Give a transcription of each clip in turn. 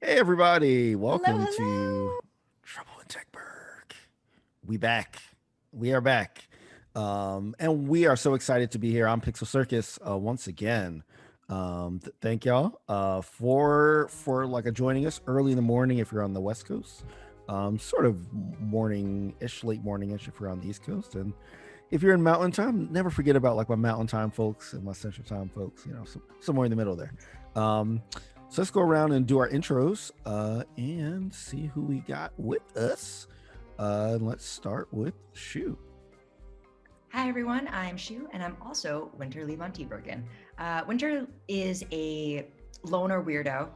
Hey everybody, Hello, welcome to hello. Trouble in Techburg. We back. We are back. And we are so excited to be here on PixelCircus once again. Thank y'all for like joining us early in the morning if you're on the West Coast. Sort of morning-ish, late morning-ish if you're on the East Coast. And if you're in Mountain Time, never forget about like my Mountain Time folks and my Central Time folks. Somewhere in the middle there. So let's go around and do our intros and see who we got with us. Let's start with Shu. Hi, everyone. I'm Shu, and I'm also Winterly von Tiebergen. Winter is a loner weirdo.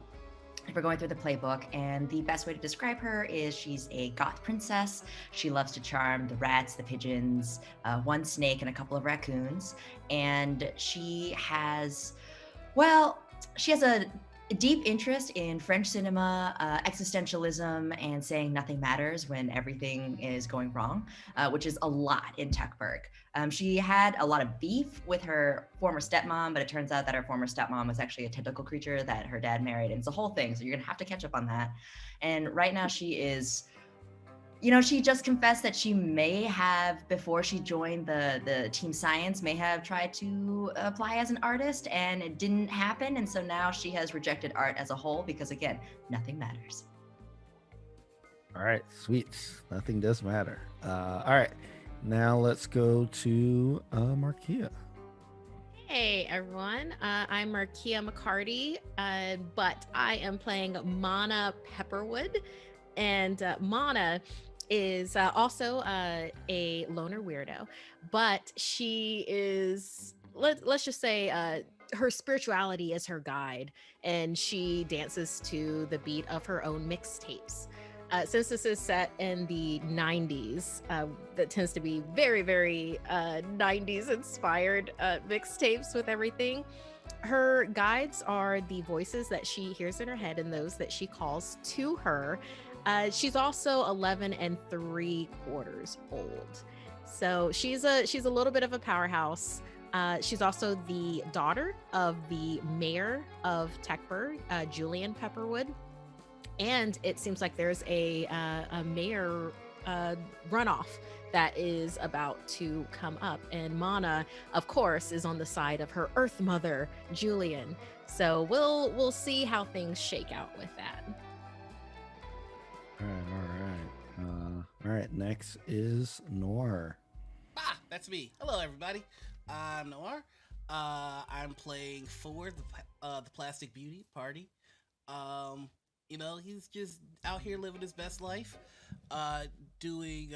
If we're going through the playbook, and the best way to describe her is she's a goth princess. She loves to charm the rats, the pigeons, one snake, and a couple of raccoons. And well, she has a deep interest in French cinema, existentialism, and saying nothing matters when everything is going wrong, which is a lot in Techburg. She had a lot of beef with her former stepmom, but it turns out that her former stepmom was actually a tentacle creature that her dad married, and it's a whole thing. So you're gonna have to catch up on that. And right now she is, she just confessed that she may have, before she joined the Team Science, may have tried to apply as an artist, and it didn't happen. And so now she has rejected art as a whole because, again, nothing matters. All right, sweet. Nothing does matter. All right, now let's go to Markia. Hey everyone, I'm Markia McCarty, but I am playing Mana Pepperwood, and Mana is also a loner weirdo, but she is, let's just say, her spirituality is her guide, and she dances to the beat of her own mixtapes. Since this is set in the 90s, that tends to be very, very 90s inspired mixtapes with everything. Her guides are the voices that she hears in her head and those that she calls to her. She's also 11 and 3/4 old. So she's a little bit of a powerhouse. She's also the daughter of the mayor of Techburg, Julian Pepperwood. And it seems like there's a mayor runoff that is about to come up, and Mana, of course, is on the side of her Earth Mother, Julian. So we'll see how things shake out with that. All right. Next is Noir. That's me. Hello, everybody. I'm Noir. I'm playing Ford, the Plastic Beauty Party. He's just out here living his best life, doing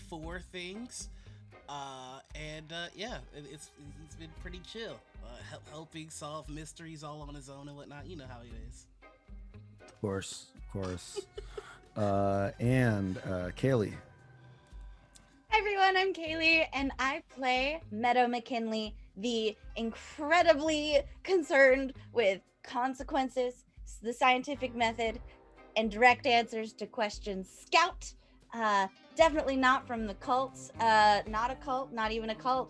four things, he's been pretty chill, helping solve mysteries all on his own and whatnot. You know how it is. Of course. And Kaylee. Hi everyone, I'm Kaylee, and I play Meadow McKinley, the incredibly concerned with consequences, the scientific method, and direct answers to questions scout. Definitely not from the cults, not a cult, not even a cult,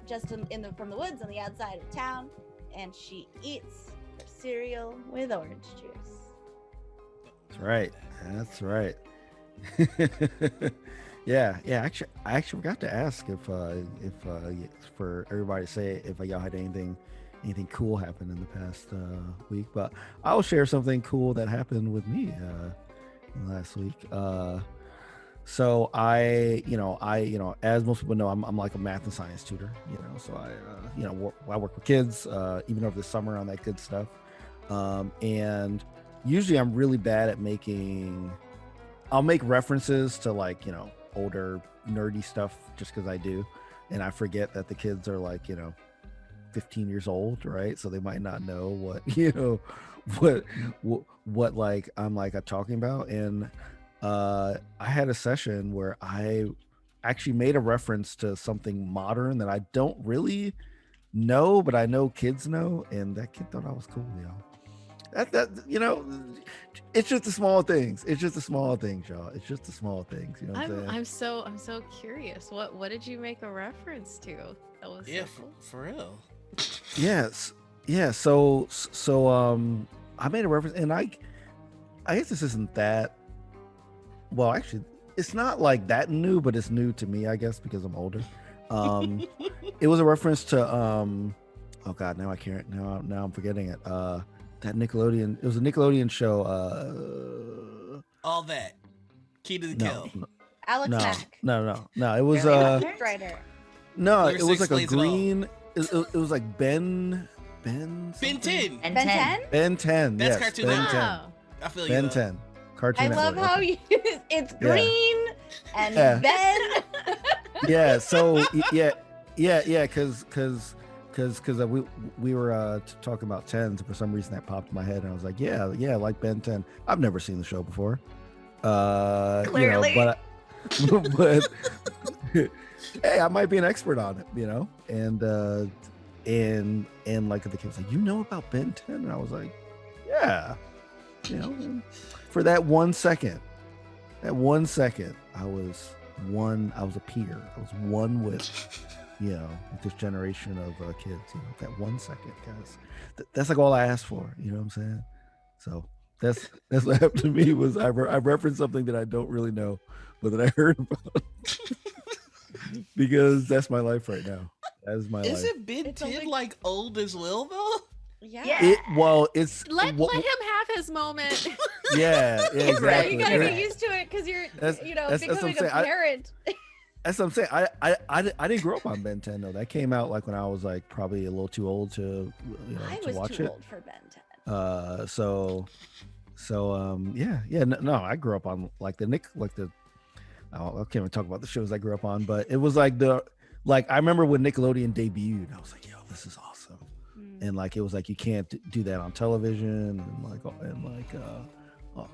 just from the woods on the outside of town, and she eats her cereal with orange juice. That's right. Yeah. I actually forgot to ask if for everybody to say if y'all had anything cool happen in the past week, but I'll share something cool that happened with me last week. So I as most people know, I'm like a math and science tutor. So I work with kids even over the summer on that good stuff. And usually I'm really bad at I'll make references to older nerdy stuff just because I do, and I forget that the kids are 15 years old, right? So they might not know what I'm talking about. And I had a session where I actually made a reference to something modern that I don't really know, but I know kids know, and that kid thought I was cool, y'all. It's just the small things. It's just the small things, y'all. It's just the small things. You know what I'm saying? I'm so curious. What did you make a reference to? That was so cool. For real. Yes. Yeah. So I made a reference, and I guess this isn't that. Well, actually, it's not like that new, but it's new to me, I guess, because I'm older. It was a reference to oh god, now I can't. Now I'm forgetting it. That Nickelodeon. It was a Nickelodeon show. All that. Key to the Kill. Alex No, Mack. no. It was Really? Strider. no, Clear it was Six like a plays it all. green. It was like Ben Ben something? 10. And Ben 10. 10? Ben 10. That's yes, Cartoon Ben Network. 10. Oh. I feel you. Ben though. 10. Cartoon I Network. love how okay. it's Yeah. green and Yeah. Ben. Yeah. So yeah, because we were talking about 10s, and for some reason that popped in my head, and I was like, yeah, I like Ben 10. I've never seen the show before. Clearly. You know, but hey, I might be an expert on it, you know, and like the kids like, you know about Ben 10, and I was like, yeah, you know, and for that 1 second, I was a peer. I was one with, you know, with this generation of kids. You know, that 1 second, guys. That's like all I asked for. You know what I'm saying? So that's what happened to me. Was I referenced something that I don't really know, but that I heard about because that's my life right now. That is my life. Isn't Ben It's 10 only- like old as well though? Yeah. Yeah. It's Let him have his moment. yeah, exactly. Right. You gotta Right. get used to it because you're, That's- that's what I'm becoming a saying. parent. That's what I'm saying. I didn't grow up on Ben 10 though. That came out like when I was like probably a little too old to I to was watch too it. old for Ben 10. No, I grew up on like I can't even talk about the shows I grew up on, but it was like I remember when Nickelodeon debuted, I was like, yo, this is awesome. And like it was like you can't do that on television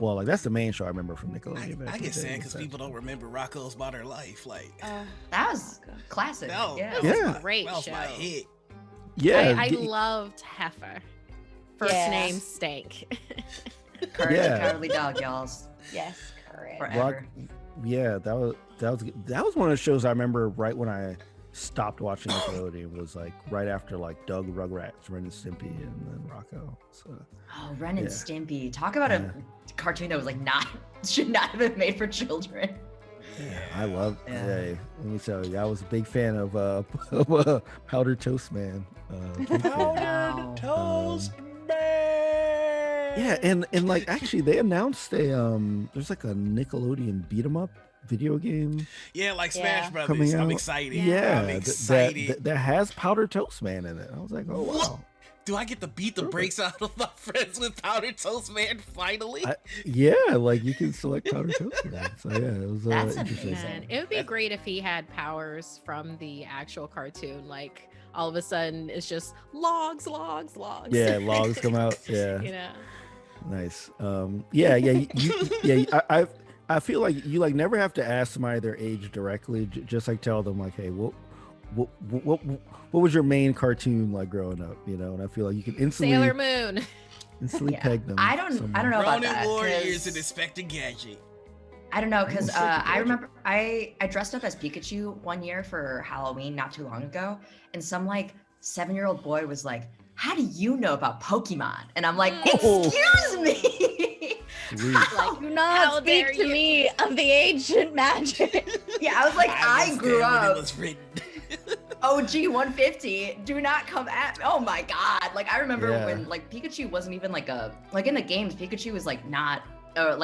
well, like that's the main show I remember from Nickelodeon. back I in get the day, sad because was people don't remember Rocco's Modern Life. Like, That was classic. no, Yeah. that was Yeah. my- Great that was my show. hit. Yeah, I y- loved Heifer. First Yeah. name Stank. Courage Yeah. the Cowardly Dog, y'all. Yes, correct. Forever. Rock, yeah, that was one of the shows I remember right when I stopped watching Nickelodeon. Was like right after like Doug, Rugrats, Ren and Stimpy, and then Rocco. So Oh, Ren and Yeah. Stimpy. Talk about Yeah. a cartoon that was like should not have been made for children. yeah, I love. Yeah. Hey, let me tell you, I was a big fan of Powdered Toast Man. Big fan. Wow. Toast man. Yeah, and like actually they announced there's like a Nickelodeon beat 'em up video game. Yeah, like Smash Yeah. Brothers. Coming I'm out. excited. Yeah, I'm that, excited. that has Powdered Toast Man in it. I was like, oh wow. What? Do I get to beat the brakes out of my friends with Powdered Toast Man finally? Yeah, like you can select Powdered Toast Man. So yeah, it was That's interesting. amazing. Man, it would be great if he had powers from the actual cartoon. Like all of a sudden, it's just logs. Yeah, logs come out. Yeah, You know. nice. I feel like you like never have to ask somebody their age directly. Just like tell them like, hey, what was your main cartoon like growing up? You know, and I feel like you can Sailor Moon. instantly Yeah. peg them. I don't know somewhere. about Ronin that, Warriors 'cause- and Inspector Gadget. I don't know because Almost like a I gadget. remember I dressed up as Pikachu one year for Halloween not too long ago, and some like 7-year-old boy was like, "How do you know about Pokemon?" And I'm like, Oh. "Excuse me." Sweet. Like, Do how not dare speak to you. me of the ancient magic. Yeah, I was like, I was grew there when up It was written. OG 150. Do not come at me. Oh my god! Like I remember Yeah. when like Pikachu wasn't even like in the games. Pikachu was like not it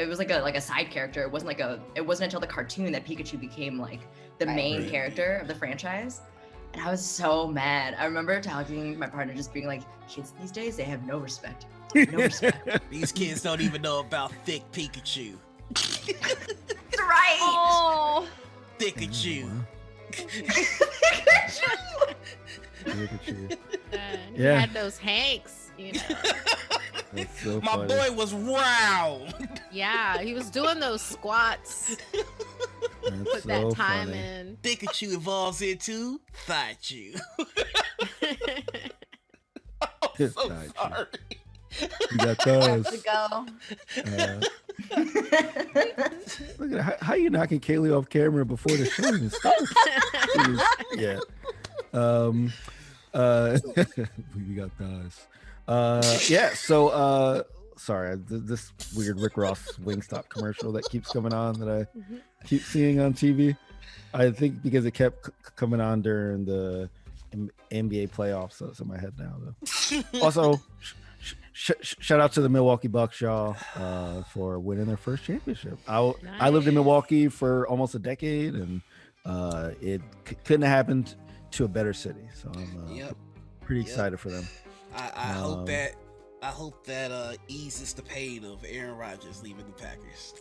was like a side character. It wasn't until the cartoon that Pikachu became like the Right. main Right. character of the franchise. And I was so mad. I remember talking to my partner just being like, kids these days, they have no respect. No respect. These kids don't even know about thick Pikachu. That's right. Oh, Pikachu. Look at you. He Yeah. had those Hanks. You know. That's so My funny. boy was round. Yeah, he was doing those squats. That's Put so that time funny. in. Pikachu evolves into Thaichu. I'm so Thaichu. sorry. You got have those. to go. Look at how you knocking Kaylee off camera before the show even starts. Yeah. We got those. Yeah. So sorry, this weird Rick Ross Wingstop commercial that keeps coming on that I keep seeing on TV. I think because it kept coming on during the NBA playoffs, so it's in my head now. Though. Also, shout out to the Milwaukee Bucks, y'all, for winning their first championship. I lived in Milwaukee for almost a decade, and it couldn't have happened to a better city. So I'm pretty excited for them. I hope that eases the pain of Aaron Rodgers leaving the Packers.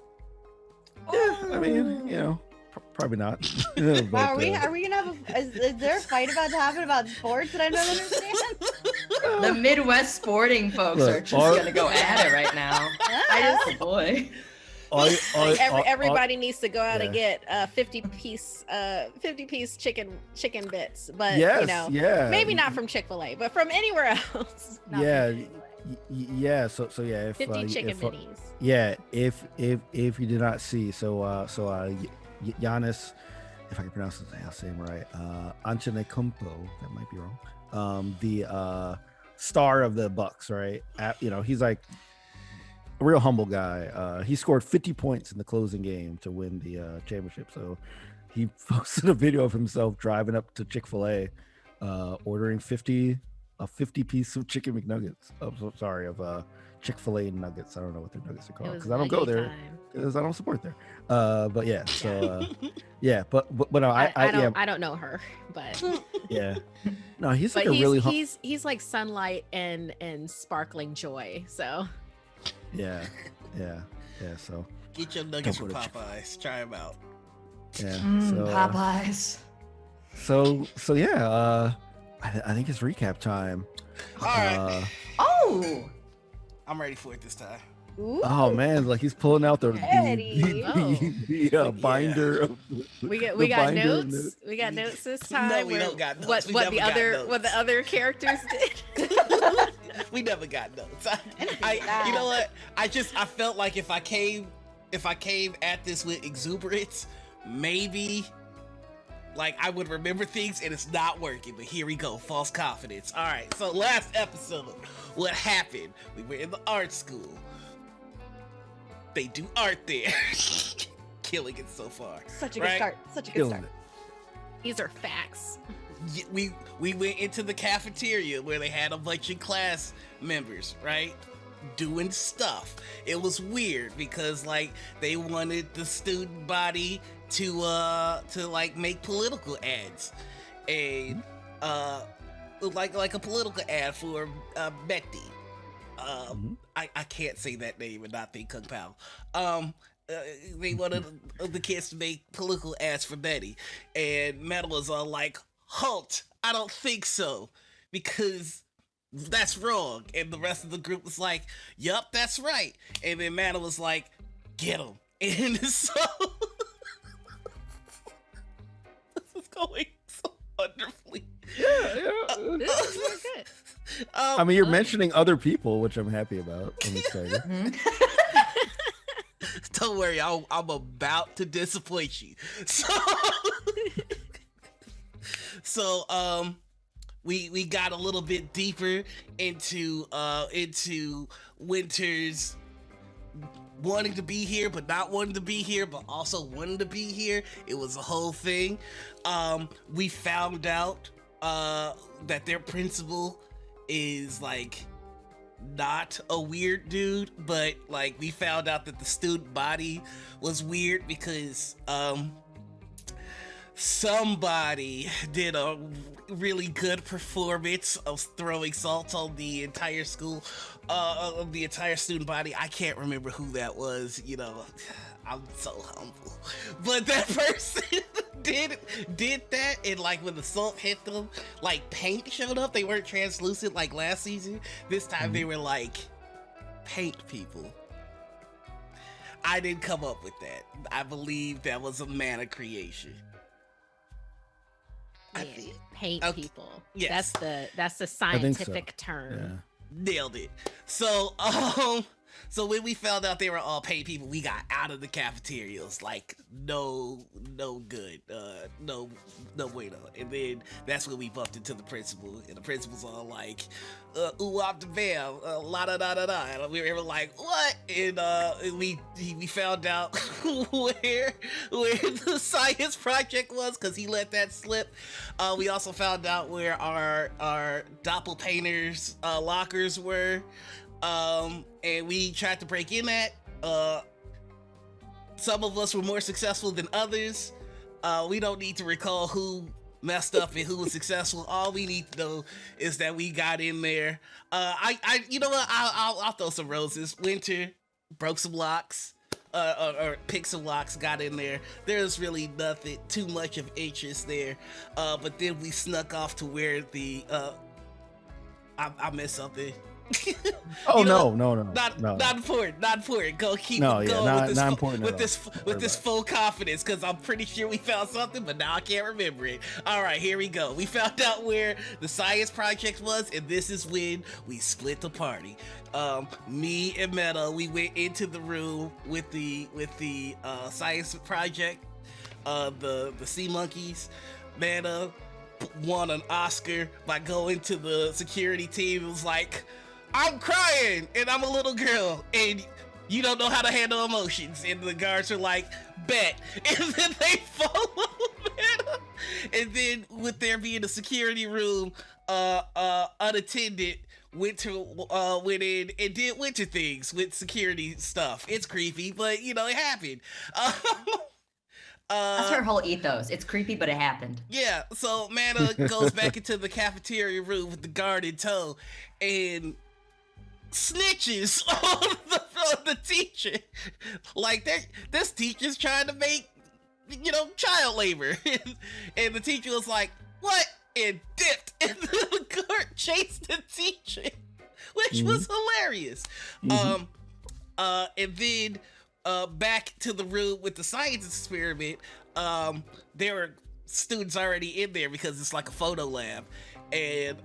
I mean, you know, probably not. But, Wow, are we gonna have is there a fight about to happen about sports that I don't understand? The Midwest sporting folks Look, are just gonna go at it right now. Oh boy. Everybody needs to go out and get 50-piece chicken bits, but you know, maybe not from Chick-fil-A, but from anywhere else. Yeah. So yeah, if 50 chicken minis. Yeah, if you did not see, Giannis, if I can pronounce his name right, Antetokounmpo, that might be wrong. The star of the Bucks, right? You know, he's like a real humble guy. He scored 50 points in the closing game to win the championship. So he posted a video of himself driving up to Chick-fil-A, ordering 50-piece of chicken McNuggets. I'm so sorry, of Chick-fil-A nuggets. I don't know what their nuggets are called because I don't go there because I don't support there. But yeah, so yeah, but no, I don't know her, but yeah, no, he's like he's like sunlight and sparkling joy. So yeah. So get your nuggets from Popeyes. Try them out. Yeah, Popeyes. So yeah, I think it's recap time. All right. I'm ready for it this time. Ooh. Oh man, like he's pulling out the binder. We got notes. We got notes this time. No, we don't got notes. What the other characters did. We never got notes. You know what? I felt like if I came at this with exuberance, maybe like I would remember things, and it's not working. But here we go, false confidence. All right. So last episode, what happened? We were in the art school. They do art there. Killing it so far. Such a good start. Such a good start. These are facts. We went into the cafeteria where they had a bunch of class members, right? Doing stuff. It was weird because like they wanted the student body to like make political ads, and like a political ad for Betty. I can't say that name and not think Kung Pao. They wanted the kids to make political ads for Betty, and Metal was all like, "Halt! I don't think so, because that's wrong." And the rest of the group was like, "Yup, that's right." And then Metal was like, "Get him!" And so this is going so wonderfully. Yeah. This is really good. I mean, you're mentioning other people, which I'm happy about. I'm excited. Don't worry, I'm about to disappoint you. So we got a little bit deeper into Winter's wanting to be here, but not wanting to be here, but also wanting to be here. It was a whole thing. We found out that their principal is like not a weird dude, but like we found out that the student body was weird because somebody did a really good performance of throwing salt on the entire school, of the entire student body. I can't remember who that was, you know. I'm so humble, but that person did that, and like when the salt hit them, like paint showed up. They weren't translucent like last season. This time they were like paint people. I didn't come up with that. I believe that was a mana creation. Yeah, paint people. Yes. That's the scientific term. Yeah. Nailed it. So So when we found out they were all paid people, we got out of the cafeteria. It was like, no good, no bueno. And then that's when we bumped into the principal, and the principal's all like, ooh, I'm the bam, la da da da da. And we were like, what? And we found out where the science project was, because he let that slip. We also found out where our doppelpainters lockers were. And we tried to break in that. Some of us were more successful than others. We don't need to recall who messed up and who was successful. All we need to know is that we got in there. You know what? I'll throw some roses. Winter broke some locks. Or picked some locks, got in there. There's really nothing too much of interest there. But then we snuck off to where the I missed something. Oh, You know, no. Not important. Go keep No, it yeah, going not with this important at with all. this full confidence, because I'm pretty sure we found something, but now I can't remember it. All right, here we go. We found out where the science project was, and this is when we split the party. Me and Meta, we went into the room with the science project, the sea monkeys. Meta won an Oscar by going to the security team. It was like, I'm crying and I'm a little girl and you don't know how to handle emotions. And the guards are like, bet. And then they follow Meta. And then with there being a security room, unattended, Winter went in and did Winter things with security stuff. It's creepy, but you know, it happened. That's her whole ethos. It's creepy, but it happened. Yeah, so Mana goes back into the cafeteria room with the guard in tow and snitches on the teacher. Like, this teacher's trying to make, you know, child labor. And the teacher was like, what? And dipped. And the guard chased the teacher, which was hilarious. And then back to the room with the science experiment. There were students already in there because it's like a photo lab, and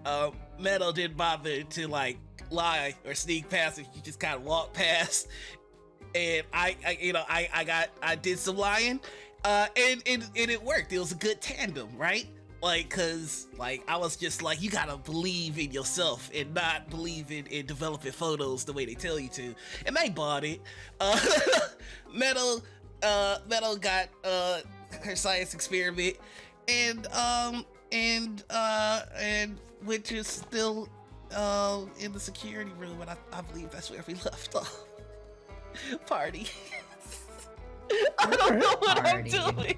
Meadow didn't bother to like lie or sneak past it. She just kind of walked past, and I did some lying, and it worked. It was a good tandem, right? Like, cause like I was just like, you gotta believe in yourself and not believe in developing photos the way they tell you to, and they bought it. Meadow got her science experiment, and Winter's still in the security room, and I believe that's where we left off. Party. I don't know what Party. I'm doing.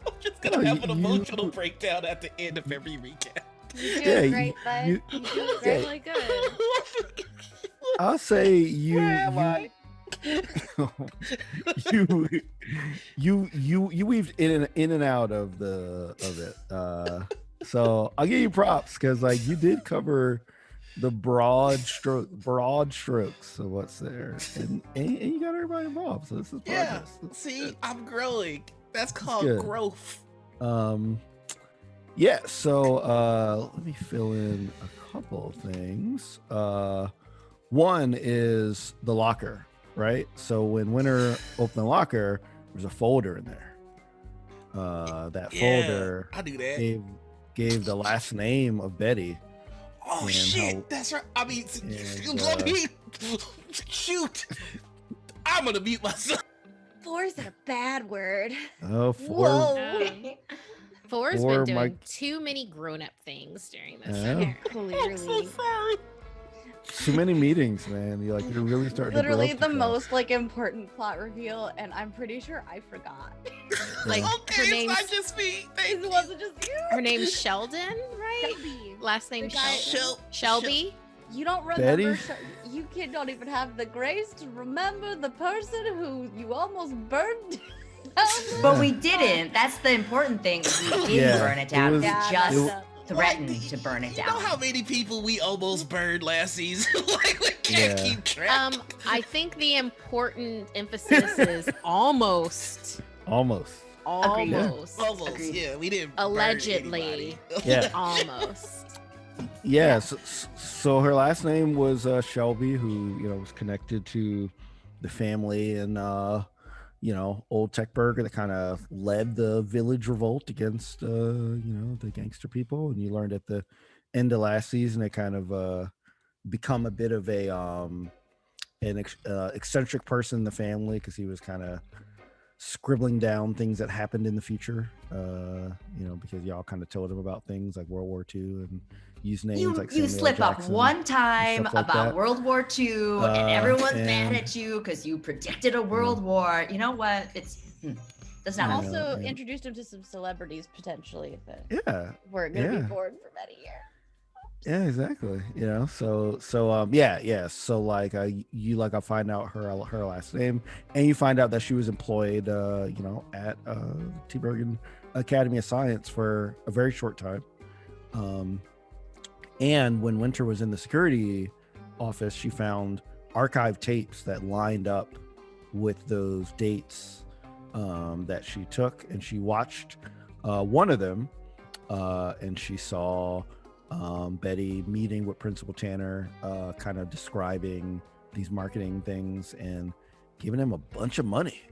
I'm just gonna have an emotional breakdown at the end of every recap. You're Yeah, doing great, bud. you- You're doing great. Really good. I'll say you. Where am I? you weaved in and out of it. So I'll give you props because like you did cover the broad strokes of what's there, and you got everybody involved. So this is Yeah. progress. That's See, good. I'm growing. That's called good. growth. Yeah, so let me fill in a couple of things. One is the locker, right? So when Winter opened the locker, there's a folder in there. That Yeah, folder I do that. gave the last name of Betty. Oh and shit, how- that's right. I mean, and, let me shoot. I'm gonna mute myself. Four's a bad word. Oh, Whoa. Four's Or been doing Mike- too many grown-up things during this Yeah. year. I'm so Clearly. sorry. too many meetings, man. You're really starting Literally to grow the up too most like important plot reveal, and I'm pretty sure I forgot. fast. Like, Yeah. Okay, her it's name's- not just me. Thank It you. wasn't just you. Her name's Sheldon, right? Shelby. Last name The guy- Sheldon. Shelby. You don't Betty? remember. You kid don't even have the grace to remember the person who you almost burned down. But we didn't. That's the important thing. Is we didn't Yeah, burn it it down. was- We Yeah, just it- threatened to burn it You know down. how many people we almost burned last season? Like, we can't Yeah. keep track. I think the important emphasis is almost. Almost. Almost. Almost. Agreed. Yeah, we didn't. burn Allegedly. anybody. Yeah. Almost. Yeah, so her last name was Shelby, who was connected to the family in old Techburg that kind of led the village revolt against the gangster people. And you learned at the end of last season it kind of become a bit of a eccentric person in the family because he was kind of scribbling down things that happened in the future, because y'all kind of told him about things like World War II and use names You, like you Samuel slip up Jackson one time stuff like about that. World War II and everyone's mad and- at you because you predicted a world war. You know what? That's not Yeah. awesome. Also and- introduced him to some celebrities potentially that Yeah, were going to yeah. be born for many years. yeah, exactly. So like I find out her last name, and you find out that she was employed at T-Bergen Academy of Science for a very short time. And when Winter was in the security office, she found archived tapes that lined up with those dates that she took, and she watched one of them, and she saw Betty meeting with Principal Tanner, kind of describing these marketing things and giving him a bunch of money,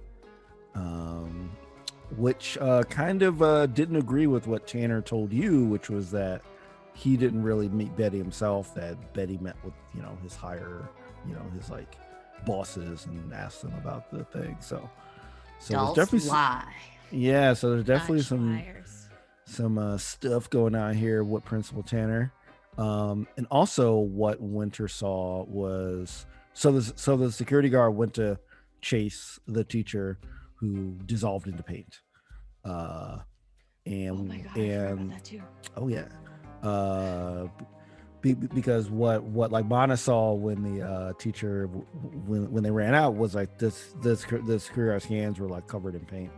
which kind of didn't agree with what Tanner told you, which was that he didn't really meet Betty himself, that Betty met with his higher, his like bosses and asked them about the thing. So Dolph's there's definitely lie. so there's definitely Such liars. some stuff going on here with Principal Tanner, and also what Winter saw was so the security guard went to chase the teacher who dissolved into paint, and Oh my god, I forgot about that too. oh yeah, because what like Mana saw when the teacher when they ran out was like this security guard's hands were like covered in paint.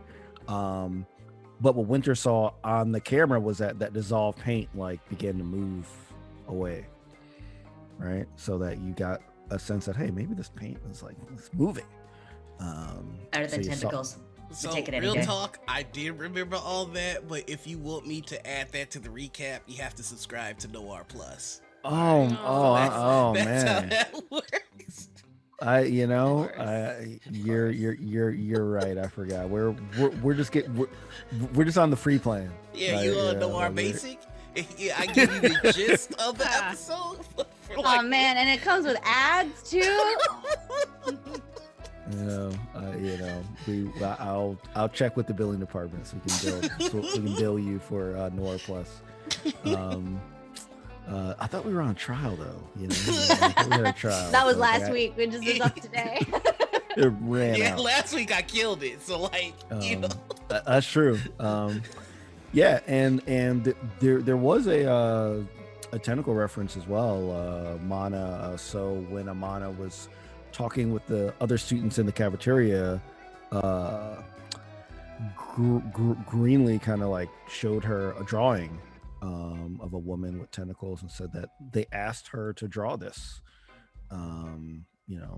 But what Winter saw on the camera was that dissolved paint like began to move away, right? So that you got a sense that hey, maybe this paint is like it's moving. Better than so you saw- tentacles. So take it any real day. talk, I did remember all that, but if you want me to add that to the recap, you have to subscribe to Noir Plus. Oh, That's man. how that works. You're right. I forgot. We're just on the free plan. Yeah, Right, you on yeah, Noir like, Basic? Yeah, I give you the gist of the episode. For Oh like, man, and it comes with ads too. I'll check with the billing department so we can bill you for Noir Plus. I thought we were on trial though. We had a trial. That was so, last like, week. We just is up today. It ran yeah, out. last week I killed it. So like, That's true. Yeah, and there was a technical reference as well. Mana. So when Amana was talking with the other students in the cafeteria, Greenlee kind of like showed her a drawing of a woman with tentacles and said that they asked her to draw this.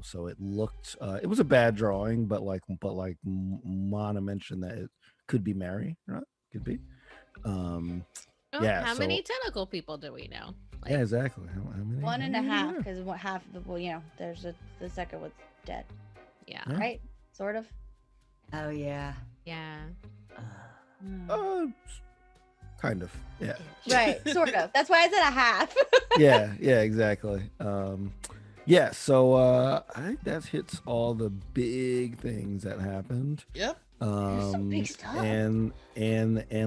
So it looked it was a bad drawing, but like Mana mentioned that it could be Mary, right? Could be. Yeah, How so- many tentacle people do we know? Yeah, exactly. How many? 1.5, because half of the there's the second one's dead, Yeah. Yeah. right? Sort of. Oh yeah. Yeah. Kind of. Yeah. Right, sort of. That's why I said a half. Yeah, exactly. Yeah, so I think that hits all the big things that happened. yep. There's some big stuff. And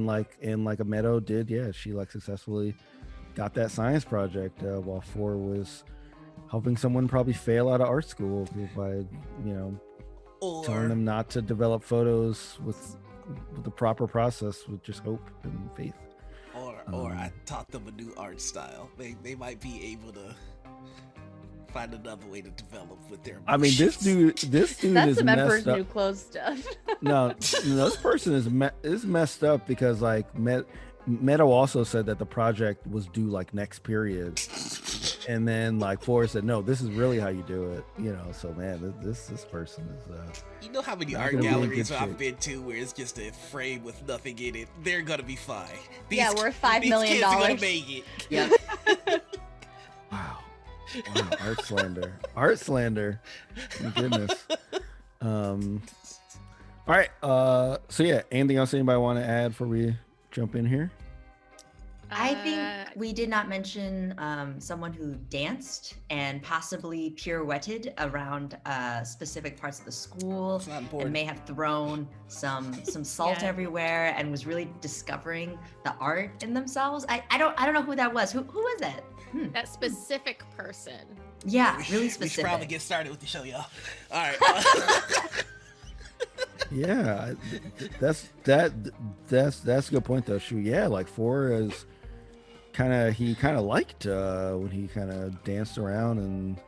like a Meadow did, yeah, she like successfully got that science project while Four was helping someone probably fail out of art school by telling Or them not to develop photos with the proper process with just hope and faith. or I taught them a new art style. They might be able to find another way to develop with their. I mean, this dude That's is some Emperor's messed up. New Clothes stuff. No, this person is messed up because like Meadow also said that the project was due like next period, and then like Forrest said no, this is really how you do it. So man, this person is. You know how many Not art gonna be in galleries good I've shape. been to where it's just a frame with nothing in it? They're gonna be fine. Yeah, worth $5 these million. kids are gonna make it. Yep. Wow, art slander. Art slander. My goodness. All right. So yeah, anything else anybody want to add before we jump in here? I think we did not mention someone who danced and possibly pirouetted around specific parts of the school It's not and important. may have thrown some salt Yeah. everywhere and was really discovering the art in themselves. I don't know who that was. Who was it? that specific person. Yeah, We really should probably specific. get started with the show, y'all. All right. Yeah, that's a good point though. Shoot, yeah, like four is he kind of liked when he kind of danced around and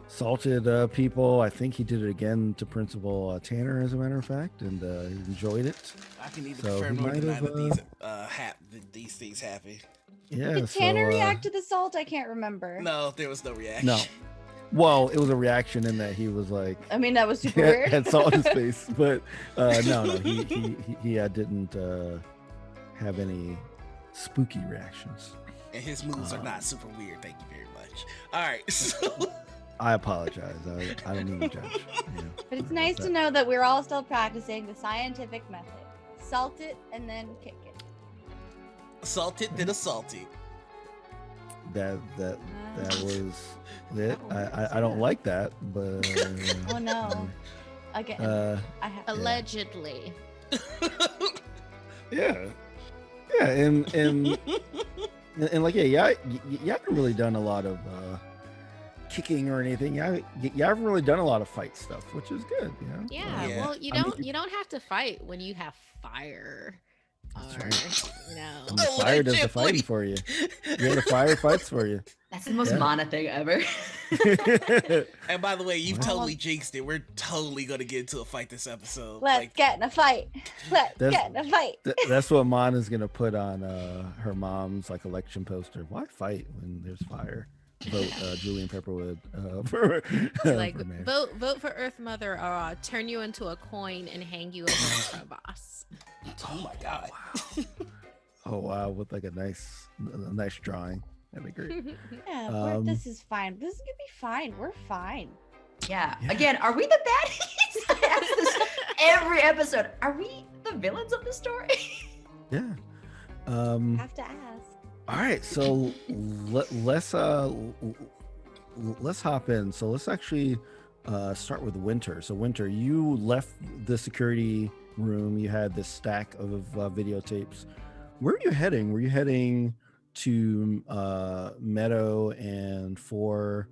salted people. I think he did it again to Principal Tanner, as a matter of fact, and he enjoyed it. I can either So confirm he nor might deny have, that these things happen. Yeah. Did so, Tanner react to the salt? I can't remember. No, there was no reaction. No. Well, it was a reaction in that he was like I mean, that was super weird. had salt in his face, but no, he didn't have any spooky reactions. And his moves are not super weird. Thank you very much. All right. So I apologize. I don't mean to judge. Yeah. But it's nice to know that we're all still practicing the scientific method. Salt it and then kick it. salted then assaulted. That was it. I don't like that, but Oh no. Again, I have Allegedly. yeah, and like y'all haven't really done a lot of kicking or anything. You haven't really done a lot of fight stuff, which is good. You know. Yeah. Yeah. Well, you I mean, don't have to fight when you have fire. That's Or, right. you know. And the fire does the Allegedly. fighting for you. Yeah, the fire fights for you. That's the most Yeah. Mana thing ever. And by the way, you've Wow. totally jinxed it. We're totally gonna get into a fight this episode. Let's get in a fight. Let's That's- get in a fight. That's what Mana's gonna put on her mom's like election poster. Why fight when there's fire? Vote Julian Pepperwood for, Like for mayor. vote for Earth Mother, or I'll turn you into a coin and hang you over the crevasse. Oh my god. Oh wow, with like a nice drawing. That'd be great. Yeah, this is fine. This is gonna be fine. We're fine. Yeah. Yeah. Again, are we the baddies? I ask this every episode. Are we the villains of the story? Yeah. Have to ask. All right, so let's hop in. So let's actually start with Winter. So Winter, you left the security room. You had this stack of videotapes. Where are you heading? Were you heading to Meadow and Four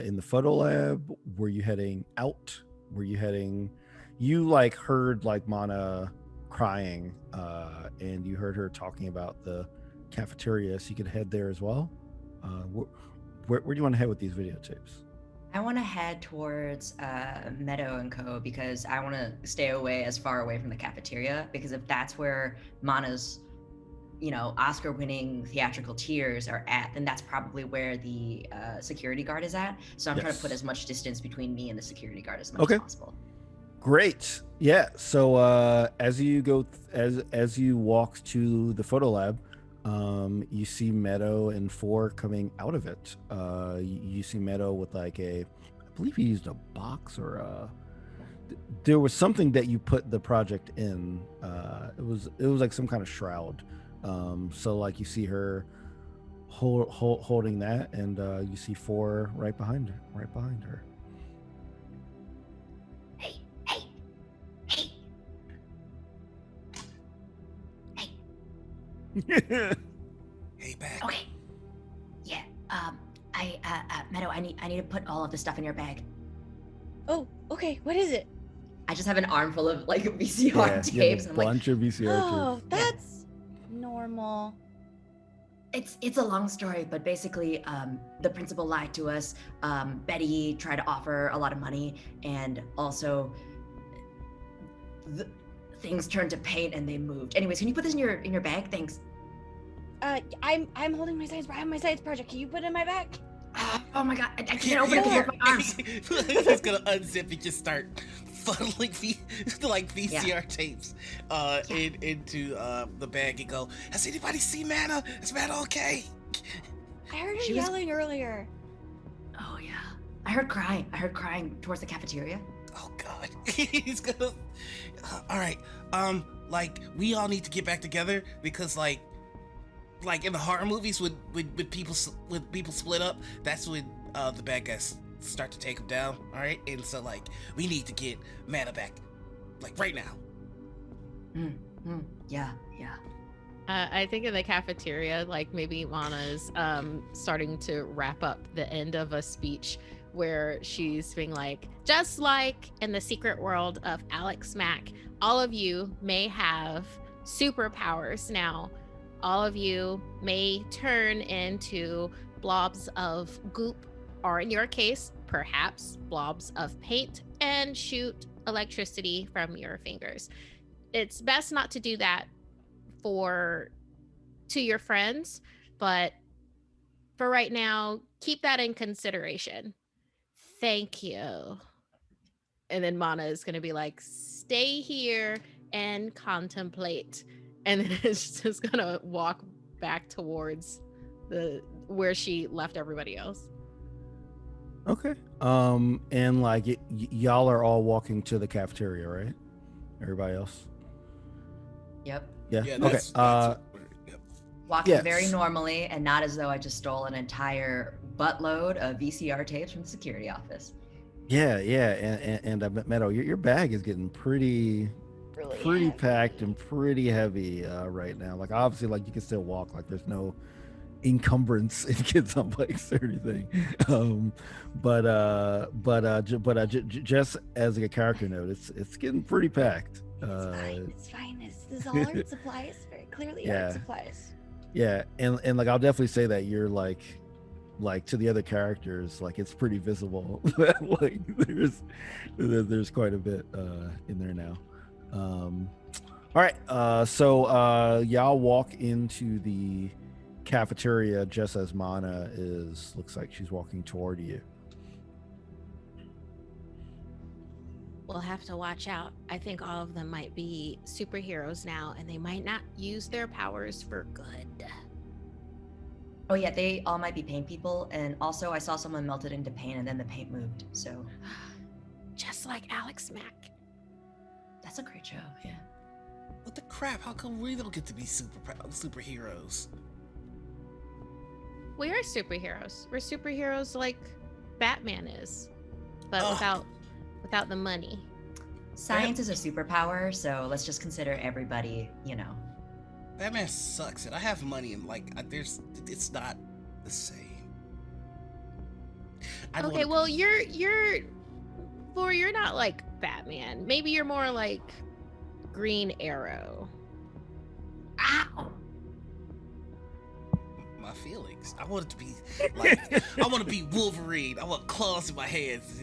in the photo lab? Were you heading out? Were you heading? You like heard like Mana crying, and you heard her talking about the cafeteria, so you could head there as well. Where do you want to head with these videotapes? I want to head towards Meadow and Co. because I want to stay away as far away from the cafeteria, because if that's where Mana's, Oscar-winning theatrical tears are at, then that's probably where the security guard is at. So I'm trying to Yes. put as much distance between me and the security guard as much Okay. as possible. Great. Yeah. So as you go, as you walk to the photo lab, you see Meadow and Four coming out of it. You see Meadow with like I believe he used a box or there was something that you put the project in. It was like some kind of shroud. So like you see her holding that, and you see Four right behind her. Hey. Hey, back. Okay. Yeah. Meadow, I need to put all of this stuff in your bag. Oh, okay. What is it? I just have an armful of like VCR Yeah, you have tapes. a And I'm like, bunch of VCR Oh, tapes. that's normal. it's a long story, but basically, the principal lied to us. Betty tried to offer a lot of money, and also things turned to paint and they moved. Anyways, can you put this in your bag? Thanks. I'm holding my science. I have my science project. Can you put it in my bag? Oh my god, I can't open it with my arms. He's gonna unzip and just start funneling VCR tapes into the bag and go, has anybody seen Mana? Is Mana okay? I heard her She was- yelling earlier. Oh yeah. I heard crying towards the cafeteria. Oh God, he's gonna. All right, like we all need to get back together because like in the horror movies when people split up, that's when the bad guys start to take them down. All right, and so like we need to get Mana back, like right now. Yeah. I think in the cafeteria, like maybe Mana's starting to wrap up the end of a speech where she's being like, just like in the secret world of Alex Mack, all of you may have superpowers now. All of you may turn into blobs of goop, or in your case, perhaps blobs of paint, and shoot electricity from your fingers. It's best not to do that to your friends, but for right now, keep that in consideration. Thank you. And then Mana is going to be like, stay here and contemplate. And then it's just going to walk back towards where she left everybody else. Okay. And like y'all are all walking to the cafeteria, right? Everybody else? Yep. Yeah. Yeah, Okay. Yep. Walking Yes. very normally and not as though I just stole an entire buttload of VCR tapes from the security office. Yeah. And Meadow, your bag is getting pretty Really packed and pretty heavy right now. Like obviously, like you can still walk. Like there's no encumbrance in kids on bikes or anything. Just as a character note, it's getting pretty packed. It's fine. This is all art supplies. Very clearly Yeah. art supplies. Yeah, and like I'll definitely say that you're like to the other characters, like it's pretty visible that like there's quite a bit in there now. All right, so y'all walk into the cafeteria just as Mana looks like she's walking toward you. We'll have to watch out. I think all of them might be superheroes now, and they might not use their powers for good. Oh yeah, they all might be paint people, and also I saw someone melted into paint and then the paint moved. So Just like Alex Mack. that's a great show. Yeah. What the crap? How come we don't get to be superheroes? We are superheroes. We're superheroes like Batman is, but Ugh. without the money. Science is a superpower, so let's just consider everybody, Batman sucks, and I have money, and like, it's not the same. I don't Okay, wanna well, you're not like Batman. Maybe you're more like Green Arrow. Ow! my feelings. I want it to be like I want to be Wolverine. I want claws in my hands.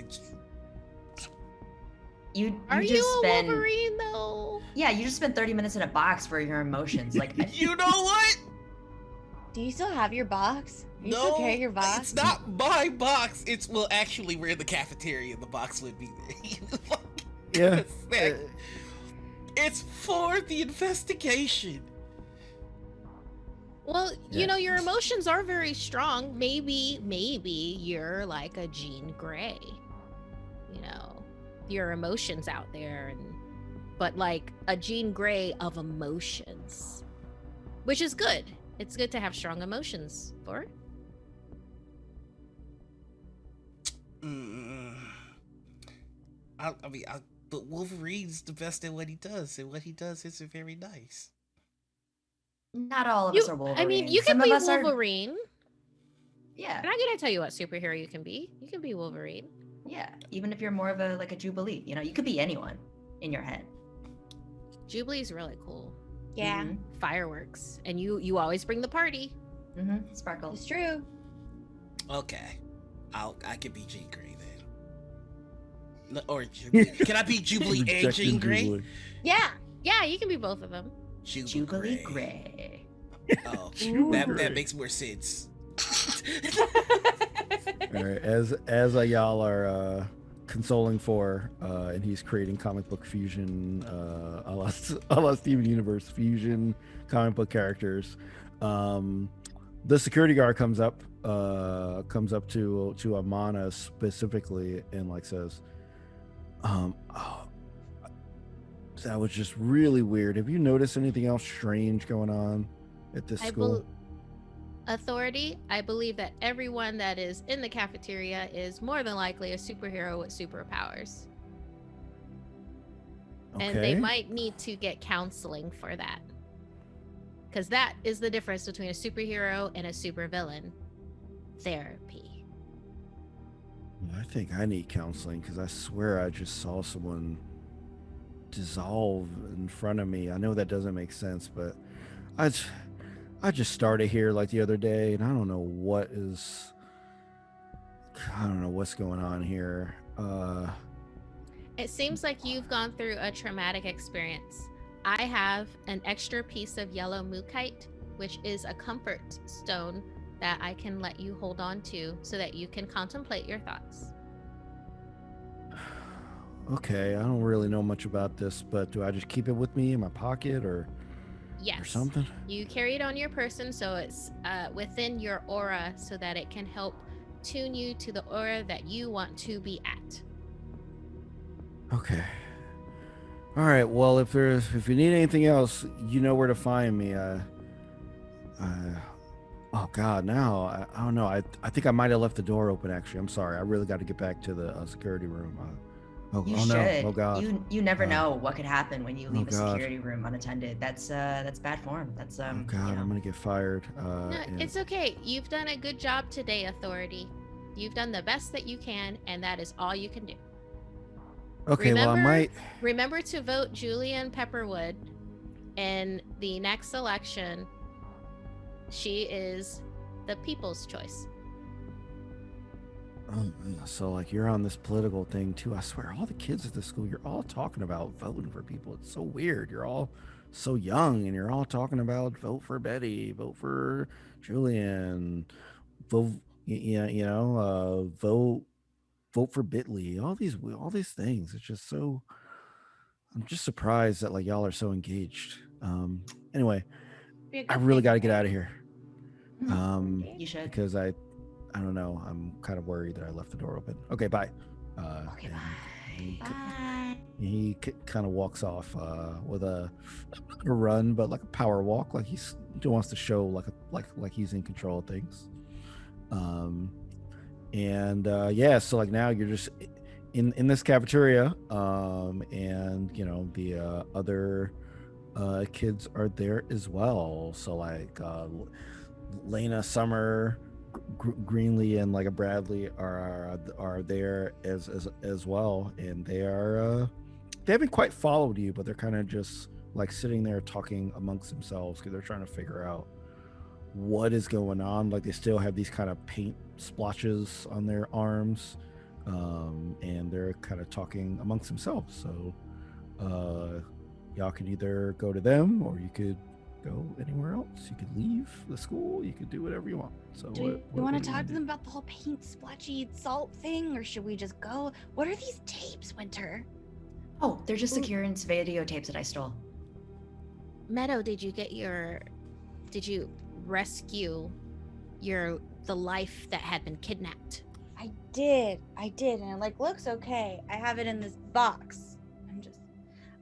You Are just you a spend Wolverine though? Yeah, you just spent 30 minutes in a box for your emotions. Like You know what? Do you still have your box? You No, still carry your box? it's not my box. It's actually we're in the cafeteria. The box would be there. Yeah. It's for the investigation. Well, Yeah. you know, your emotions are very strong. Maybe you're like a Jean Grey. You know, your emotions out there, but like a Jean Grey of emotions, which is good. It's good to have strong emotions for. But Wolverine's the best at what he does, and what he does isn't very nice. not all of us are Wolverine. I mean, you can Some be of us are- Wolverine. Yeah, I'm not gonna tell you what superhero you can be. You can be Wolverine. yeah. Even if you're more of a Jubilee, you could be anyone in your head. Jubilee's really cool. Yeah, Fireworks, and you always bring the party. Mm-hmm. Sparkles. it's true. Okay, I can be Jean Grey then. No, or Jubilee. Can I be Jubilee and Rejecting Jean Grey? Jubilee. Yeah, you can be both of them. Jubilee Gray. Oh, Ooh. that makes more sense. All right, as y'all are consoling for, and he's creating comic book fusion, a la Steven Universe fusion comic book characters. The security guard comes up comes up to Amana specifically and like says, oh, that was just really weird. Have you noticed anything else strange going on at this school? Authority, I believe that everyone that is in the cafeteria is more than likely a superhero with superpowers. And they might need to get counseling for that. Because that is the difference between a superhero and a supervillain. Therapy. I think I need counseling because I swear I just saw someone dissolve in front of me. I know that doesn't make sense, but I just started here like the other day, and I don't know what's going on here. It seems like you've gone through a traumatic experience. I have an extra piece of yellow mookite, which is a comfort stone that I can let you hold on to so that you can contemplate your thoughts. Okay, I don't really know much about this, but do I just keep it with me in my pocket or something? You carry it on your person so it's within your aura so that it can help tune you to the aura that you want to be at. Okay. All right. Well, if you need anything else, you know where to find me. Oh God, now I don't know. I think I might have left the door open. Actually, I'm sorry. I really got to get back to the security room. You should. No. Oh God. You never know what could happen when you leave a God. security room unattended. That's bad form. That's Oh God, you know. I'm gonna get fired. No, it's okay. You've done a good job today, Authority. You've done the best that you can, and that is all you can do. Okay. Well, I might. Remember to vote Julian Pepperwood in the next election. She is the people's choice. So like you're on this political thing too. I swear all the kids at the school, you're all talking about voting for people. It's so weird. You're all so young and you're all talking about vote for Betty, vote for Julian, vote vote for Bitly, all these things. It's just so, I'm just surprised that like y'all are so engaged. Anyway, I really got to get out of here. You should. Because I don't know. I'm kind of worried that I left the door open. Okay, bye. Okay, and bye. He kind of walks off with a run, but like a power walk, like he wants to show like he's in control of things. Yeah. So like now you're just in this cafeteria, and you know the other kids are there as well. So like Lena, Summer, Greenlee, and like a Bradley are there as well, and they haven't quite followed you, but they're kind of just like sitting there talking amongst themselves because they're trying to figure out what is going on. Like they still have these kind of paint splotches on their arms, and they're kind of talking amongst themselves. So y'all could either go to them or you could go anywhere else. You could leave the school. You could do whatever you want. So do you want to talk to them about the whole paint splotchy salt thing, or should we just go? What are these tapes, Winter? Oh, they're just Securance videotapes that I stole. Meadow, did you rescue the life that had been kidnapped? I did, and it like looks okay. I have it in this box.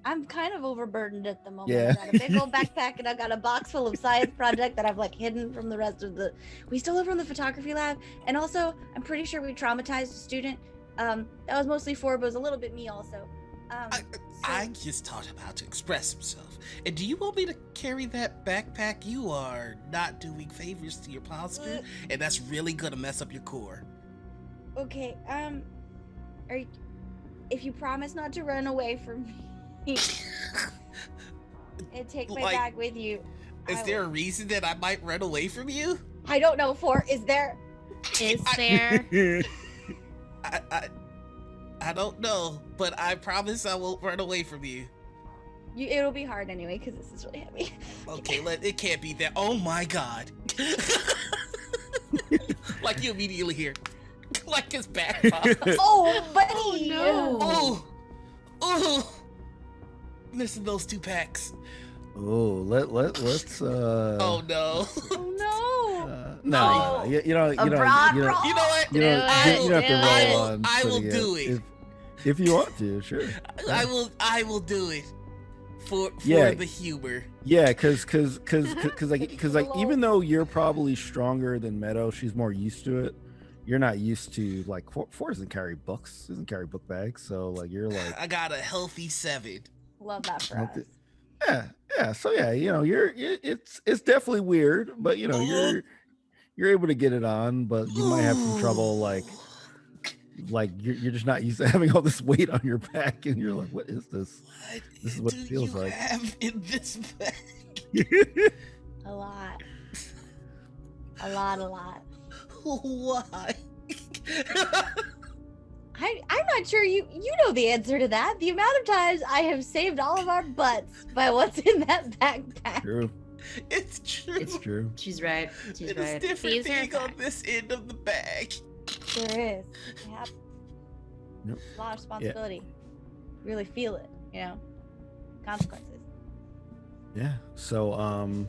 I'm kind of overburdened at the moment. Yeah. I got a big old backpack and I've got a box full of science project that I've like hidden from the rest of we stole it from the photography lab. And also I'm pretty sure we traumatized a student. That was mostly but it was a little bit me also. I just taught him how to express himself. And do you want me to carry that backpack? You are not doing favors to your posture, and that's really gonna mess up your core. Okay, if you promise not to run away from me and take my bag with you. Is there a reason that I might run away from you? I don't know, is there? I don't know, but I promise I won't run away from you. It'll be hard anyway, because this is really heavy. Okay, it can't be that. Oh my God. Like you immediately hear, like his back pop. Oh, buddy. Oh, no. Oh. Missing those 2 packs. Oh, let's Oh no. Oh no. No, you don't. A You don't. broad You don't. roll. You know what? You don't. Do You don't have to it. roll on. I will putting do it. if you want to. Sure. I will do it for Yeah. the humor. Yeah, cause like even though you're probably stronger than Meadow, she's more used to it. You're not used to like four doesn't carry books, doesn't carry book bags, so like you're like I got a healthy 7. Love that for Healthy- us. yeah. So yeah, it's definitely weird, but you're able to get it on, but you might have some trouble like you're just not used to having all this weight on your back, and you're like, what is this? What This is what do it feels you like. have in this bag? A lot. A lot. Why? I'm not sure you know the answer to that. The amount of times I have saved all of our butts by what's in that backpack. True. It's true. It's true. She's right. She's It is right. different These are being on facts. this end of the bag. There is. Yeah. Yep. A lot of responsibility. Really feel it, consequences. Yeah. So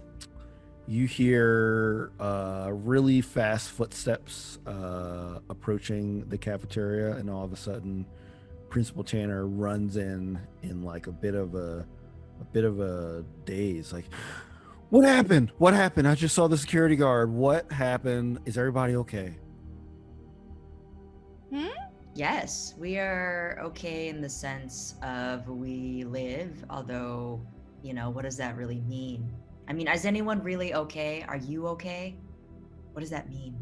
you hear really fast footsteps approaching the cafeteria, and all of a sudden Principal Tanner runs in like a bit of a daze, like, what happened? I just saw the security guard. What happened? Is everybody okay? Yes, we are okay in the sense of we live, although, what does that really mean? I mean, is anyone really okay? Are you okay? What does that mean?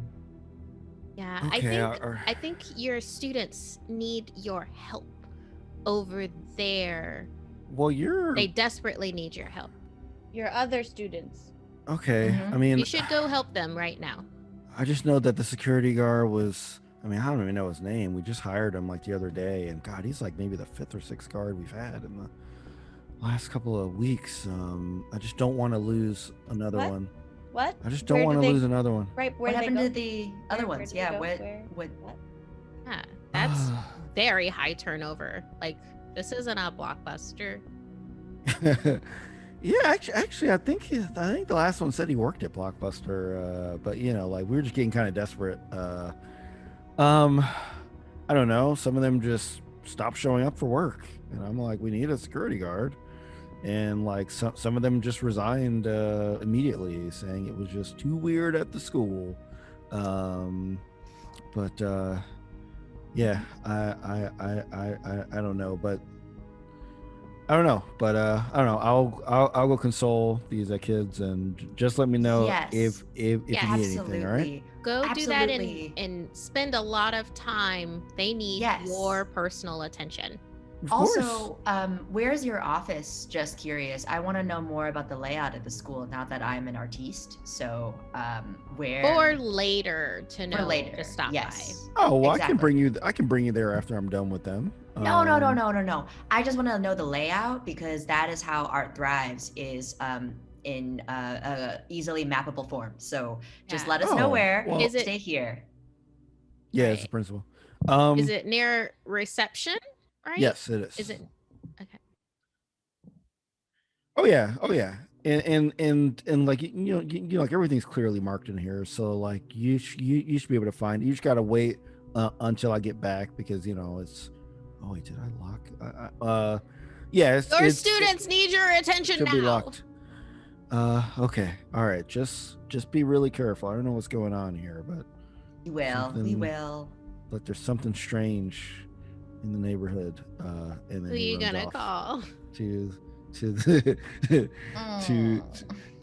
Yeah, Okay, I think your students need your help over there. Well, you're They desperately need your help. Your other students. okay. Mhm. I mean, You should go help them right now. I just know that the security guard was, I don't even know his name. We just hired him like the other day, and God, he's like maybe the 5th or 6th guard we've had in the last couple of weeks. I just don't want to lose another What? one. What? I just don't Where want did to they- lose another one. Right, where What they happened go? to the other Where ones? did they Yeah, go? what? What? Yeah, that's very high turnover. Like, this isn't a blockbuster. Yeah, actually, I think the last one said he worked at Blockbuster, but like we were just getting kind of desperate. I don't know. Some of them just stopped showing up for work, and I'm like, we need a security guard, and like some of them just resigned immediately, saying it was just too weird at the school. But yeah, I don't know, but. I don't know, but I don't know. I'll go console these kids, and just let me know Yes. if you need Absolutely. anything. All right. Go do that Absolutely. and spend a lot of time. They need Yes. your personal attention. Of course. Also, where's your office? Just curious. I want to know more about the layout of the school now that I'm an artiste. So, where? Or later to know later. to stop Yes. Oh well, Exactly. I can bring you there after I'm done with them. No. Um, I just want to know the layout because that is how art thrives. Is in easily mappable form. So just Yeah. let us know Oh, where. well- Is it- Stay here. Yeah, it's the Right. principal. Is it near reception? Right? Yes, it is. Is it? Okay. Oh yeah. And like like everything's clearly marked in here, so like you should be able to find. You just gotta wait until I get back because it's. Oh wait, did I lock? Yeah, Your it's, students need your attention should now. be locked. Okay, all right. Just be really careful. I don't know what's going on here, but We will. We Something- will. there's something strange in the neighborhood. And then Who he you runs gonna off call? to the Mm.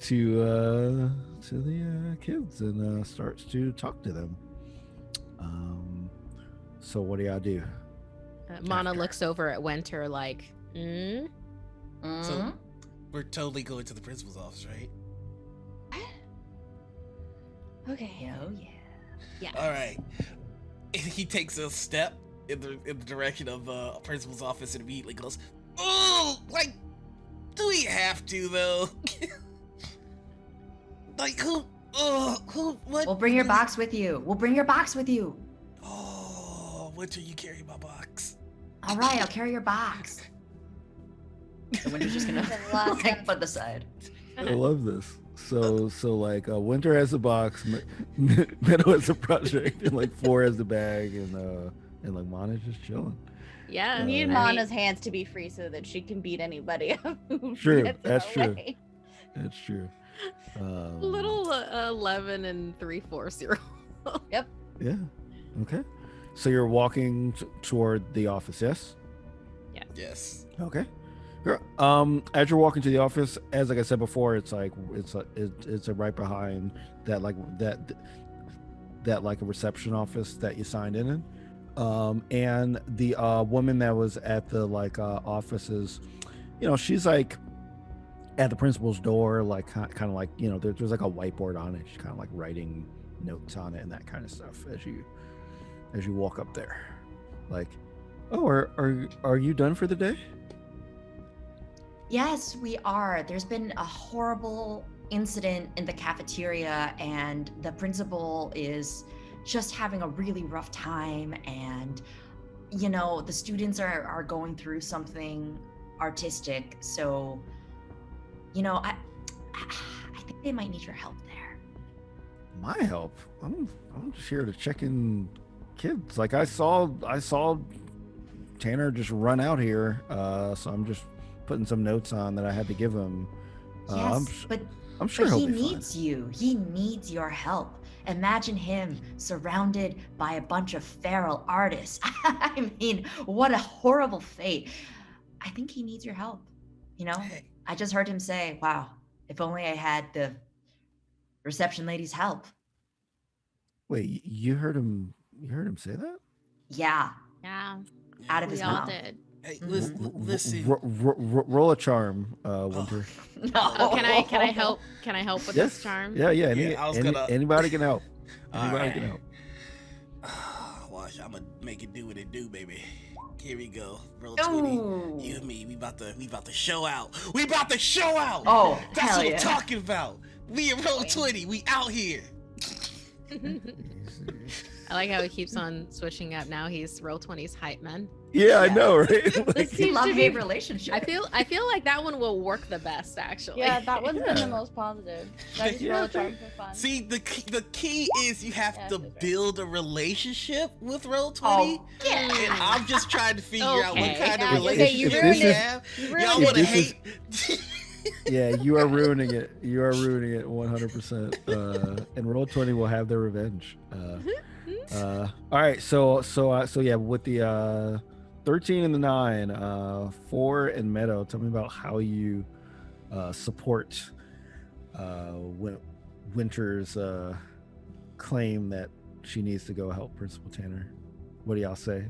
to the kids and starts to talk to them. So what do y'all do? Mana looks over at Winter like, Mhm. So we're totally going to the principal's office, right? Okay. Oh yeah. yeah. All right. He takes a step in the direction of the principal's office and immediately goes, "Oh, like, do we have to though? Like, who? What? We'll bring your box with you. Oh, Winter, you carry my box. All right, I'll carry your box. The Winter's just gonna The last like put it aside. I love this. So like Winter has the box, Meadow has the project, and like Four has the bag, and like Mana's just chilling. Yeah. I need Uh, Mana's hands to be free so that she can beat anybody who True, gets in that's her true. way. That's true. Little 11 and 3/4 year old. Yep. Yeah. Okay. So you're walking toward the office, yes? Yes. Okay. Sure. As you're walking to the office, as like I said before, it's like it's right behind that like a reception office that you signed in. And the woman that was at the like offices, she's like at the principal's door, like kind of like there's like a whiteboard on it. She's kind of like writing notes on it and that kind of stuff as you walk up there. Like, oh, are you done for the day? Yes, we are. There's been a horrible incident in the cafeteria, and the principal is just having a really rough time. And, the students are going through something artistic. So, I think they might need your help there. My help? I'm just here to check in kids. Like I saw Tanner just run out here, so I'm just putting some notes on that I had to give him. Yes, I'm sure but he'll he be fine. needs you. He needs your help. Imagine him surrounded by a bunch of feral artists. I mean, what a horrible fate. I think he needs your help. Hey. I just heard him say, wow, if only I had the reception lady's help. Wait, you heard him say that? Yeah, Yeah. out of We his all mouth. did. Hey, Mhm. listen. Roll a charm, Winter. No. Oh, can I help? Can I help with Yes. this charm? Yeah. Yeah, I was gonna- Anybody can help. All Anybody right. can help. Watch, I'm gonna make it do what it do, baby. Here we go. Roll Ooh. 20. You and me, we about to show out. We about to show out. Oh, That's hell what yeah. I'm talking about. We in roll 20. We out here. I like how he keeps on switching up. Now he's roll 20's hype man. Yeah, I Yeah. know, right? This Like, seems to Love-hate be- relationship. I feel like that one will work the best actually. Yeah, that one's been Yeah. the most positive. Should I just Yeah, roll I a charm think- for fun? See, the key is you have Yeah, to that's right. build a relationship with roll 20. Oh, yeah. And I'm just trying to figure out what Okay. kind Yeah, of okay, you relationship ruined we it. have. You Y'all ruined want to it. This hate? yeah, you are ruining it. You are ruining it 100%. And Roll 20 will have their revenge. All right, so yeah, with the 13 and the 9, 4 and Meadow, tell me about how you support Winter's claim that she needs to go help Principal Tanner. What do y'all say?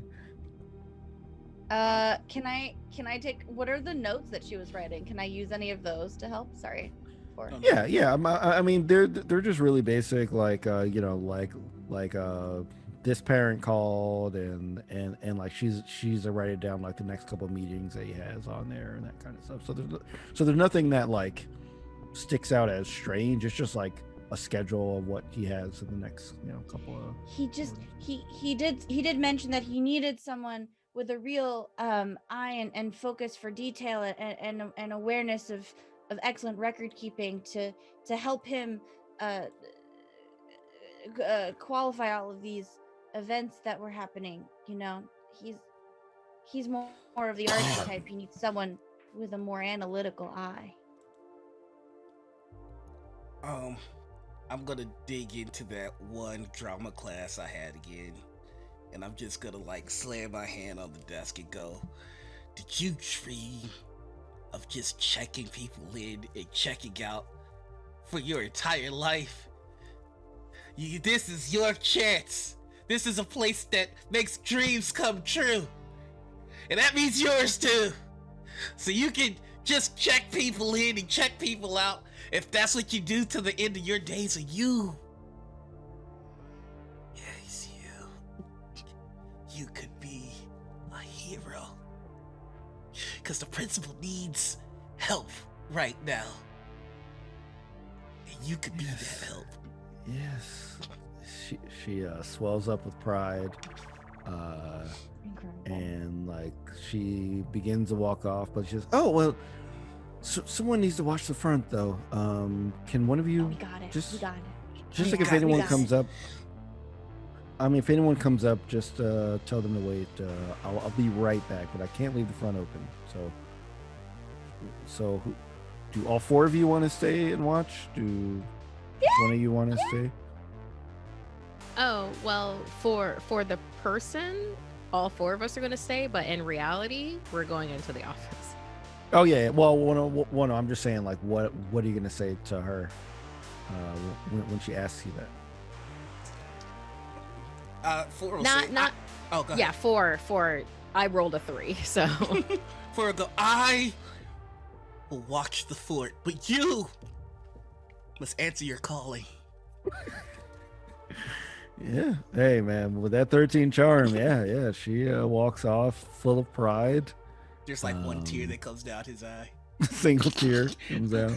Can I take, what are the notes that she was writing? Can I use any of those to help? Sorry. Or, Yeah. I mean, they're just really basic, like this parent called and like she's to write it down, like the next couple of meetings that he has on there and that kind of stuff. So there's nothing that like sticks out as strange. It's just like a schedule of what he has in the next couple of. he did mention that he needed someone with a real eye and focus for detail and awareness of excellent record keeping to help him qualify all of these events that were happening. He's more of the archetype. He needs someone with a more analytical eye. I'm gonna dig into that one drama class I had again, and I'm just gonna like slam my hand on the desk and go, did you dream of just checking people in and checking out for your entire life? This is your chance. This is a place that makes dreams come true, and that means yours too. So you can just check people in and check people out if that's what you do to the end of your days. Of you, yes, you could be a hero, because the principal needs help right now, and you could be that help. Yes. She swells up with pride, Incredible. and like she begins to walk off, but she's, oh well, So, someone needs to watch the front, though. Can one of Oh, you we got it. just We got it. just like We if got anyone this. comes up? I mean, if anyone comes up, just tell them to wait. I'll be right back, but I can't leave the front open. So do all four of you want to stay and watch? Do one of you want to stay? Oh, well, for the person, all four of us are going to stay, but in reality, we're going into the office. Oh yeah. Well, one. I'm just saying, like, what are you gonna say to her when she asks you that? 4 will Not say, not oh, go ahead. yeah, four. I rolled a 3, so 4 will go, I will watch the fort, but you must answer your calling. Yeah. Hey, man, with that 13 charm, yeah, she walks off full of pride. There's like one tear that comes down his eye. Single tear comes out.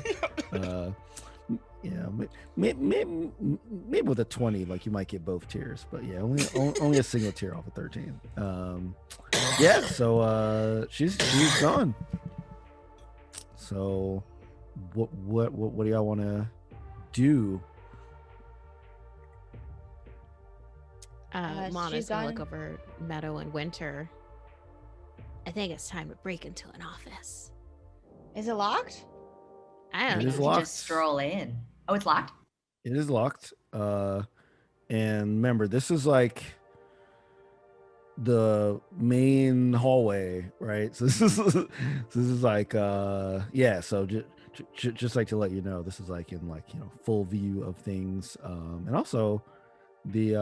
Yeah, maybe with a 20, like you might get both tears, but yeah, only a single tear off of 13. Yeah, so she's gone. So what do y'all want to do? Mana's she's gonna gone. look over Meadow and Winter. I think it's time to break into an office. Is it locked? I It don't is You know. can locked. just stroll in. Oh, it's locked? It is locked. And remember, this is like the main hallway, right? So this is like yeah. So just like to let you know, this is like in like full view of things, and also the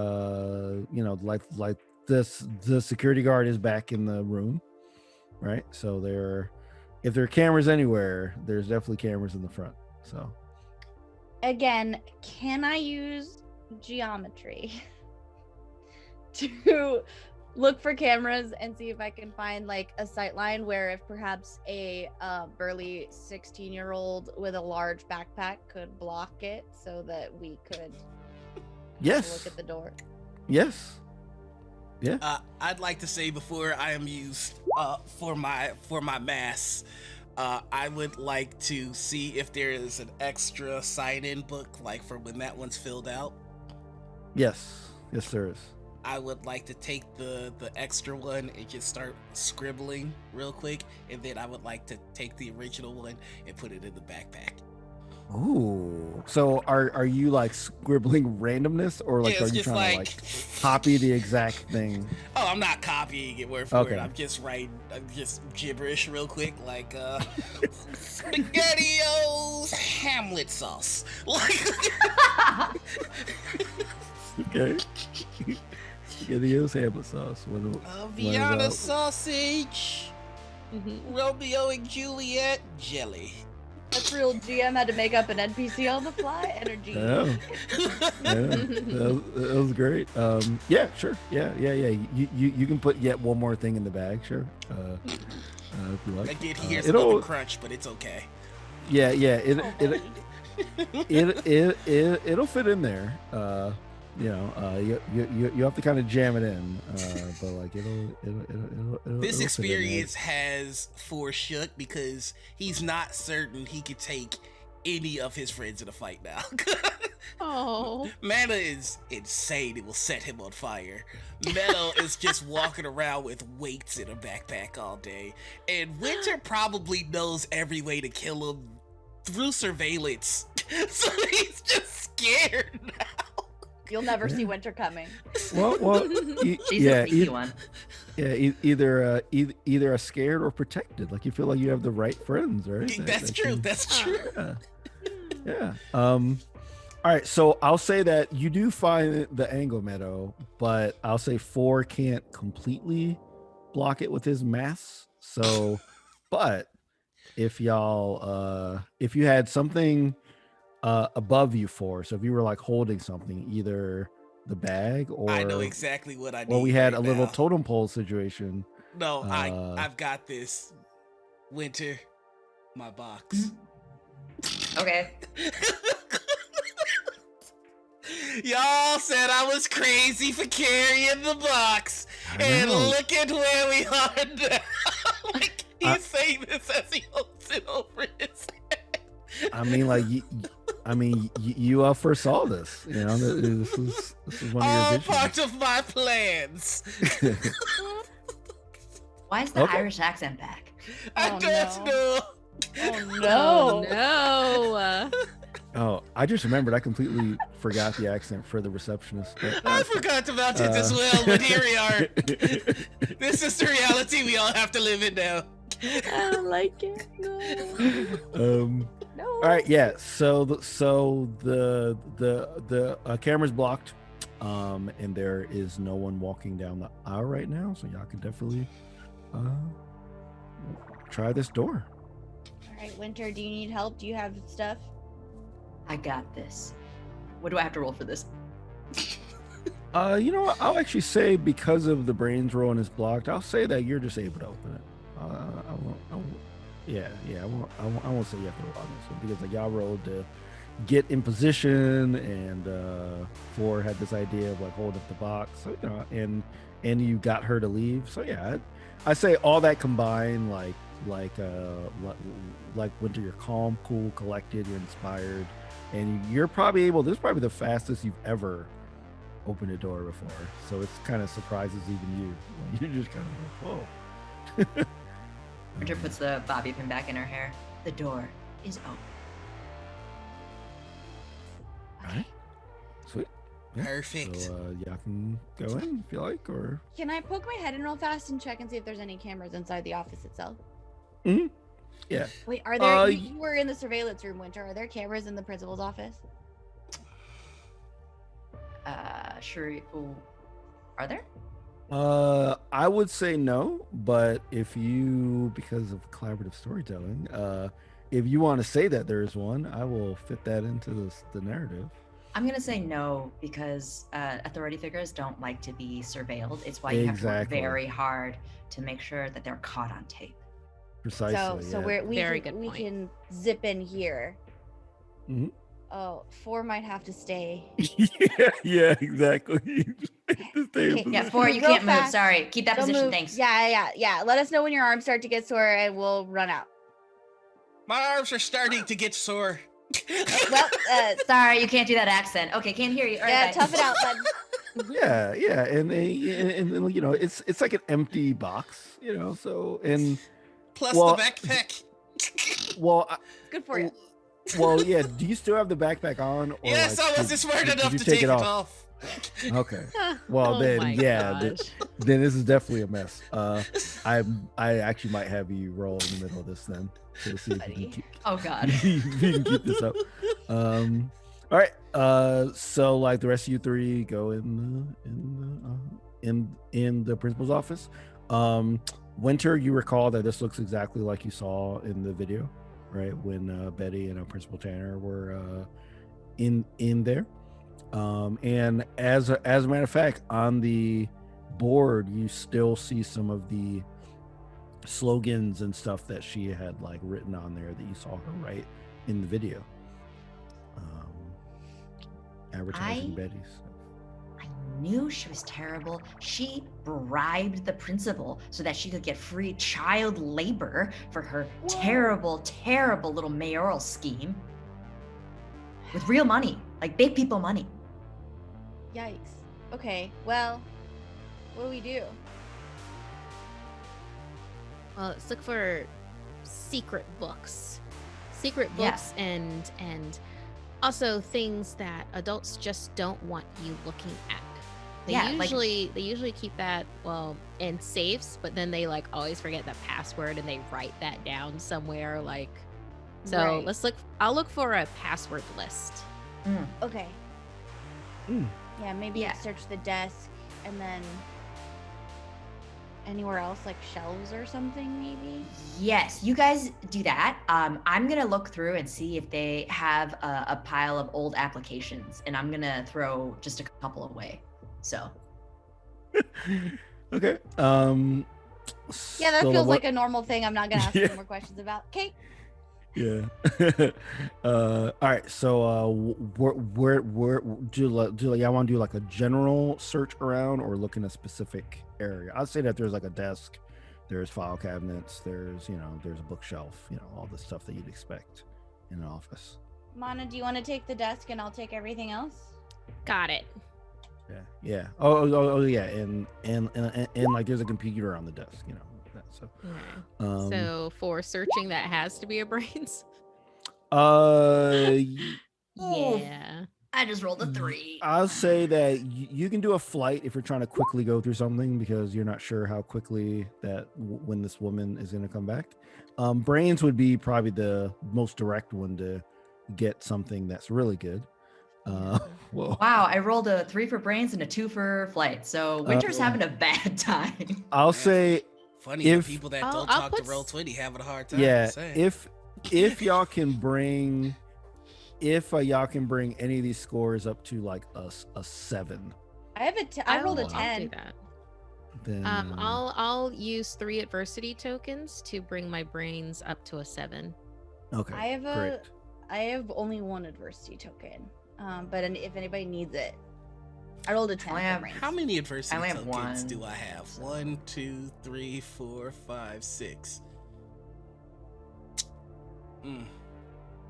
like this the security guard is back in the room, right? So if there are cameras anywhere, there's definitely cameras in the front. So. Again, can I use geometry to look for cameras and see if I can find like a sight line where if perhaps a burly 16-year-old with a large backpack could block it so that we could Yes. look at the door? Yes. Yeah. I'd like to say before I am used for my mass, I would like to see if there is an extra sign-in book, like for when that one's filled out. Yes. Yes, there is. I would like to take the extra one and just start scribbling real quick, and then I would like to take the original one and put it in the backpack. Ooh. So are you like scribbling randomness, or like Yeah, are it's you just trying like- to like copy the exact thing? Oh, I'm not copying it word for Okay. word. I'm just gibberish real quick, like SpaghettiOs Hamlet sauce. Like Okay. Spaghettios Hamlet sauce. Vienna sausage, Mhm. Romeo and Juliet jelly. That's real. GM had to make up an NPC on the fly. Energy. Yeah. That was great. Yeah, sure. Yeah. You can put yet one more thing in the bag, sure. If you like. I did hear It'll- some of the crunch, but it's okay. Yeah. It'll fit in there. You have to kind of jam it in, but like it'll This fit in experience has foreshook because he's not certain he could take any of his friends in a fight now. Oh, Mana is insane. It will set him on fire. Meadow is just walking around with weights in a backpack all day. And Winter probably knows every way to kill him through surveillance. So he's just scared now. You'll never see winter coming. there. Well, She's a sneaky one. either a scared or protected. Like you feel like you have the right friends, right? That's That true. can- That's true. Yeah. All right. So I'll say that you do find the angle, Meadow, but I'll say 4 can't completely block it with his mass. So, but if if you had something above you 4, so if you were like holding something, either the bag or I know exactly what I need. or we had right a little now. totem pole situation. No, uh, I've got this. Winter, my box. Okay. Y'all said I was crazy for carrying the box, I and know. look at where we are now. Like I- he's saying this as he holds it over his I mean, like, you foresaw this. You know, this is one of your All visions. part of my plans. Why is the Okay. Irish accent back? I Oh, don't no. know. Oh Oh no. Oh, I just remembered. I completely forgot the accent for the receptionist. But, I forgot about it as well, but here we are. This is the reality we all have to live in now. I don't like it. No. no. All right, yeah. So the camera's blocked, and there is no one walking down the aisle right now. So y'all can definitely try this door. All right, Winter, do you need help? Do you have stuff? I got this. What do I have to roll for this? You know what? I'll actually say because of the brains roll and it's blocked, I'll say that you're just able to open it. I won't say you have to roll on this one because like y'all rolled to get in position, and Four had this idea of like hold up the box, so you know, and you got her to leave. So yeah, I say all that combined, like Winter, you're calm, cool, collected, you're inspired, and you're probably able. This is probably the fastest you've ever opened a door before, so it's kind of surprises even you. You're just kind of like, whoa. Winter puts the bobby pin back in her hair. The door is open. All right. Sweet. Yeah. Perfect. So y'all can go in if you like, or Can I poke my head in real fast and check and see if there's any cameras inside the office itself? yeah. Wait, are there? y- You were in the surveillance room, Winter. Are there cameras in the principal's office? Sure. Ooh. Are there? I would say no, but if you, because of collaborative storytelling, if you want to say that there is one, I will fit that into the narrative. I'm gonna say no because authority figures don't like to be surveilled. It's why you have to work Exactly. very hard to make sure that they're caught on tape. Precisely. So yeah. we Very can, good we point. can zip in here. Mhm. Oh, Four might have to stay. yeah, exactly. Just stay in Okay, Yeah, position. Four, you Real can't move. fast. Sorry. Keep that Don't position. move. Thanks. Yeah. Let us know when your arms start to get sore, and we'll run out. My arms are starting to get sore. Well, Sorry, you can't do that accent. Okay, can't hear you. All right, yeah, bye. tough it out, bud. Yeah, and you know, it's like an empty box, you know. So and Plus Well- the backpack. well, Good for you. well, yeah. Do you still have the backpack on? Or Yes, like, I wasn't smart did enough you to take it off. Okay. Well, Oh then, my yeah, gosh. then this is definitely a mess. I actually might have you roll in the middle of this then to see if you Buddy. can keep, Oh God. if you can keep this up. All right. So like the rest of you three go in the principal's office. Winter, you recall that this looks exactly like you saw in the video, right? When Betty and Principal Tanner were in there. And as a matter of fact, on the board, you still see some of the slogans and stuff that she had like written on there that you saw her write in the video. Advertising Betty's. I knew she was terrible. She bribed the principal so that she could get free child labor for her terrible, terrible little mayoral scheme. With real money, like big people money. Yikes. Okay, well, what do we do? Well, let's look for secret books. Secret Yeah. books and also things that adults just don't want you looking at. They Yeah, like- usually keep that in safes, but then they like always forget the password and they write that down somewhere like so Right. let's look I'll look for a password list. Okay. Mm. Yeah, maybe Yeah. search the desk and then anywhere else, like shelves or something, maybe. Yes, you guys do that. I'm gonna look through and see if they have a pile of old applications, and I'm gonna throw just a couple away. So Okay. Yeah, that so feels what- like a normal thing. I'm not gonna ask Yeah. any more questions about. Okay. Yeah. All right. So, where do y'all want to do like a general search around or look in a specific area? I'd say that there's like a desk, there's file cabinets, there's a bookshelf, all the stuff that you'd expect in an office. Mana, do you want to take the desk and I'll take everything else? Got it. Yeah. Oh, yeah. And like there's a computer on the desk, you know. So, Okay. So for searching, that has to be a brains. Yeah. I just rolled a 3. I'll say that you can do a flight if you're trying to quickly go through something because you're not sure how quickly when this woman is going to come back. Brains would be probably the most direct one to get something that's really good. Whoa. Wow, I rolled a 3 for brains and a 2 for flight. So Winter's having a bad time. I'll say funny if people that I'll don't talk to put Roll20 having a hard time. yeah, Saying. if y'all can bring y'all can bring any of these scores up to like a 7, I have I rolled a I'll do 10. that. then I'll use 3 adversity tokens to bring my brains up to a 7. okay. I have only 1 adversity token. But if anybody needs it, I rolled a 10. I have- for brains. How many adversity I only have tokens 1. do I have? 1, 2, 3, 4, 5, 6.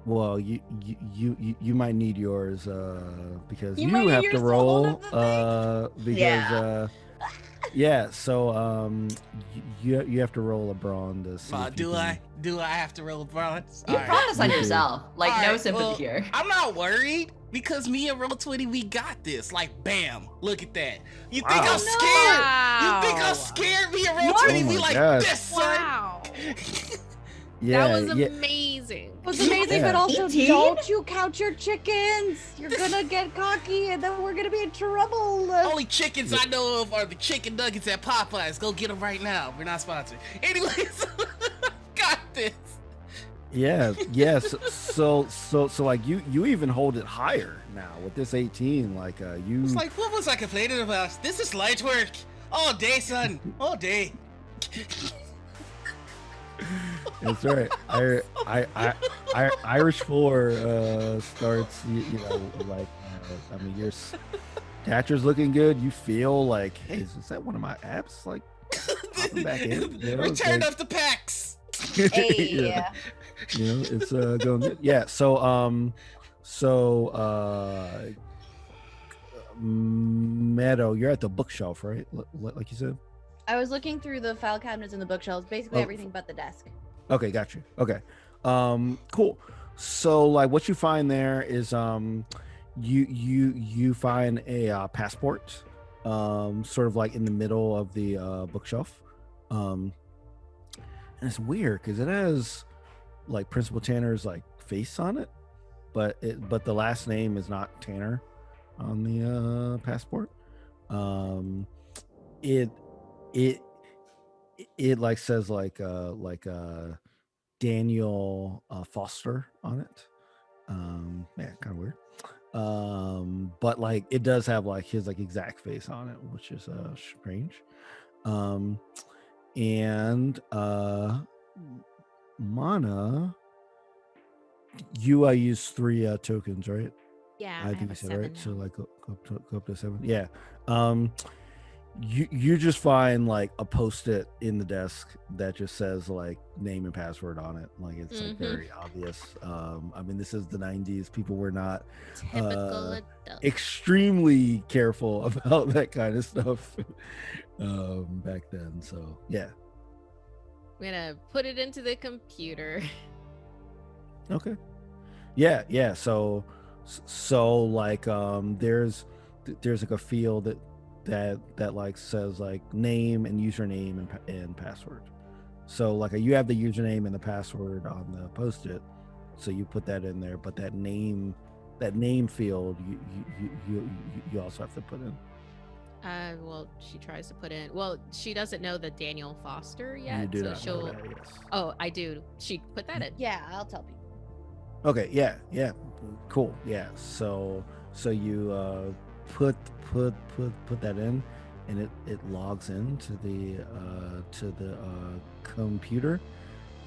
Well, you might need yours because You you, might need have yours to to roll hold up the because yeah. So you have to roll a brawn to see. if you Do can- I have to roll bronze? You brought this on You do. yourself. Like, All no right, sympathy well, here. I'm not worried because me and Roll20, we got this. Like, bam, look at that. You think Wow. I'm scared? Wow. You think I'm scared? Me and Oh Roll20, my we like gosh. this, son. Wow. Yeah, That was yeah. amazing. It was amazing, Yeah. but also 18? don't you count your chickens. You're gonna get cocky and then we're gonna be in trouble. Only chickens I know of are the chicken nuggets at Popeyes. Go get them right now. We're not sponsored. Anyways, got this. Yeah, yes. So like you even hold it higher now with this 18. Like you. It's like, what was I complaining about? This is light work. All day, son. All day. That's right. Irish 4 starts. You know, like I mean, your stature's looking good. You feel like, hey, is that one of my apps? Like popping back in. You know, it's Return like- of the packs. Hey, Yeah. You know, it's going good. Yeah. So Meadow, you're at the bookshelf, right? Like you said. I was looking through the file cabinets and the bookshelves, basically Oh. everything but the desk. Okay, got you. Okay. Cool. So like what you find there is you find a passport sort of like in the middle of the bookshelf. And it's weird because it has like Principal Tanner's like face on it, but the last name is not Tanner on the passport. It like says like Daniel Foster on it. Yeah, kind of weird. But like it does have like his like exact face on it, which is strange. And Mana, you use 3 tokens, right? Yeah, I think have you a said 7 right. So now. like go up to 7. Yeah. You just find like a post-it in the desk that just says like name and password on it. Like it's like very obvious. I mean, this is the 90s. People were not Typical adult. extremely careful about that kind of stuff back then. So yeah. I'm gonna put it into the computer. Okay. Yeah. So like there's like a field that like says like name and username and password. So like you have the username and the password on the post-it, so you put that in there. But that name field you also have to put in. Well, she tries to put in. Well, she doesn't know the Daniel Foster yet, You do so not know she'll. that, yes. Oh, I do. She put that in. Yeah, I'll tell people. Okay, yeah, cool, yeah. So you put that in, and it logs into the computer,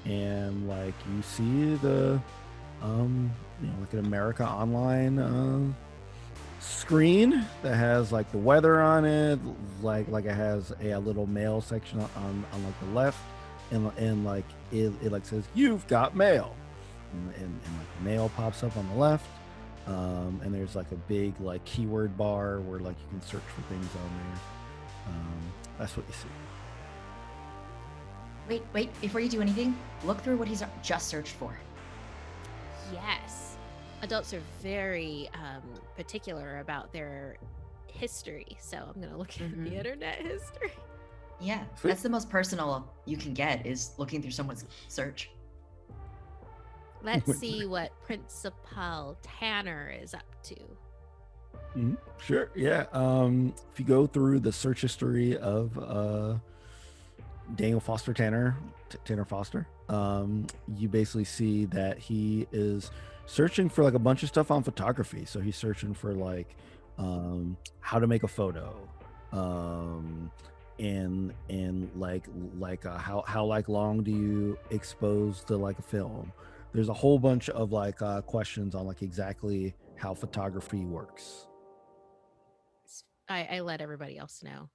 and like you see the like an America Online screen that has like the weather on it, like it has a little mail section on like the left, and like it like says you've got mail. and like mail pops up on the left. And there's like a big like keyword bar where like you can search for things on there. That's what you see. Wait, before you do anything, look through what he's just searched for. Yes. Adults are very particular about their history. So I'm going to look at the internet history. Yeah, Sweet. that's the most personal you can get, is looking through someone's search. Let's see what Principal Tanner is up to. Sure. Yeah. If you go through the search history of Daniel Foster Tanner Foster, you basically see that he is searching for like a bunch of stuff on photography. So he's searching for like how to make a photo, and how like long do you expose to like a film. There's a whole bunch of like questions on like exactly how photography works. I let everybody else know.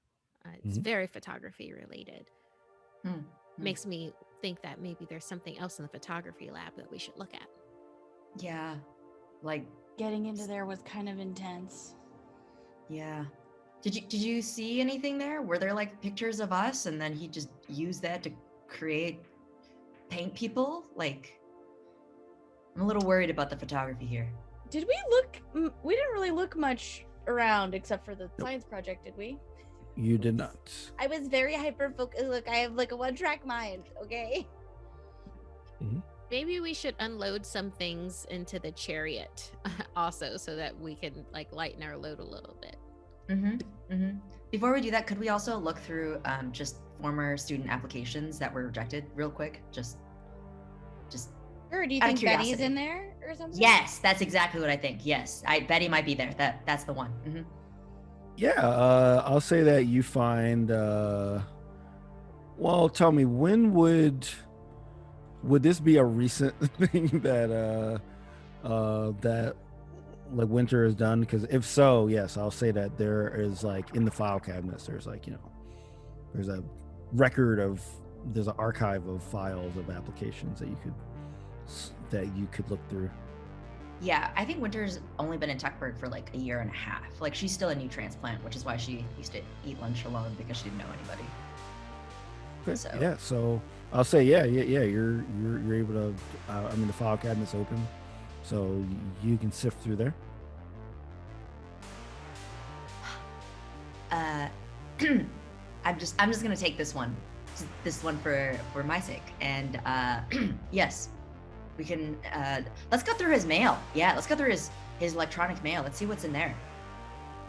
It's very photography related. Makes me think that maybe there's something else in the photography lab that we should look at. Yeah, like Getting into there was kind of intense. yeah. Did you see anything there? Were there like pictures of us, and then he just used that to paint people? Like, I'm a little worried about the photography here. Did we look? We didn't really look much around except for the science project, did we? You did not. I was very hyper focused. Look, I have like a one-track mind. Okay. Maybe we should unload some things into the chariot also, so that we can like lighten our load a little bit. Before we do that, could we also look through just former student applications that were rejected real quick? Just Or do you out of think Betty's curiosity. in there or something? Yes, that's exactly what I think. Yes, Betty might be there. That's the one. Yeah, I'll say that you find. Well, tell me, when would this be a recent thing that that like Winter has done? Because if so, yes, I'll say that there is like in the file cabinets, there's like there's a record of there's an archive of files of applications that you could look through. Yeah, I think Winter's only been in Techburg for like a year and a half. Like, she's still a new transplant, which is why she used to eat lunch alone, because she didn't know anybody. Okay. So- Yeah, so I'll say you're able to. I mean, the file cabinet's open, so you can sift through there. I'm just gonna take this one for my sake. And yes, we can. Let's go through his mail. Yeah, let's go through his electronic mail. Let's see what's in there.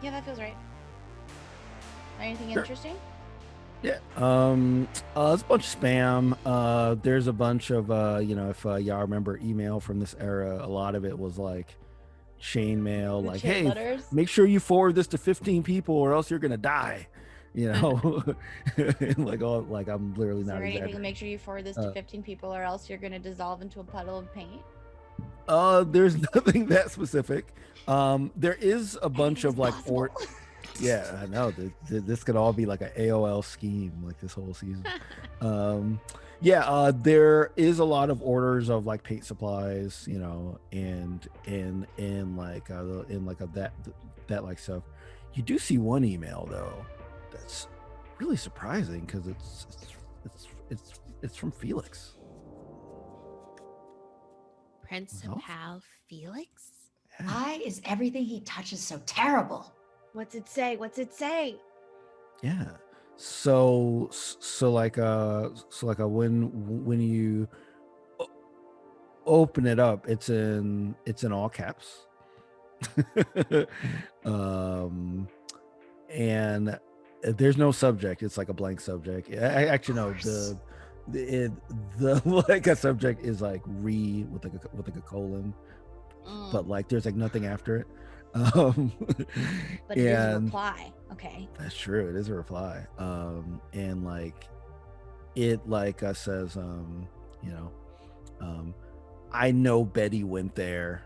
Yeah, that feels right. Anything Sure. interesting? Yeah. There's a bunch of spam. There's a bunch of if y'all remember email from this era, a lot of it was like chain mail, The like, chain hey, letters? make sure you forward this to 15 people or else you're gonna die. And like I'm literally Is not there anything to exaggerating. make sure you forward this to 15 people or else you're going to dissolve into a puddle of paint? There's nothing that specific. There is a bunch of like possible. yeah, I know this could all be like an AOL scheme, like this whole season. There is a lot of orders of like paint supplies, and that like stuff. You do see one email though that's really surprising because it's from Felix. Principal Felix? Yeah. Why is everything he touches so terrible? What's it say? What's it say? Yeah. So when you open it up, it's in all caps. And there's no subject. It's like a blank subject. I actually know the like a subject is like with like a colon, but like there's like nothing after it. But it is a reply. Okay. That's true. It is a reply. And like it says, I know Betty went there.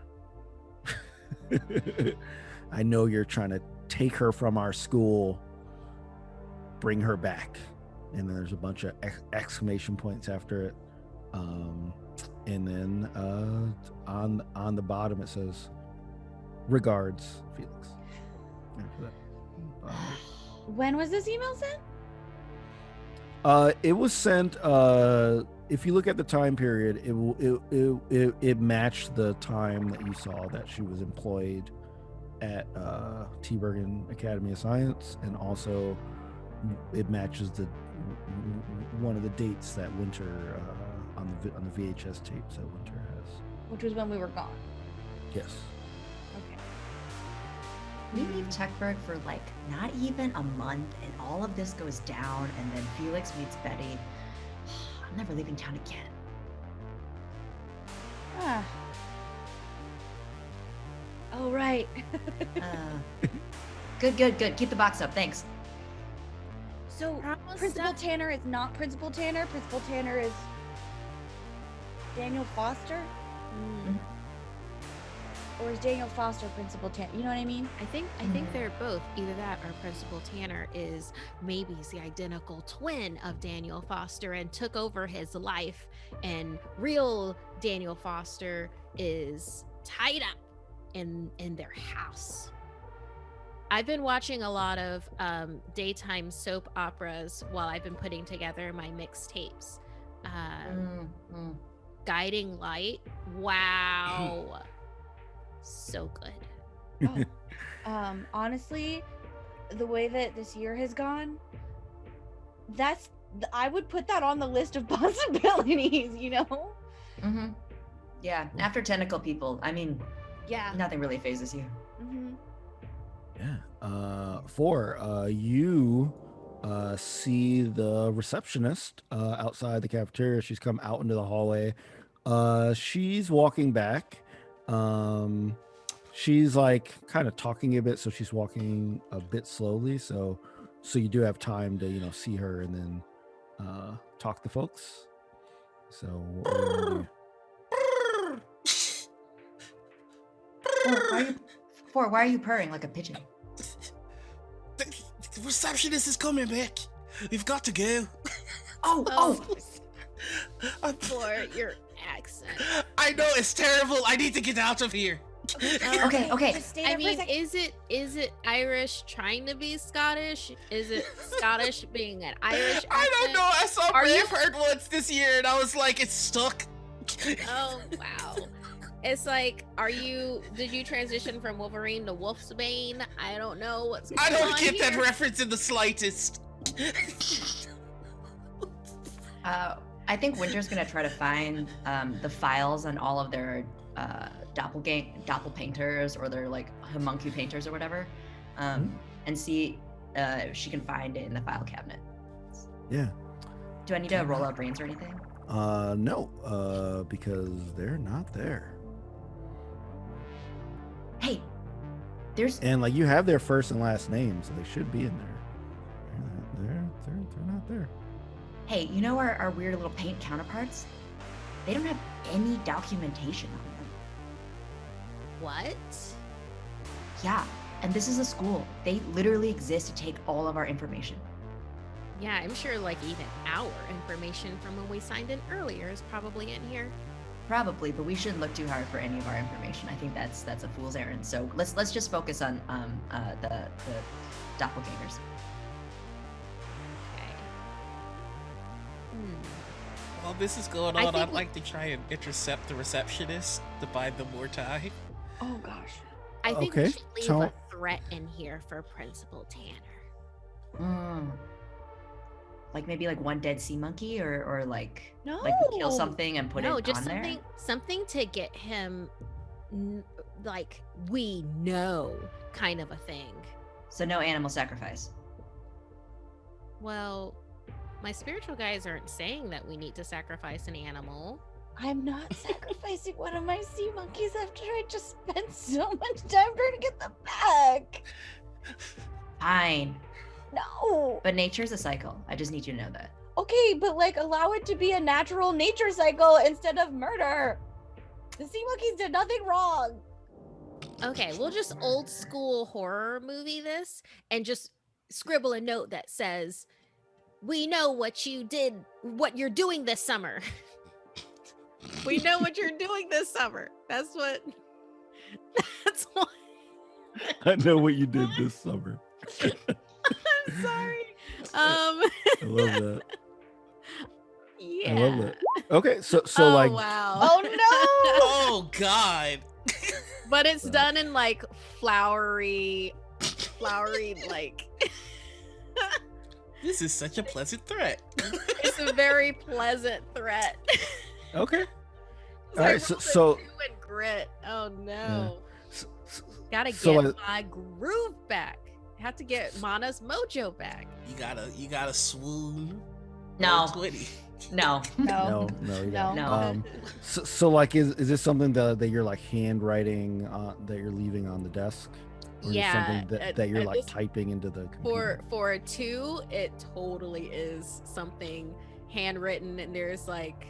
I know you're trying to take her from our school, bring her back. And then there's a bunch of exclamation points after it. and then on the bottom it says, "Regards, Felix." After that. When was this email sent? It was sent. If you look at the time period, it matched the time that you saw that she was employed at Techburg Academy of Science, and also it matches the one of the dates that Winter on the VHS tapes that Winter has. Which was when we were gone. Yes. Okay. We leave Techburg for like not even a month, and all of this goes down, and then Felix meets Betty. I'm never leaving town again. Ah. Oh, right. Good. Keep the box up. Thanks. So, Almost Principal done. Tanner is not Principal Tanner. Principal Tanner is Daniel Foster? Mm. Or is Daniel Foster Principal Tanner? You know what I mean? I think they're both. Either that or Principal Tanner is maybe the identical twin of Daniel Foster and took over his life, and real Daniel Foster is tied up in their house. I've been watching a lot of daytime soap operas while I've been putting together my mixtapes. Guiding Light. Wow. So good. Honestly, the way that this year has gone, I would put that on the list of possibilities, you know? Mm-hmm. Yeah. After Tentacle People, I mean, Yeah. nothing really phases you. Mm-hmm. Yeah. 4. You see the receptionist outside the cafeteria. She's come out into the hallway. She's walking back. She's like kind of talking a bit, so she's walking a bit slowly. So you do have time to see her and then talk to folks. So what are you gonna do? Why are you purring like a pigeon? The receptionist is coming back. We've got to go. Oh. For your accent. I know it's terrible. I need to get out of here. Okay. Just stay I there for a mean, second. is it Irish trying to be Scottish? Is it Scottish being an Irish accent? I don't know. I saw Are you- Braveheart once this year, and I was like, it's stuck. Oh wow. It's like, did you transition from Wolverine to Wolfsbane? I don't know what's going I on don't get that here. reference in the slightest. I think Winter's gonna try to find the files on all of their doppelpainters or their like homuncu painters or whatever, and see if she can find it in the file cabinet. Yeah. Do I need to roll out brains or anything? No, because they're not there. Hey, there's And like you have their first and last names, so they should be in there. They're not there. Hey, you know our weird little paint counterparts? They don't have any documentation on them. What? Yeah, and this is a school. They literally exist to take all of our information. Yeah, I'm sure like even our information from when we signed in earlier is probably in here. Probably, but we shouldn't look too hard for any of our information. I think that's a fool's errand. So let's just focus on the doppelgangers. Okay. While this is going I on, think I'd like to try and intercept the receptionist to buy them more time. Oh gosh. I think Okay, we should leave so- a threat in here for Principal Tanner. Like maybe like one dead sea monkey or like No. like we kill something and put No, it just on something to get him like we know kind of a thing. there. So no animal sacrifice. Well, my spiritual guys aren't saying that we need to sacrifice an animal. I'm not sacrificing one of my sea monkeys after I just spent so much time trying to get them back. Fine. No. But nature's a cycle. I just need you to know that. Okay, but like allow it to be a natural nature cycle instead of murder. The sea monkeys did nothing wrong. Okay, we'll just old school horror movie this and just scribble a note that says, "We know what you did, what you're doing this summer." We know what you're doing this summer. That's what. That's what. I know what you did this summer. I'm sorry. I love that. Yeah. I love that. Okay, so Oh, like, wow. Oh no! Oh God. But it's done in like flowery like. This is such a pleasant threat. It's a very pleasant threat. okay, So all I right. So rolled a so 2 and grit. Oh no. so, Gotta so, get my groove back. Have to get Mana's mojo back. You gotta swoon. No. 20. No. No. no, you No. don't. No. So like, is this something that you're like handwriting that you're leaving on the desk? Or is it Yeah, something that you're at like this- typing into the computer? For a 2, it totally is something handwritten, and there's like,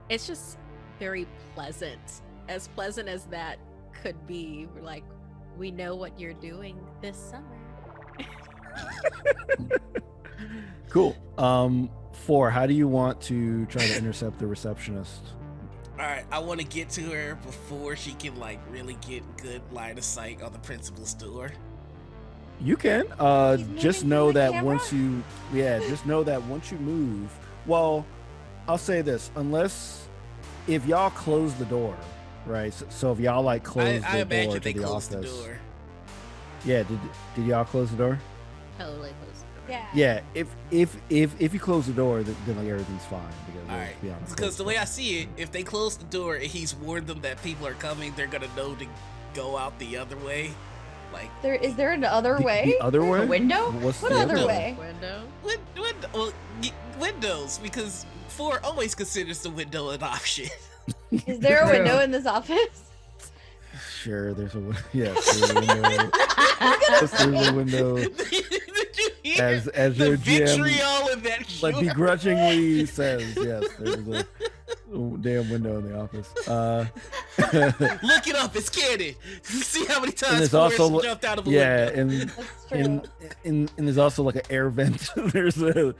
it's just very pleasant, as pleasant as that could be. We're like, we know what you're doing this summer. Cool. 4, how do you want to try to intercept the receptionist? All right, I want to get to her before she can like really get good line of sight on the principal's door. You can. He's Just moving know through the that camera? just know that once you move, well, I'll say this, unless if y'all close the door, right? So if y'all like close I the door imagine to they the closed office. the door. Yeah, did y'all close the door? Totally close the door. Yeah. Yeah, if you close the door, then like everything's fine because All let's right, be honest, because the way I closed see it, if they close the door and he's warned them that people are coming, they're gonna know to go out the other way. Like Is there an other the, way? the other way. A window? What's What the other other way? Window. windows, because 4 always considers the window an option. Is there a window in this office? Sure, there's a yes, there's a window. Yes, there's a window. Did you hear As the their GM vitriol in that like short- begrudgingly says, yes, there's a damn window in the office. Look it up, it's canon. You see how many And times there's Forrest also jumped out of a yeah, window. and That's true. and there's also like an air vent. there's like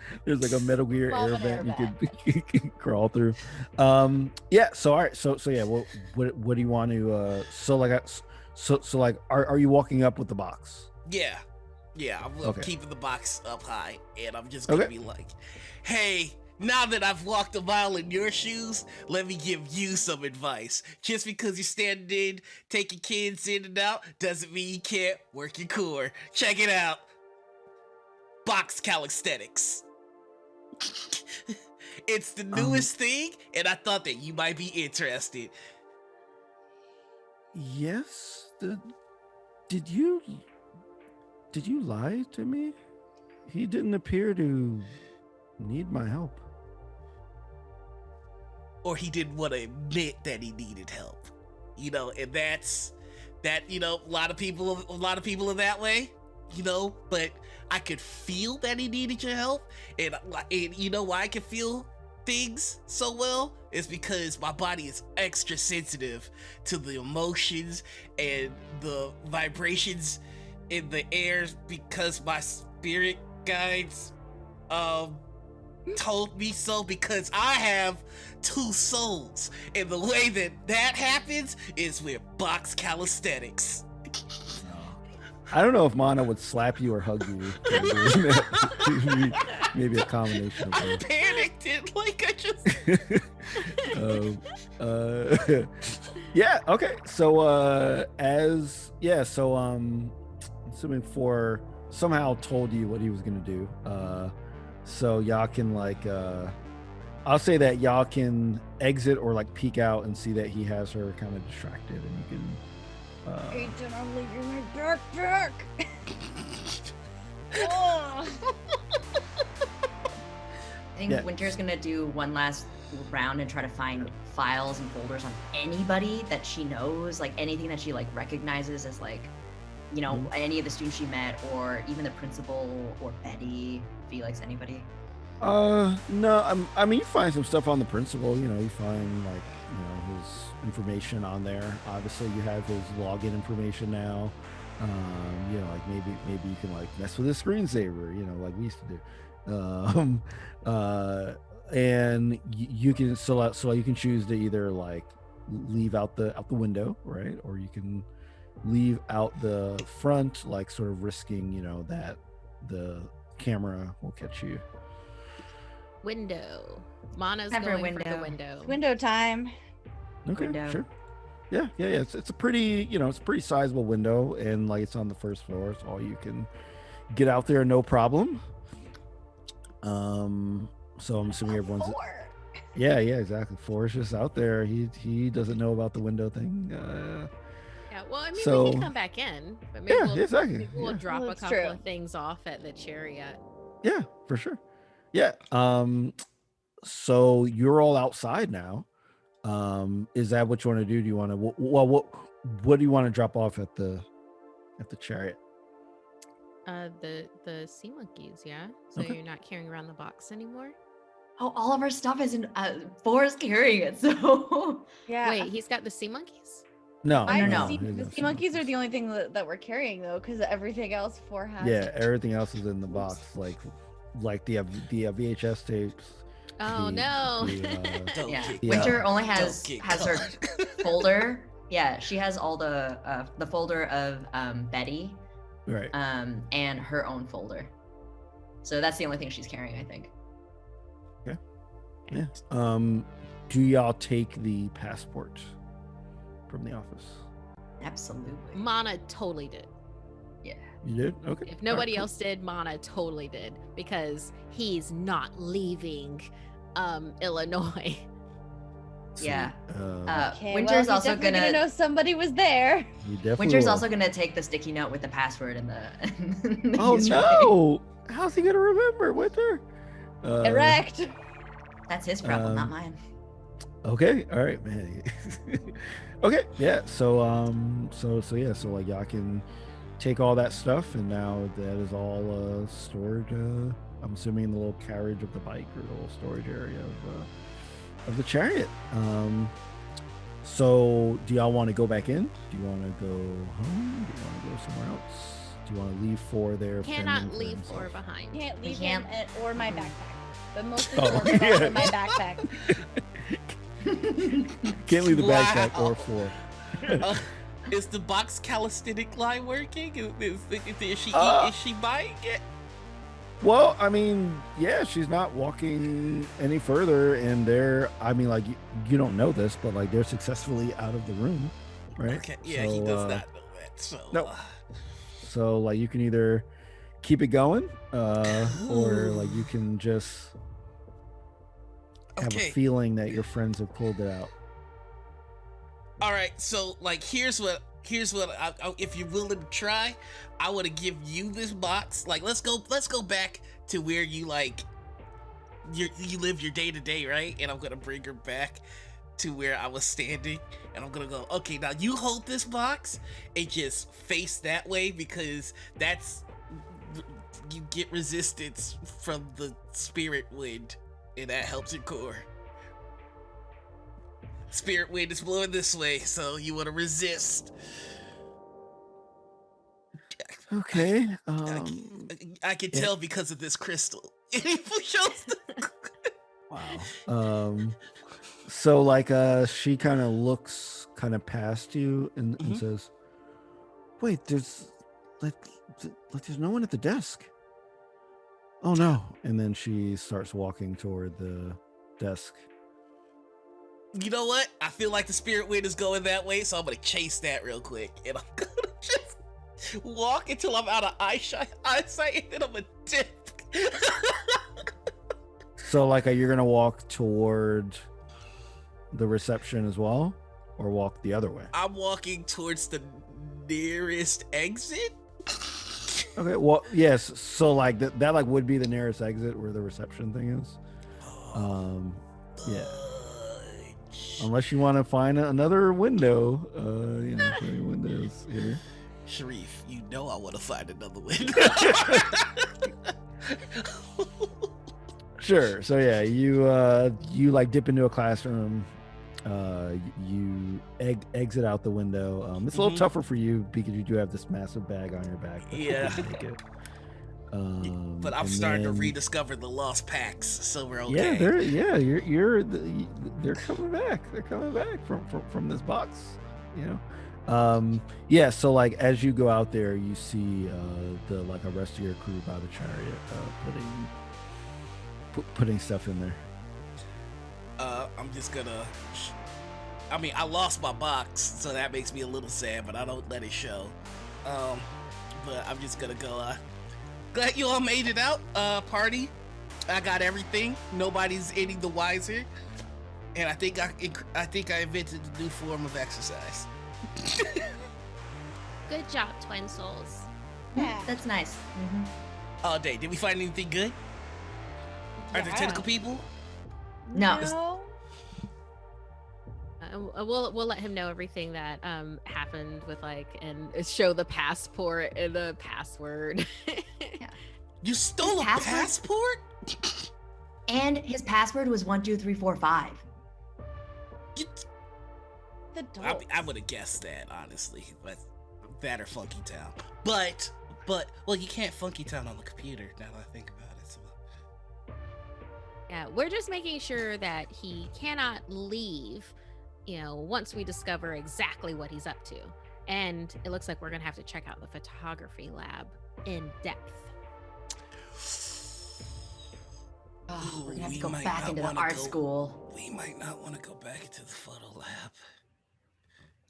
a Metal Gear Love air an air vent you can crawl through. Yeah. So all right. So yeah. What do you want to? So like, are you walking up with the box? Yeah, I'm Okay. keeping the box up high, and I'm just gonna Okay. be like, hey, now that I've walked a mile in your shoes, let me give you some advice. Just because you're standing, taking kids in and out, doesn't mean you can't work your core. Check it out. Box calisthenics. It's the newest thing, and I thought that you might be interested. Yes. Did you lie to me? He didn't appear to need my help. Or he didn't want to admit that he needed help, and that's that. A lot of people are that way, But I could feel that he needed your help, and you know why I can feel things so well is because my body is extra sensitive to the emotions and the vibrations in the air because my spirit guides told me so, because I have 2 souls, and the way that happens is with box calisthenics. I don't know if Mana would slap you or hug you. Maybe a combination of I both. panicked it like I just Yeah. Okay. So assuming 4 somehow told you what he was gonna do. So y'all can like I'll say that y'all can exit or like peek out and see that he has her kind of distracted, and you can. Agent, I'm leaving my backpack. Oh. I think Yeah. Winter's gonna do one last round and try to find files and folders on anybody that she knows, like anything that she like recognizes as like, any of the students she met, or even the principal or Betty, Felix, anybody. No. I mean, you find some stuff on the principal. You find like his information on there. Obviously, you have his login information now. Like maybe you can like mess with his screensaver. Like we used to do. and you can so you can choose to either like leave out the window, right, or you can leave out the front, like sort of risking, you know, that the camera will catch you. Window. Mana's Have her going for the window. window. Window time. Okay, Window. sure. Yeah. It's a pretty, you know, it's a pretty sizable window, and like it's on the first floor, so you can get out there no problem. So I'm assuming everyone's. Four. Yeah, exactly. Forrest just out there. He doesn't know about the window thing. Yeah, well, I mean, So- we can come back in, but maybe Yeah, we'll, exactly. maybe we'll Yeah. drop Well, a that's couple true. of things off at the chariot. Yeah, for sure. Yeah. So you're all outside now. Is that what you want to do? Do you want to? Well, what do you want to drop off at the chariot? The sea monkeys, yeah. So Okay. you're not carrying around the box anymore. Oh, all of our stuff is in. Forrest carrying it, so. Yeah. Wait, he's got the sea monkeys. No, I don't The know. sea- he the doesn't sea know. monkeys are the only thing that we're carrying though, because everything else four has. Yeah, everything else is in the box, like the VHS tapes. Oh the- no. Don't Yeah. get Yeah. Winter only Don't has get her caught. folder. Yeah, she has all the folder of Betty, Right. and her own folder. So that's the only thing she's carrying, I think. Yeah. Do y'all take the passport from the office? Absolutely. Mana totally did. Yeah. You did? Okay. If All nobody right, cool. else did, Mana totally did because he's not leaving Illinois. Yeah. Sweet. Okay, Winter's well, also he's definitely gonna. know somebody was there. You definitely Winter's will. also gonna take the sticky note with the password and the. Oh username. no! How's he gonna remember, Winter? Correct. That's his problem, not mine. Okay. All right, man. Okay. Yeah. So yeah. So like y'all can take all that stuff, and now that is all stored. I'm assuming in the little carriage of the bike or the little storage area of the chariot. So do y'all want to go back in? Do you want to go home? Do you want to go somewhere else? Do you want to leave four there? Cannot fending for leave himself? four behind. Can't leave can't- him or my backpack. But mostly Oh, four revolves yeah. in my backpack. Can't leave the backpack Wow. or four. Is the box calisthenic line working? Is she Uh, is she buying it? Well, I mean, yeah, she's not walking any further, and they're, I mean, like, you don't know this, but like, they're successfully out of the room, right? Okay, yeah, So, he does not know that. So no. So, like, you can either keep it going, or like, you can just have okay. a feeling that your friends have pulled it out. All right, so like here's what I, if you're willing to try, I want to give you this box. Like let's go back to where you like you live your day to day, right? And I'm gonna bring her back to where I was standing, and I'm gonna go, okay, now you hold this box and just face that way because that's you get resistance from the spirit wind, and that helps your core. Spirit wind is blowing this way, so you want to resist. Okay. I can yeah. tell because of this crystal. It shows the- Wow. So like she kind of looks kind of past you and Mhm. says, "Wait, there's like there's no one at the desk." Oh no. And then she starts walking toward the desk. You know what? I feel like the spirit wind is going that way, so I'm gonna chase that real quick, and I'm gonna just walk until I'm out of eyesight, and then I'm gonna dip. So like you're going to walk toward the reception as well or walk the other way? I'm walking towards the nearest exit. Okay. Well, yes. So like that like would be the nearest exit where the reception thing is. Yeah. Unless you want to find another window, you know, plenty of windows here. Sharif, you know I want to find another window. Sure. So yeah, you like dip into a classroom. You exit out the window. It's a little Mhm. tougher for you because you do have this massive bag on your back. but Yeah. you can make it. But I'm and starting to then- rediscover the lost packs, so we're Yeah, okay. they're coming back. They're coming back from this box, you know. Yeah, so like as you go out there, you see the like a rest of your crew by the chariot, putting stuff in there. I'm just gonna. I mean, I lost my box, so that makes me a little sad, but I don't let it show. But I'm just gonna go. Glad you all made it out, party. I got everything. Nobody's any the wiser, and I think I invented a new form of exercise. Good job, twin souls. Yeah. That's nice. Mhm. All day. Did we find anything good? Are there Yeah. tentacle people? No. We'll let him know everything that happened with and show the passport and the password. You stole a password? passport? And his password was 12345. You, The I, dogs. I would have guessed that, honestly, but that or Funky Town. But well, you can't Funky Town on the computer. Now that I think about it. So. Yeah, we're just making sure that he cannot leave, once we discover exactly what he's up to. And it looks like we're gonna have to check out the photography lab in depth. Oh, we're gonna have We to go might back not into the wanna art go- school. We might not want to go back into the photo lab.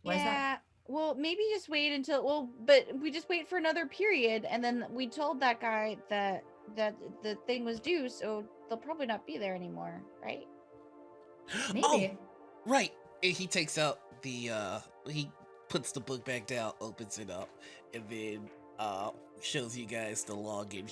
Why is that? Yeah. Well, maybe just wait until but we just wait for another period, and then we told that guy that the thing was due, so they'll probably not be there anymore, right? Maybe. Oh, right. And he takes out the he puts the book back down, opens it up, and then shows you guys the login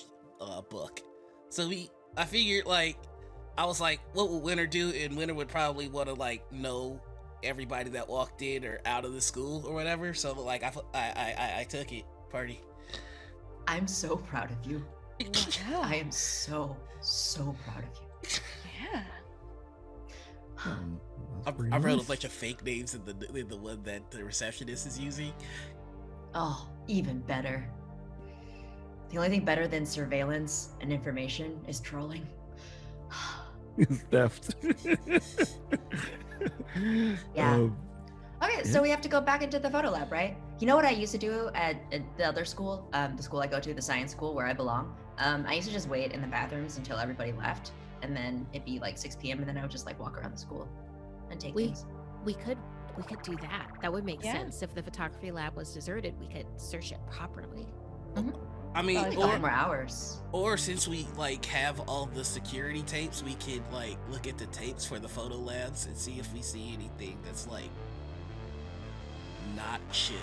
book. So I figured I was like, what would Winter do? And Winter would probably want to know everybody that walked in or out of the school or whatever. So I took it, party. I'm so proud of you. Yeah. I am so proud of you. Yeah. That's pretty I wrote a nice. bunch of fake names in the one that the receptionist is using. Oh, even better. The only thing better than surveillance and information is trolling. It's theft. Yeah. Okay, Yeah. so we have to go back into the photo lab, right? You know what I used to do at the other school, the school I go to, the science school where I belong? I used to just wait in the bathrooms until everybody left, and then it'd be 6 p.m. and then I would just walk around the school and take things. We could do that. That would make Yeah. sense. If the photography lab was deserted, we could search it properly. I mean, Oh, A couple more hours. or since we have all the security tapes, we could look at the tapes for the photo labs and see if we see anything that's not chill.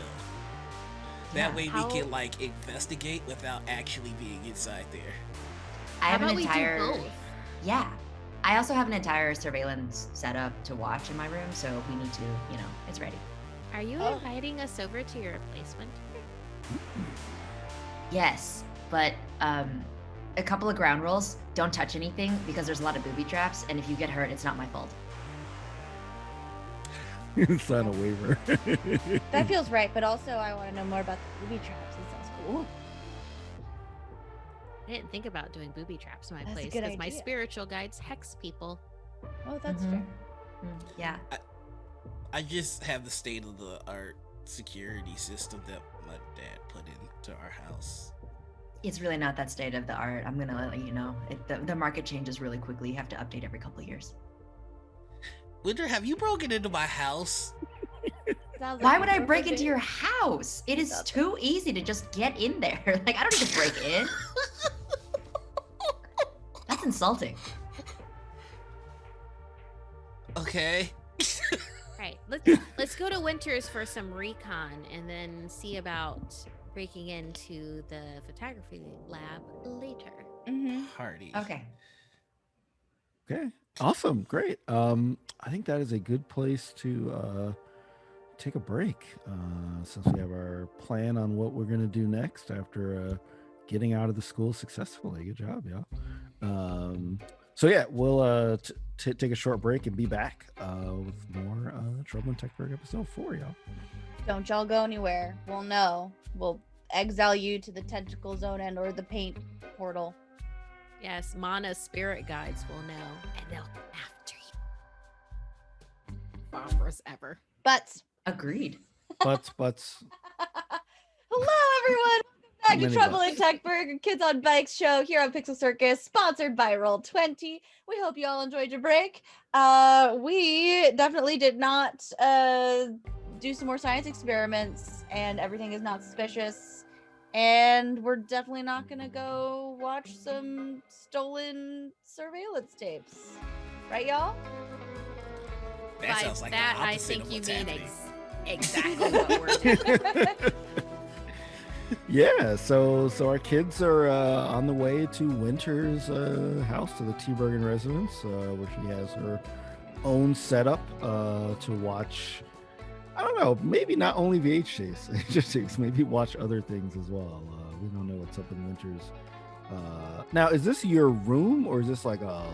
That Yeah. way How- we can investigate without actually being inside there. I How have about an we entire do both? Yeah. I also have an entire surveillance setup to watch in my room, so we need to, it's ready. Are you Oh. inviting us over to your replacement? Yes, but a couple of ground rules. Don't touch anything because there's a lot of booby traps, and if you get hurt, it's not my fault. Sign a waiver. That feels right, but also I want to know more about the booby traps. That sounds cool. I didn't think about doing booby traps in my That's a place good because my idea. spiritual guides hex people. Oh, that's Mhm. fair. Yeah. I just have the state of the art security system that my dad put into our house. It's really not that state of the art. I'm gonna let you know. The market changes really quickly. You have to update every couple of years. Winter, have you broken into my house? Sounds Why like would you I broke break a into bit. your house? It is That's too easy to just get in there. I don't need to break in. That's insulting. Okay. Right. Let's go to Winters for some recon and then see about breaking into the photography lab later. Mhm. Hardy. Okay. Okay. Awesome. Great. I think that is a good place to take a break. Since we have our plan on what we're gonna do next after getting out of the school successfully. Good job, y'all. So yeah, we'll take a short break and be back with more Trouble in Techburg episode 4, y'all. Don't y'all go anywhere. We'll know. exile you to the tentacle zone and or the paint portal. Yes, Mana's spirit guides will know, and they'll come after you. Barbarous ever. But Agreed. Butts. hello, everyone. Welcome back to Many Trouble butts. in Techburg, Kids on Bikes show here on PixelCircus, sponsored by Roll20. We hope you all enjoyed your break. We definitely did not do some more science experiments, and everything is not suspicious. And we're definitely not gonna go watch some stolen surveillance tapes, right, y'all? That By sounds like that, the I opposite think of you what's mean happening. exactly what we're doing. Yeah, so our kids are on the way to Winter's house, to the T-Bergen residence, where she has her own setup to watch. I don't know, maybe not only VHS, maybe watch other things as well. We don't know what's up in Winter's. Now, is this your room, or is this like a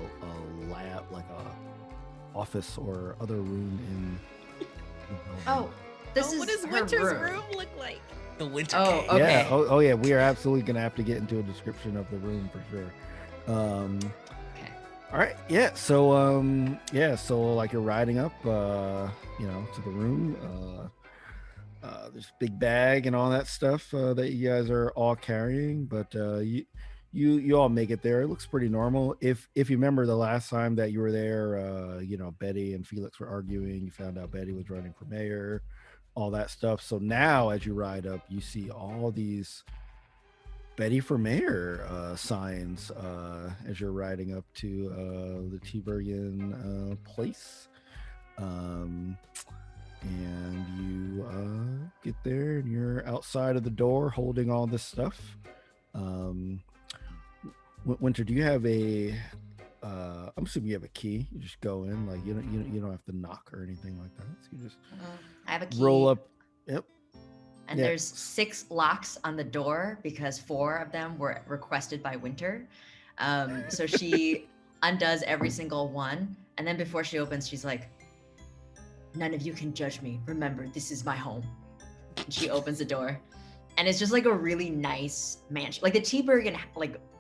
lab, like a office or other room in the building? Oh, this is what does her Winter's room look like? The winter Oh, cave. okay. Yeah. Oh, yeah. We are absolutely gonna have to get into a description of the room for sure. Okay. All right. Yeah. So So like you're riding up, to the room. There's a big bag and all that stuff that you guys are all carrying, but you all make it there. It looks pretty normal. If you remember the last time that you were there, Betty and Felix were arguing. You found out Betty was running for mayor, all that stuff. So now as you ride up, you see all these Betty for mayor signs as you're riding up to the T-Bergen place. And you get there and you're outside of the door holding all this stuff. Winter, do you have a I'm assuming you have a key. You just go in, like you don't have to knock or anything like that. So you just I have a key. roll up. Yep. And Yeah. there's 6 locks on the door because 4 of them were requested by Winter. So she undoes every single one. And then before she opens, she's like, "None of you can judge me. Remember, this is my home." And she opens the door. And it's just like a really nice mansion. Like the T-Bergen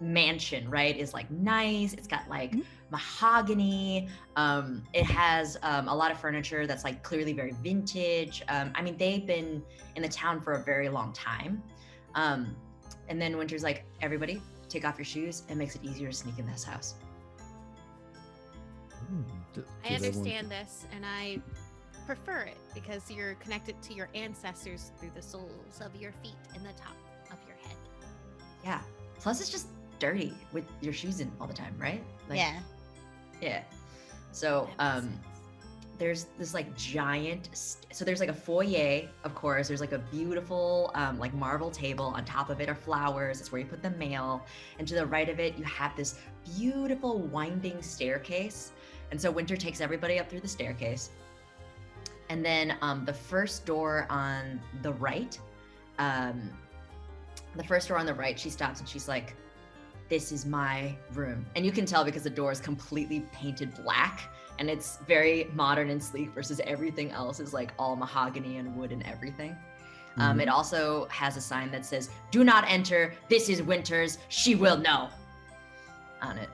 mansion, right, is like nice. It's got like mahogany. It has a lot of furniture that's like clearly very vintage. I mean, they've been in the town for a very long time. And then Winter's like, "Everybody, take off your shoes. It makes it easier to sneak in this house." I understand this, and I prefer it because you're connected to your ancestors through the soles of your feet and the top of your head. Yeah. Plus, it's just dirty with your shoes in all the time, right? Yeah. Yeah. So, That makes sense. there's this like giant so there's like a foyer, of course. There's like a beautiful like marble table. On top of it are flowers. It's where you put the mail. And to the right of it, you have this beautiful winding staircase. And so Winter takes everybody up through the staircase. And then the first door on the right, she stops and she's like, "This is my room." And you can tell because the door is completely painted black and it's very modern and sleek versus everything else is like all mahogany and wood and everything. It also has a sign that says, "Do not enter. This is Winter's. She will know," on it.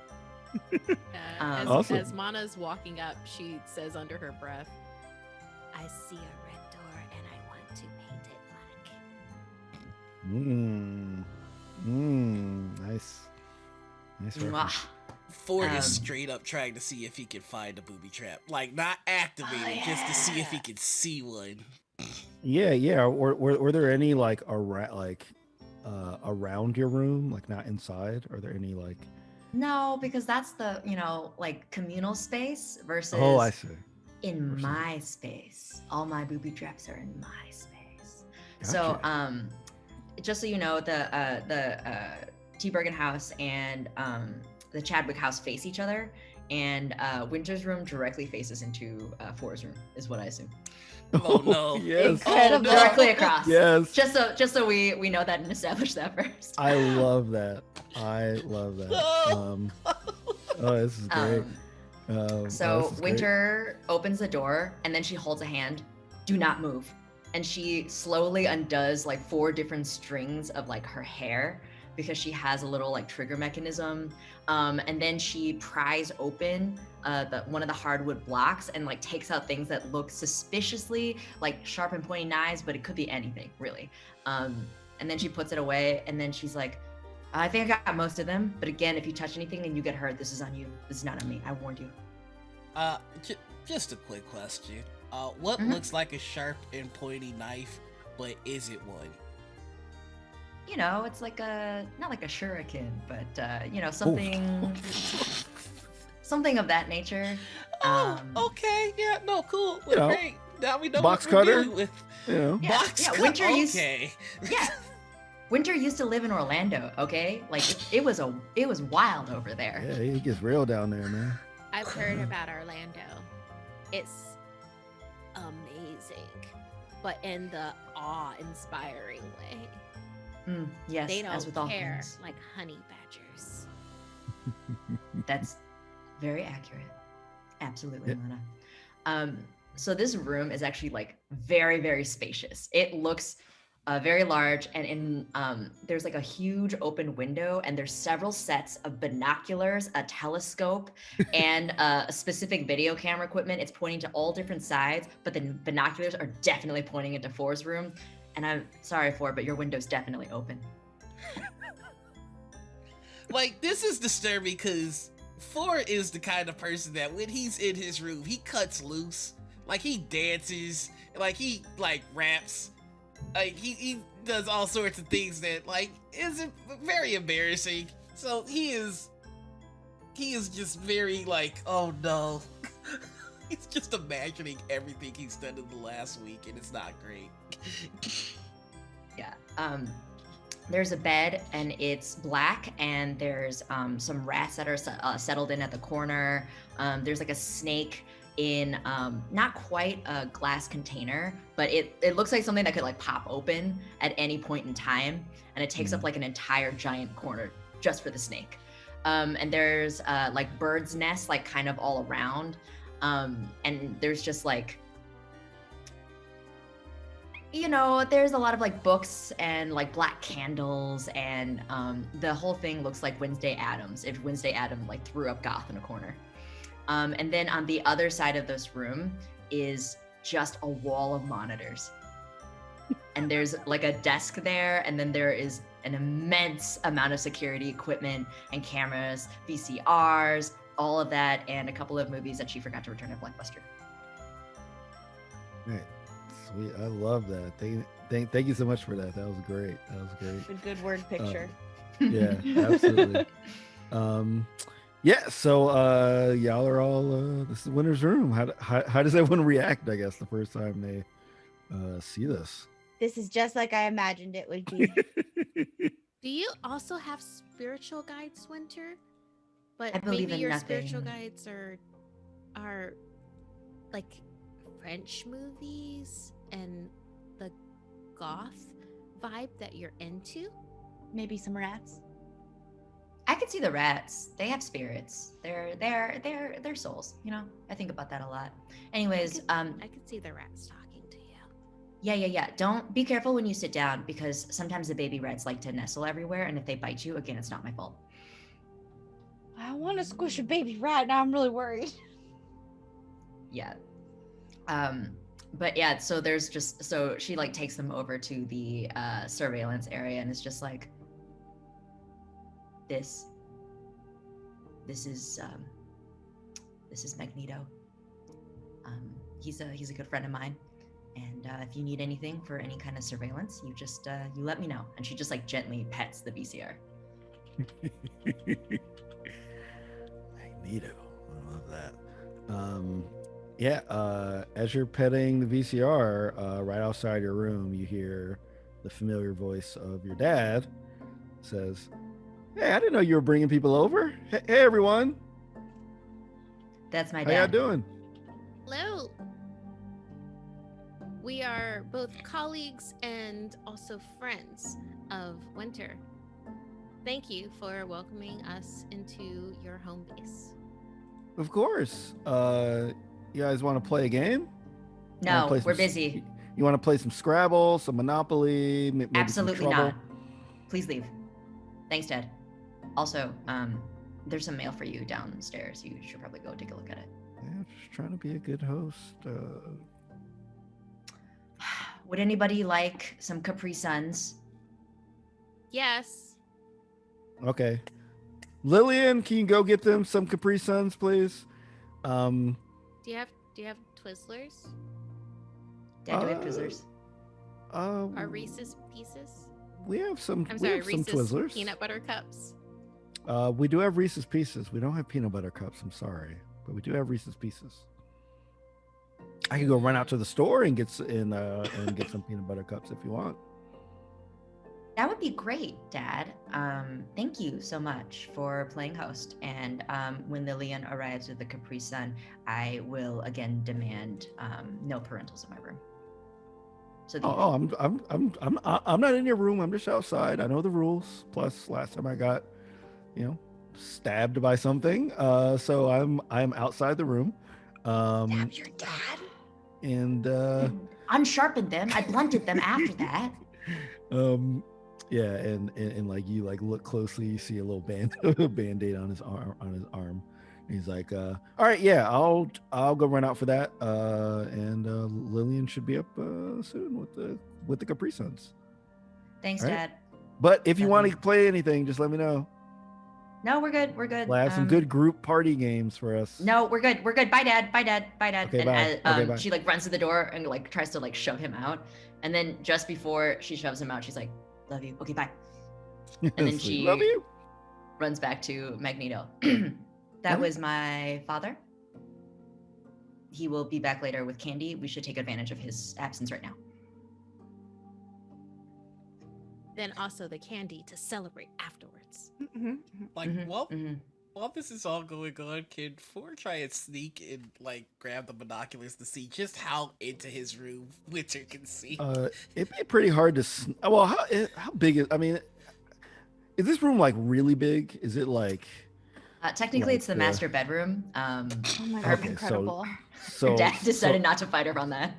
Awesome. As Mana's walking up, she says under her breath, "I see a red door and I want to paint it black." Nice. Nice Mwah. reference. Ford Um, is straight up trying to see if he can find a booby trap. Like, not activated, just to see if he can see one. Yeah. Or were there any like around your room, like not inside? Are there any like? No, because that's the, like communal space versus Oh, I see. in Versus- my space. All my booby traps are in my space. So, Gotcha. just so you know, the T-Bergen house and the Chadwick house face each other, and Winter's room directly faces into Ford's room, is what I assume. Oh no. Yes. Incredible. Directly across. Yes. Just so we know that and establish that first. I love that. This is great. So this is great. Winter opens the door and then she holds a hand. "Do not move." and she slowly undoes like 4 different strings of like her hair because she has a little like trigger mechanism. And then she pries open one of the hardwood blocks and like takes out things that look suspiciously like sharp and pointy knives, but it could be anything really. And then she puts it away, and then she's like, I think I got most of them, but again, if you touch anything and you get hurt, this is on you. This is not on me. I warned you. Just a quick question. What looks like a sharp and pointy knife, but isn't one? You know, it's like not like a shuriken, but you know, something something of that nature. Okay, yeah, no, cool. You know, Great. Now we know box what we're cutter. dealing with. You know. Yeah, Box yeah, cutter. Winter Okay. Yeah. Winter used to live in Orlando, okay? Like it was wild over there. Yeah, it gets real down there, man. I've heard about Orlando. It's amazing, but in the awe-inspiring way. Yes, They don't as with all care things. like honey badgers. That's very accurate. Absolutely, Yep. Lana. So this room is actually like very, very spacious. It looks very large, and in there's like a huge open window, and there's several sets of binoculars, a telescope, and a specific video camera equipment. It's pointing to all different sides, but the binoculars are definitely pointing into Four's room. And I'm sorry, Four, but your window's definitely open. Like, this is disturbing because Four is the kind of person that when he's in his room, he cuts loose. Like, he dances, like, he, like, raps. Like, he does all sorts of things that, like, is very embarrassing. So he is just very, like, oh no. He's just imagining everything he's done in the last week, and it's not great. Yeah. There's a bed, and it's black, and there's some rats that are settled in at the corner. There's like a snake in not quite a glass container, but it looks like something that could like pop open at any point in time, and it takes up like an entire giant corner just for the snake. And there's like birds' nests like kind of all around, and there's just like, you know, there's a lot of like books and like black candles, and the whole thing looks like Wednesday Addams if Wednesday Addams like threw up goth in a corner. And then on the other side of this room is just a wall of monitors. And there's like a desk there, and then there is an immense amount of security equipment and cameras, VCRs, all of that, and a couple of movies that she forgot to return at Blockbuster. Right. Sweet. I love that. Thank you so much for that. That was great. That was great. A good word picture. Yeah, absolutely. Yeah, so y'all are all this is Winter's Room. How does everyone react, I guess, the first time they see this? This is just like I imagined it would be. Do you also have spiritual guides, Winter? But I believe maybe in your nothing. spiritual guides are like French movies and the goth vibe that you're into. Maybe some rats. I could see the rats. They have spirits. They're souls. You know, I think about that a lot. Anyways, I could see the rats talking to you. yeah. Don't be careful when you sit down, because sometimes the baby rats like to nestle everywhere, and if they bite you, again, it's not my fault. I want to squish a baby rat. Now I'm really worried. Yeah. But yeah, so she like takes them over to the surveillance area, and it's just like, this is Magneto. He's a good friend of mine, and if you need anything for any kind of surveillance, you just you let me know. And she just like gently pets the VCR. Magneto. I love that. Yeah, as you're petting the VCR, right outside your room, you hear the familiar voice of your dad. Says, "Hey, I didn't know you were bringing people over. Hey, everyone. That's my How y'all dad. doing?" Hello. We are both colleagues and also friends of Winter. Thank you for welcoming us into your home base. Of course. You guys want to play a game? No, Play we're some- busy. You want to play some Scrabble, some Monopoly, maybe Absolutely some Trouble? not. Please leave. Thanks, Dad. Also, there's some mail for you downstairs. You should probably go take a look at it. Yeah, just trying to be a good host. Would anybody like some Capri Suns? Yes. Okay. Lillian, can you go get them some Capri Suns, please? Do you have Twizzlers? Dad, do we have Twizzlers? Or Reese's Pieces? We have some. I'm we sorry, have some Reese's Twizzlers. peanut butter cups. We do have Reese's Pieces. We don't have peanut butter cups. I'm sorry, but we do have Reese's Pieces. I can go run out to the store and get and get some peanut butter cups if you want. That would be great, Dad. Thank you so much for playing host. And when Lillian arrives with the Capri Sun, I will again demand no parentals in my room. So I'm not in your room. I'm just outside. I know the rules. Plus, last time I got, stabbed by something. So I'm outside the room. Stab your dad. And Unsharpened them. I blunted them after that. Yeah, and like you look closely, you see a little band-aid on his arm. He's like, all right, yeah, I'll go run out for that. And Lillian should be up soon with the Capri Suns. Thanks, All right? Dad. But if you want to play anything, just let me know. No, we're good. We're good. We'll have some good group party games for us. No, we're good. We're good. Bye, Dad. Bye, Dad. Bye, Dad. Okay, and bye. Okay, bye. She runs to the door and tries to shove him out. And then just before she shoves him out, she's like, "Love you." Okay, bye. And then she love you. runs back to Magneto. That Okay. was my father. He will be back later with candy. We should take advantage of his absence right now. Then also the candy to celebrate afterwards. Like, Mhm, well, mhm. while this is all going on, can Ford try and sneak and grab the binoculars to see just how into his room Winter can see? It'd be pretty hard to. Well, how big is? I mean, is this room really big? Is it like? Technically, it's the master bedroom. Oh my Her- god, incredible. So Her dad decided not to fight her on that.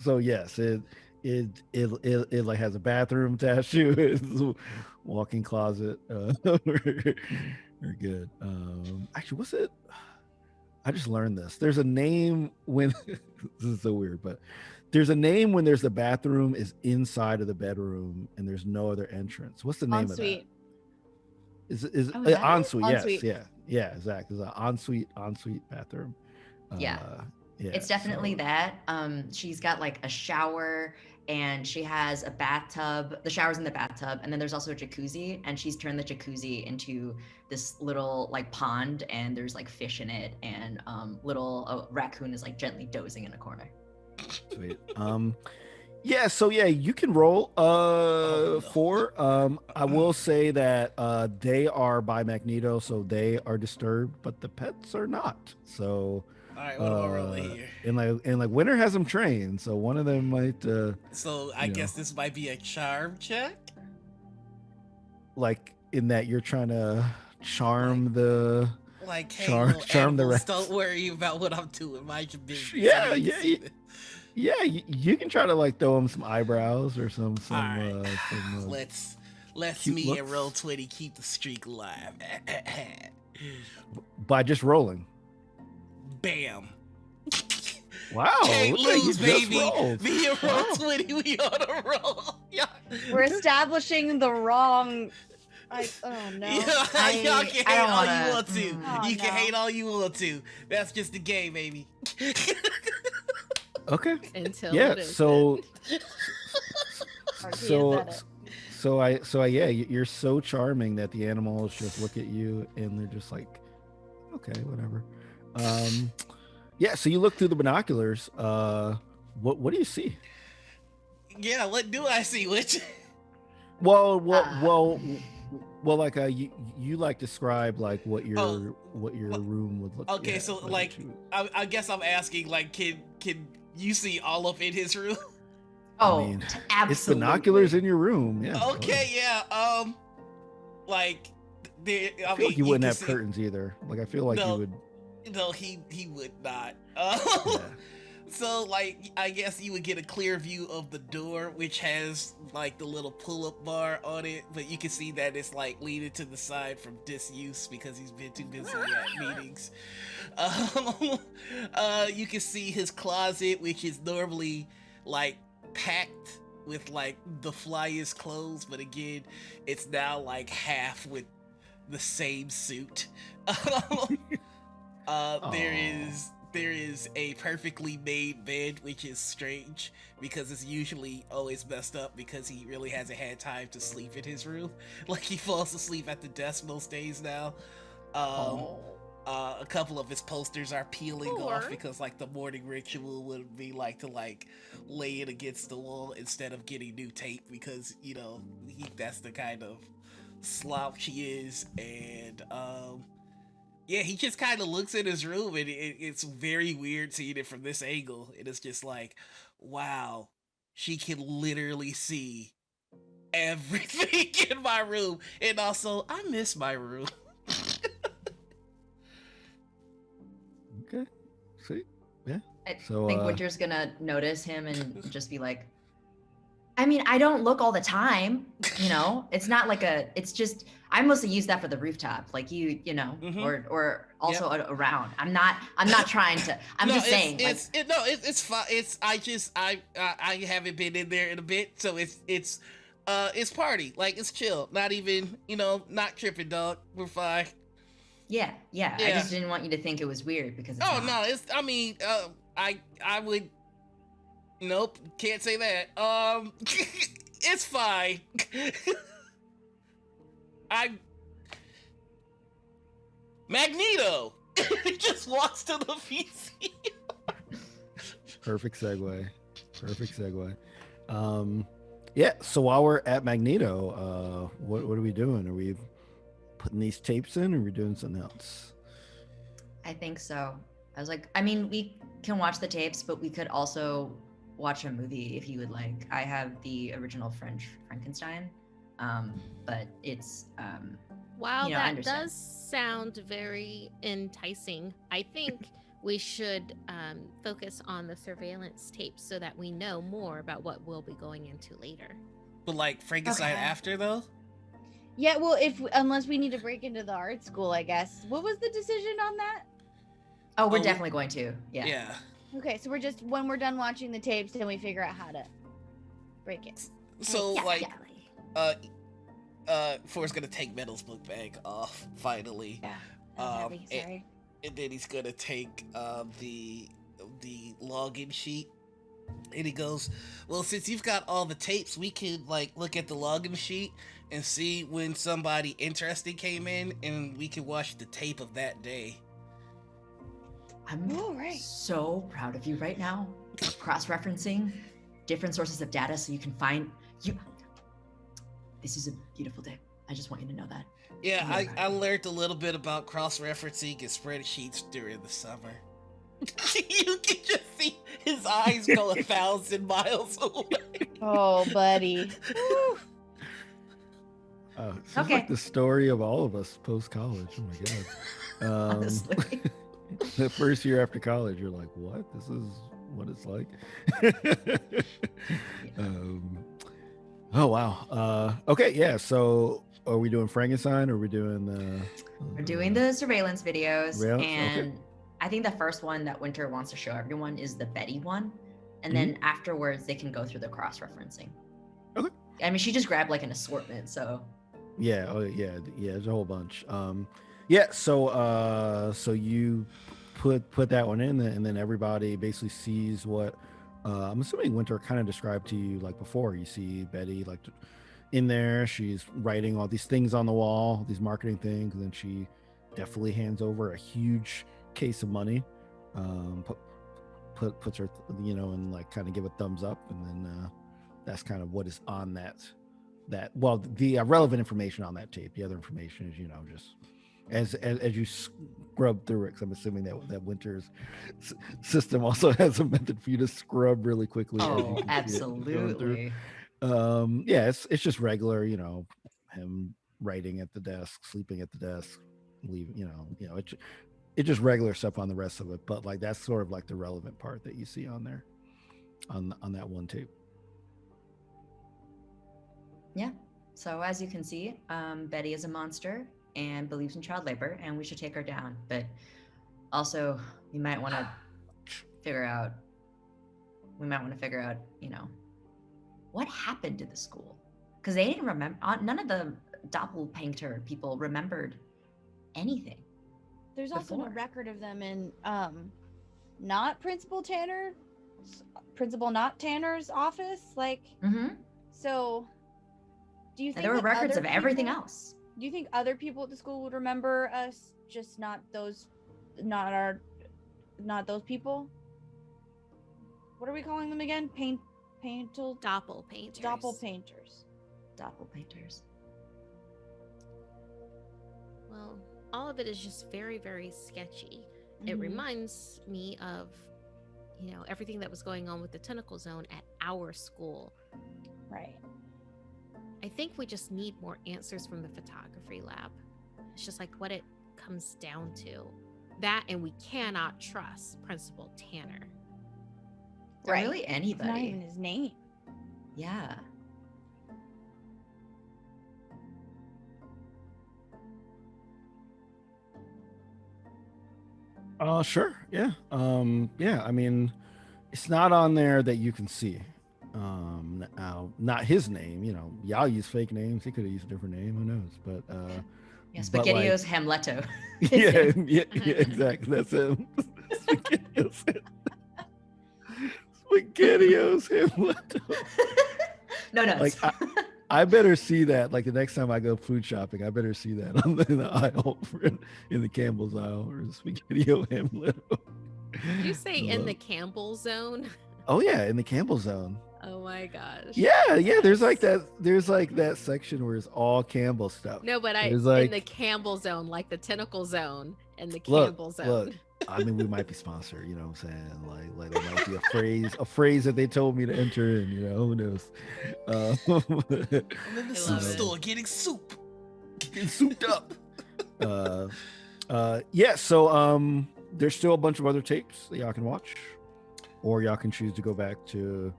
So yes, it like has a bathroom attached to it, walk-in closet. We're good. Actually, what's it? I just learned this. There's a name when this is so weird, but there's a name when there's the bathroom is inside of the bedroom and there's no other entrance. What's the name Ensuite. of that? Is Oh, is that it? ensuite? Yes, Ensuite. yeah, exactly. It's an ensuite bathroom. Yeah. Yeah, It's definitely so- that. She's got a shower and she has a bathtub. The shower's in the bathtub, and then there's also a jacuzzi, and she's turned the jacuzzi into this little pond, and there's fish in it, and little raccoon is gently dozing in a corner. Sweet. Yeah, so yeah, you can roll no. 4. I will say that they are by Magneto, so they are disturbed, but the pets are not. So All right, what am I rolling here? and Winter has them trained, so one of them might So I guess this might be a charm check. in that you're trying to charm the Like, hey, Charm- little charm the animals, rest. don't worry about what I'm doing. Mind your business. Yeah, I need to yeah, see yeah. this. yeah, you can try to throw them some eyebrows or some Alright. some Let's cute me and looks. roll 20 keep the streak alive. by just rolling. Bam. Wow, Can't look like you lose, just baby. rolled. Me and roll Wow. 20, we on a roll. Yeah. We're establishing the wrong. Oh no. Yeah, I- y'all can I hate don't all wanna- you want to. Oh, You can no. hate all you want to. That's just the game, baby. Okay. Until Yeah. it is. So Or he is so at it. so yeah, you're so charming that the animals just look at you and they're just like, okay, whatever. Yeah. So you look through the binoculars. What do you see? Yeah, what do I see? Which Well, like you describe what your Oh, what your well, room would look. okay, yeah, so what you- I guess I'm asking, can you see all up in his room? Oh, mean, absolutely. it's binoculars in your room. Yeah. Okay, yeah. Like, there. I feel like you can wouldn't have see- curtains either. Like I feel like No. you would. No, he would not. Yeah. So, like, I guess you would get a clear view of the door, which has like the little pull-up bar on it, but you can see that it's like leaning to the side from disuse because he's been too busy at meetings. Um, you can see his closet, which is normally like packed with like the flyest clothes, but again, it's now like half with the same suit. There is a perfectly made bed, which is strange because it's usually always messed up because he really hasn't had time to sleep in his room. Like he falls asleep at the desk most days now. A couple of his posters are peeling off because like the morning ritual would be like to like lay it against the wall instead of getting new tape because you know that's the kind of slouch he is. And yeah, he just kind of looks in his room and it's very weird seeing it from this angle. It is just like, wow, she can literally see everything in my room. And also, I miss my room. Okay. See? Yeah. I So, think Winter's gonna notice him and just be like, I mean, I don't look all the time, you know. It's not like it's just I mostly use that for the rooftop, like you know, or also around. I'm not trying to. I'm just saying. It's fine. I haven't been in there in a bit, so it's party. Like it's chill. Not even not tripping, dog. We're fine. Yeah. I just didn't want you to think it was weird because it's not. No, it's. I mean, I would. Nope, can't say that. It's fine. Magneto just walks to the PC. Perfect segue. Yeah. So while we're at Magneto, what are we doing? Are we putting these tapes in, or are we doing something else? I think so. I was like, I mean, we can watch the tapes, but we could also watch a movie if you would like. I have the original French Frankenstein, but it's While that does sound very enticing, I think we should focus on the surveillance tapes so that we know more about what we'll be going into later. But like Frankenstein after though? Yeah, well, unless we need to break into the art school, I guess. What was the decision on that? Oh, we're definitely going to. Yeah. Okay, so we're just when we're done watching the tapes, then we figure out how to break it. So Forrest's gonna take Metal's book bag off finally. Yeah. Sorry. And then he's gonna take the login sheet. And he goes, well, since you've got all the tapes, we could like look at the login sheet and see when somebody interesting came in, and we could watch the tape of that day. I'm so proud of you right now. Cross-referencing different sources of data so you can find you. This is a beautiful day. I just want you to know that. Yeah, I learned a little bit about cross-referencing and spreadsheets during the summer. You can just see his eyes go 1,000 miles away. Oh, buddy. It's like the story of all of us post-college. Oh my god. Honestly. The first year after college, you're like, what? This is what it's like. Oh wow. Okay, yeah. So are we doing Frankenstein, or are we doing we're doing the surveillance videos, and okay. I think the first one that Winter wants to show everyone is the Betty one, and then afterwards they can go through the cross-referencing. Okay. I mean, she just grabbed like an assortment, so. Yeah. Oh yeah. There's a whole bunch. Yeah. So you put that one in, and then everybody basically sees what. I'm assuming Winter kind of described to you like before. You see Betty like in there. She's writing all these things on the wall, these marketing things, and then she definitely hands over a huge case of money. Puts her, and like kind of give a thumbs up, and then that's kind of what is on that. Well, the relevant information on that tape. The other information is, just as you scrub through it, 'cause I'm assuming that Winter's system also has a method for you to scrub really quickly. Oh, absolutely. Yeah, it's just regular, him writing at the desk, sleeping at the desk, leaving, it's just regular stuff on the rest of it, but like that's sort of like the relevant part that you see on there, on that one tape. Yeah. So as you can see, Betty is a monster and believes in child labor, and we should take her down. But also, we might want to figure out. You know, what happened to the school, because they didn't remember. None of the doppelpainter people remembered anything. There's also no before. record of them in not Principal Not Tanner's office. Like, Mm-hmm. so do you think And there were that records other of everything people- else. Do you think other people at the school would remember us, just not those people? What are we calling them again? Doppelpainters. Doppelpainters. Doppelpainters. Well, all of it is just very, very sketchy. It Mhm. reminds me of, you know, everything that was going on with the tentacle zone at our school. Right. I think we just need more answers from the photography lab. It's just like what it comes down to. That, and we cannot trust Principal Tanner. Or Right. really It's not anybody. even his name. Yeah. Sure. Yeah. Yeah. I mean, it's not on there that you can see. Now, not his name. You know, y'all use fake names. He could have used a different name. Who knows? But Yeah, But, like- SpaghettiOs Hamleto. yeah, exactly. That's him. SpaghettiOs. SpaghettiOs Hamlet. No, Like, I better see that. Like the next time I go food shopping, I better see that on the aisle in the Campbell's aisle or SpaghettiO Hamlet. Did you say in the Campbell zone? Oh yeah, in the Campbell zone. Oh my gosh. Yeah, yeah. There's like that section where it's all Campbell stuff. No, but There's in the Campbell zone, like the tentacle zone and the Campbell zone. Look, I mean, we might be sponsored. You know what I'm saying? Like there might be a phrase that they told me to enter, and you know, who knows? I'm in the I soup love it. store getting soup. Getting souped up. Yeah. So there's still a bunch of other tapes that y'all can watch, or y'all can choose to go back to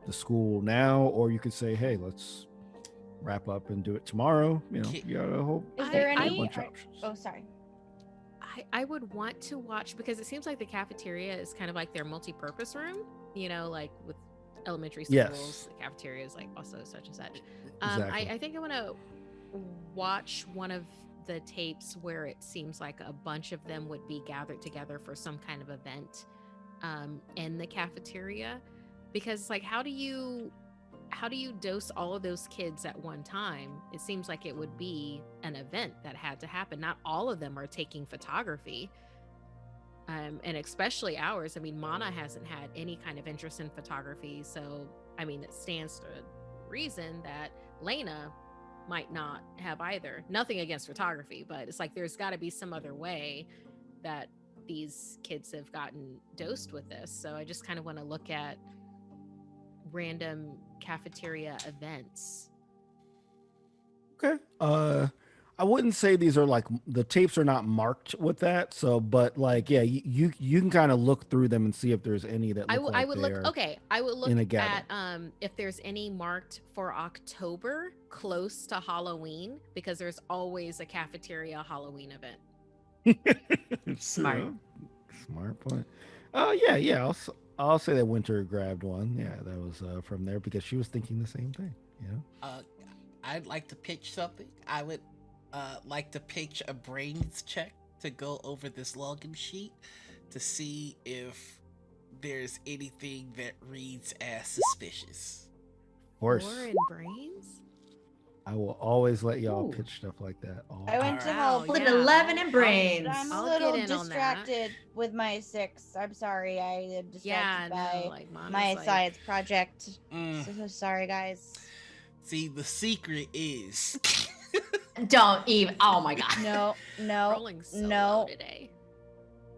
the school now, or you could say, hey, let's wrap up and do it tomorrow. You know, you got a whole Is there I- any? bunch of options. Oh, sorry. I would want to watch, because it seems like the cafeteria is kind of like their multi-purpose room, you know, like with elementary schools, Yes. the cafeteria is like also such and such. Exactly. I think I want to watch one of the tapes where it seems like a bunch of them would be gathered together for some kind of event in the cafeteria, because like how do you dose all of those kids at one time? It seems like it would be an event that had to happen. Not all of them are taking photography, and especially ours. I mean, Mana hasn't had any kind of interest in photography, so I mean, it stands to reason that Lena might not have either. Nothing against photography, but it's like there's got to be some other way that these kids have gotten dosed with this. So I just kind of want to look at random cafeteria events. Okay. I wouldn't say these are like the tapes are not marked with that. So, but like, yeah, you can kind of look through them and see if there's any that look I like would they look. are Okay, I would look in a at gather. if there's any marked for October close to Halloween, because there's always a cafeteria Halloween event. Smart. Yeah, smart point. Yeah. I'll say that Winter grabbed one. Yeah, that was from there because she was thinking the same thing. Yeah. I'd like to pitch something. I would like to pitch a brains check to go over this login sheet to see if there's anything that reads as suspicious. Of course, Foreign brains. I will always let y'all Ooh. pitch stuff like that. I went to Alright. help. Split yeah, 11 I'll- in brains. I'm a I'll little get in on that. distracted with my 6. I'm sorry. I am distracted Yeah, by no, like Mana's my like, science project. Mm. So sorry, guys. See, the secret is Don't even. Oh my god. No, no, rolling solo no. today.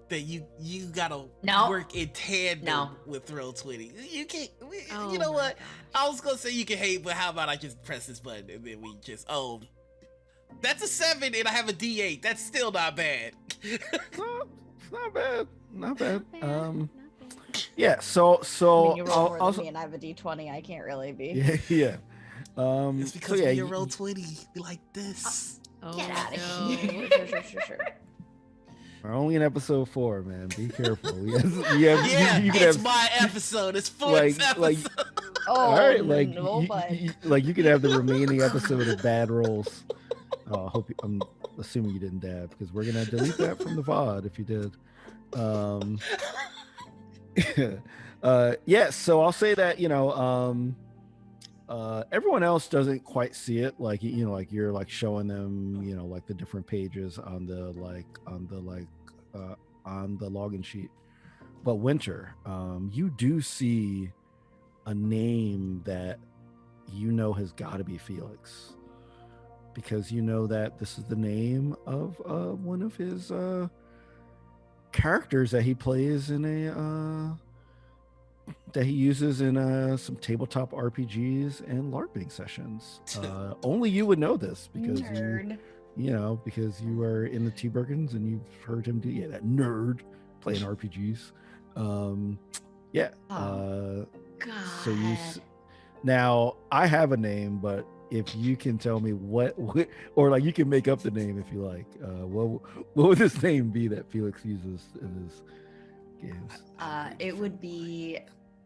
that you gotta No. work in tandem No. with Roll20. You can't. Oh You know my what? gosh. I was gonna say you can hate, but how about I just press this button and then we just That's a 7, and I have a D8. That's still not bad. No, it's not bad. Not bad. Not bad. Yeah. So I mean, you roll I'll more also than me, and I have a D20. I can't really be. yeah yeah. It's because so yeah, when you roll 20, be like this. Oh, Get outta no. here. Sure. we're only in episode 4, man. Be careful. We have, Yeah, you could it's have my episode. It's like- 4th like- episode. Oh, all right, like no, but like you could have the remaining episode of bad rolls. Oh, I hope I'm assuming you didn't dab because we're gonna delete that from the VOD if you did. Yeah, so I'll say that everyone else doesn't quite see it, like like you're like showing them like the different pages on the login sheet. But Winter, you do see a name that has got to be Felix, because that this is the name of one of his characters that he plays in that he uses in some tabletop RPGs and LARPing sessions. Only you would know this because Nerd. because you are in the T-Bergens and you've heard him do that nerd playing RPGs. Yeah. Oh, God. So now I have a name, but if you can tell me what or like you can make up the name if you like, what would this name be that Felix uses in his games? It would be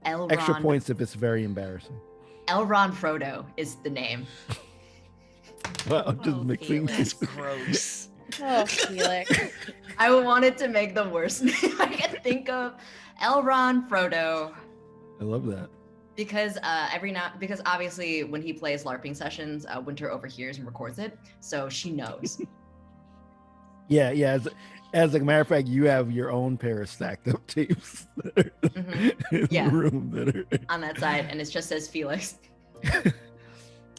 Elron. Extra points if it's very embarrassing. Elron Frodo is the name. Well, I'm just Oh, mixing. Felix. Gross. oh, Felix. I wanted to make the worst name I could think of. Elron Frodo. I love that. Because because obviously when he plays LARPing sessions, Winter overhears and records it, so she knows. Yeah. As a matter of fact, you have your own pair of stacked up tapes that are in Yeah. the room that are. On that side, and it just says Felix.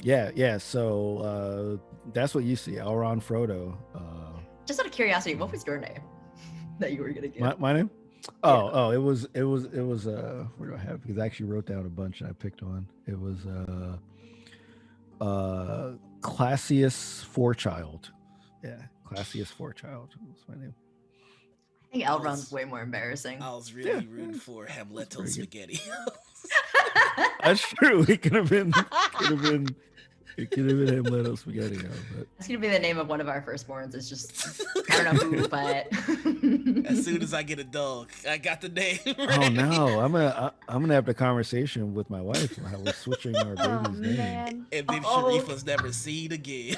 Yeah. So that's what you see, Elron Frodo. Just out of curiosity, what was your name that you were gonna give? My name? Oh, it was where do I have it? Because I actually wrote down a bunch and I picked one. It was Classius Forechild. Yeah, Classius Forechild was my name. I think Elron's way more embarrassing. I was really rooting for Hamletto pretty good. spaghetti. That's true. It could have been Hamletto Spaghetti. But That's gonna be the name of one of our firstborns. It's just I don't know who, but As soon as I get a dog, I got the name. oh ready. no, I'm gonna have the conversation with my wife how we're switching our Oh, baby's name. man. And then Uh-oh. Sharif was never seen again.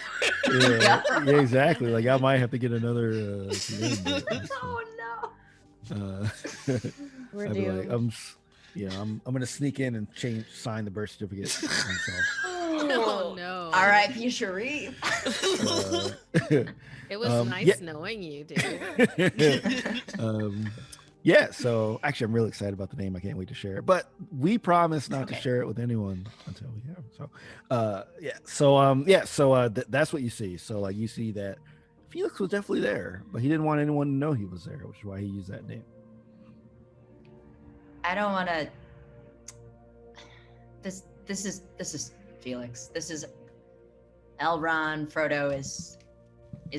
Yeah, exactly. Like I might have to get another. Name, but, oh no. We're I'd be like, doomed. I'm gonna sneak in and sign the birth certificate myself. Oh, no. R.I.P. Sharif. It was nice yeah. knowing you, dude. Yeah, so actually I'm really excited about the name. I can't wait to share it, but we promise not to Okay. share it with anyone until we have it. So that's what you see. So like you see that Felix was definitely there, but he didn't want anyone to know he was there, which is why he used that name. I don't want to. This is Felix. This is Elron Frodo is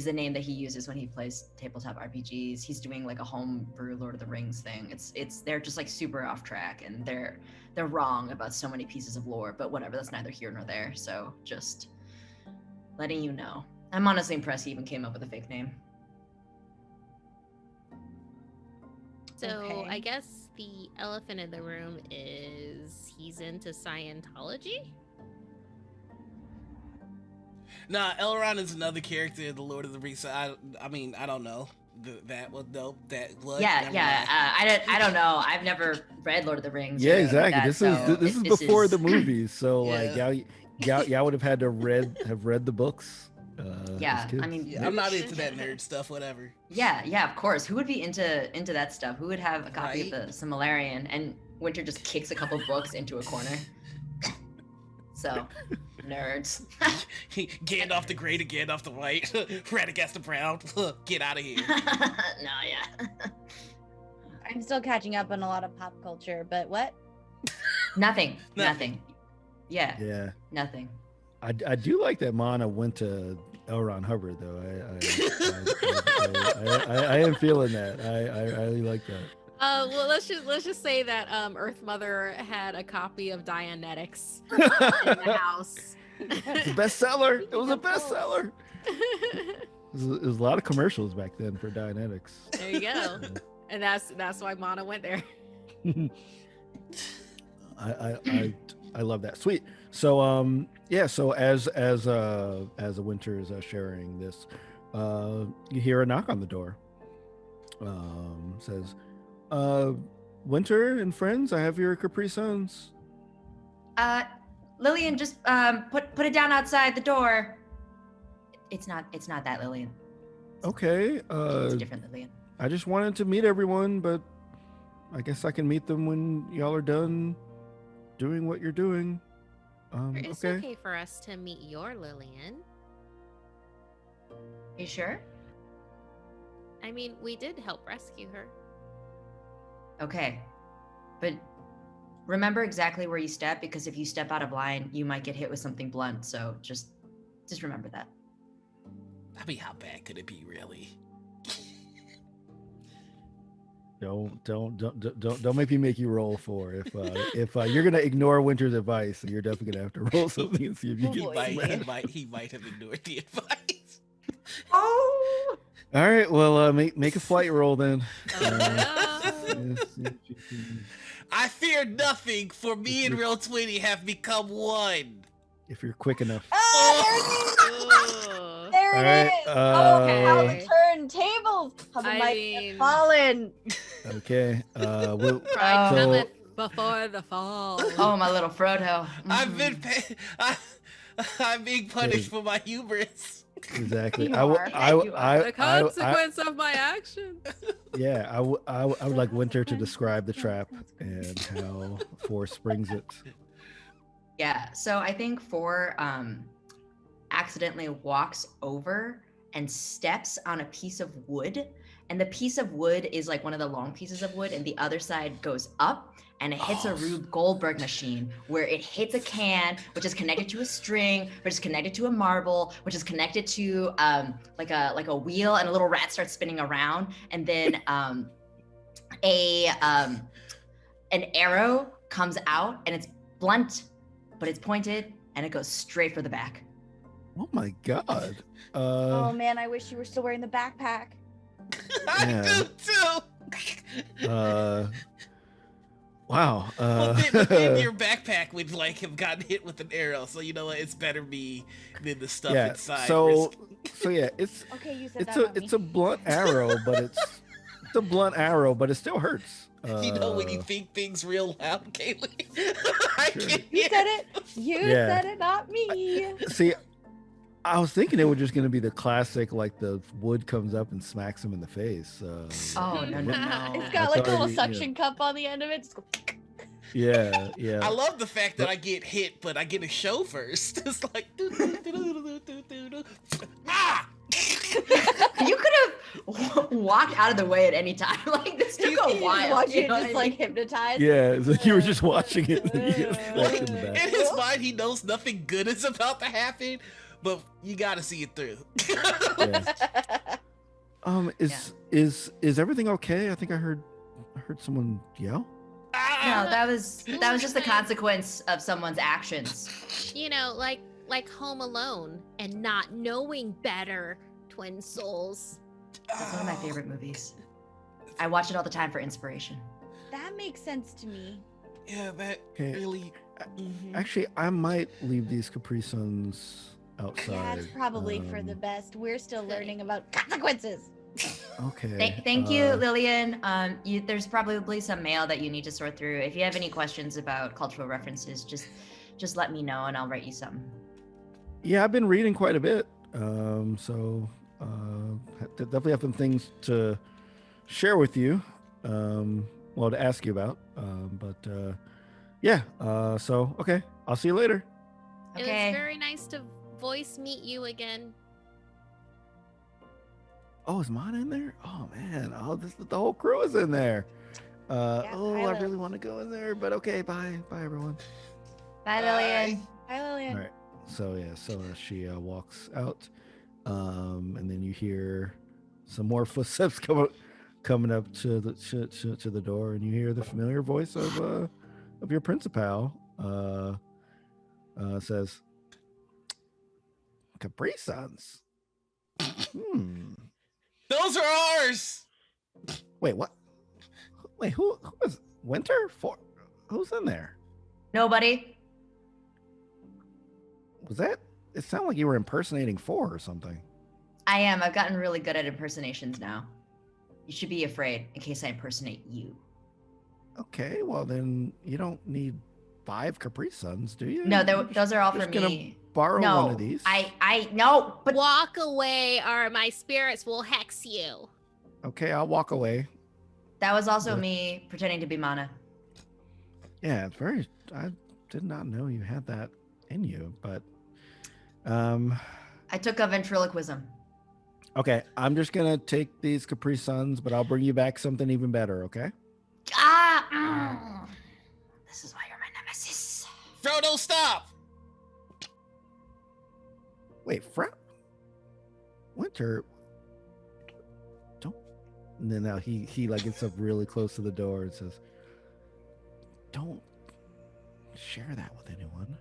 the name that he uses when he plays tabletop RPGs. He's doing like a homebrew Lord of the Rings thing. It's they're just like super off track and they're wrong about so many pieces of lore, but whatever, that's neither here nor there. So just letting you know. I'm honestly impressed he even came up with a fake name. So Okay. I guess the elephant in the room is he's into Scientology. Nah, Elrond is another character in the Lord of the Rings. So I mean, I don't know. That was dope. That what? Yeah, Never yeah. mind. I don't know. I've never read Lord of the Rings. Yeah, or anything like exactly. that, This so is before is- the movies, so like Yeah. y'all would have had to have read the books. Yeah, as kids. I mean, Yeah, I'm not into that nerd stuff. Whatever. Yeah, of course. Who would be into that stuff? Who would have a copy Right. of the Similarian? And Winter just kicks a couple books into a corner. So, nerds. Gandalf the Great and Gandalf the White. Radagast the Brown. Get out of here. No, yeah. I'm still catching up on a lot of pop culture, but what? Nothing. Nothing. Yeah, yeah. nothing. I do like that Mana went to L. Ron Hubbard though. I am feeling that. I really like that. Well, let's just say that Earth Mother had a copy of Dianetics in the house. It's a bestseller. It was a bestseller. It was a lot of commercials back then for Dianetics. There you go. And that's why Mana went there. I love that. Sweet. So yeah. So as the Winter is sharing this, you hear a knock on the door. Says, Winter and friends, I have your Capri Suns. Lillian, just put it down outside the door. It's not that Lillian. Okay. It's a different Lillian. I just wanted to meet everyone, but I guess I can meet them when y'all are done doing what you're doing. It's okay for us to meet your Lillian. You sure? I mean, we did help rescue her. Okay. But remember exactly where you step, because if you step out of line, you might get hit with something blunt. So just remember that. I mean, how bad could it be, really? Don't make me make you roll for if you're gonna ignore Winter's advice, you're definitely gonna have to roll something and see if you Oh, get boy. He might have ignored the advice. Oh! All right, well, make a flight roll then. I fear nothing, for me and Real 20 have become one. If you're quick enough. Oh, there All it right, is. Oh, how okay. the turntables. How the I mighty have mean- fallen. Okay. Pride So- cometh before the fall. Oh, my little Frodo. I've been I'm being punished for my hubris. Exactly. You I would. are. The consequence of my actions. Yeah. I would like Winter to describe the trap and how Force springs it. Yeah, so I think Four accidentally walks over and steps on a piece of wood, and the piece of wood is like one of the long pieces of wood, and the other side goes up and it hits a Rube Goldberg machine, where it hits a can, which is connected to a string, which is connected to a marble, which is connected to like a wheel, and a little rat starts spinning around, and then an arrow comes out, and it's blunt, but it's pointed, and it goes straight for the back. Oh my God. Oh man, I wish you were still wearing the backpack. Yeah. I do too. Wow. But then your backpack would like have gotten hit with an arrow, so you know what? It's better me than the stuff yeah. inside. So yeah, it's Okay, you said it's that. a blunt arrow, but it's a blunt arrow, but it still hurts. You know when you think things real loud, Kaylee? I Sure. can You hear said it. You Yeah. said it, not me. See, I was thinking it was just gonna be the classic, like the wood comes up and smacks him in the face. Oh, no. It's I got like thought a little you- suction cup on the end of it. Just go- Yeah, yeah. I love the fact that I get hit, but I get a show first. It's like ah! You could have walked out of the way at any time. Like, this took a You while. watch you it know just what I like mean? hypnotized. Yeah, it's like you were just watching it. And you get smacked in the back. In his mind, he knows nothing good is about to happen, but you gotta see it through. Yeah. Is everything okay? I think I heard someone yell. No, that was just the consequence of someone's actions. You know, like Home Alone and not knowing better, twin souls. That's one of my favorite movies. I watch it all the time for inspiration. That makes sense to me. Yeah, that Okay. really. Mhm. Actually, I might leave these Capri Suns outside. Yeah, it's probably for the best. We're still learning about consequences. Okay. Thank you, Lillian. There's probably some mail that you need to sort through. If you have any questions about cultural references, just let me know and I'll write you something. Yeah, I've been reading quite a bit. So definitely have some things to share with you. Well, to ask you about. Yeah. So okay, I'll see you later. It Okay. was very nice to voice meet you again. Oh, is Mana in there? Oh man, the whole crew is in there. I Kylo. really want to go in there, but okay, bye everyone. Bye, Lillian. Hi, Lillian. All right. So yeah, she walks out. And then you hear some more footsteps coming up to the door, and you hear the familiar voice of your principal. Says, Capri Suns. Those are ours. Wait, what? Wait, who is Winter? Who's in there? Nobody. Was that? It sounded like you were impersonating 4 or something. I am. I've gotten really good at impersonations now. You should be afraid in case I impersonate you. Okay, well then you don't need 5 Capri Suns, do you? No, You're those are all for just gonna me. borrow No, one of these. I no, but Walk away, or my spirits will hex you. Okay, I'll walk away. that was also But- me pretending to be Mana. Yeah, it's very. I did not know you had that in you, but I took a ventriloquism. okay. I'm just gonna take these Capri Suns, but I'll bring you back something even better. Okay. This is why you're my nemesis. Frodo, stop. Wait, Winter. Don't. And then now he like gets up really close to the door and says, "Don't share that with anyone."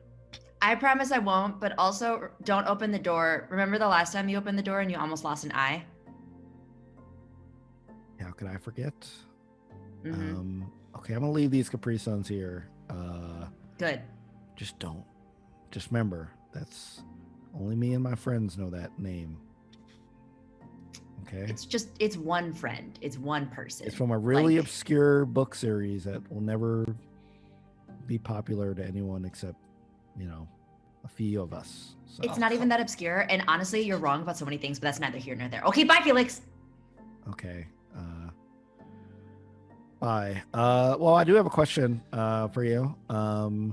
I promise I won't, but also don't open the door. Remember the last time you opened the door and you almost lost an eye? How could I forget? Mhm. Okay, I'm gonna leave these Capri Suns here. Good. Just don't. Just remember, that's only me and my friends know that name. Okay. It's one friend. It's one person. It's from a really Like- obscure book series that will never be popular to anyone except, a few of us. So. It's not even that obscure. And honestly, you're wrong about so many things, but that's neither here nor there. Okay, bye, Felix. Okay. Bye. Well, I do have a question for you. Were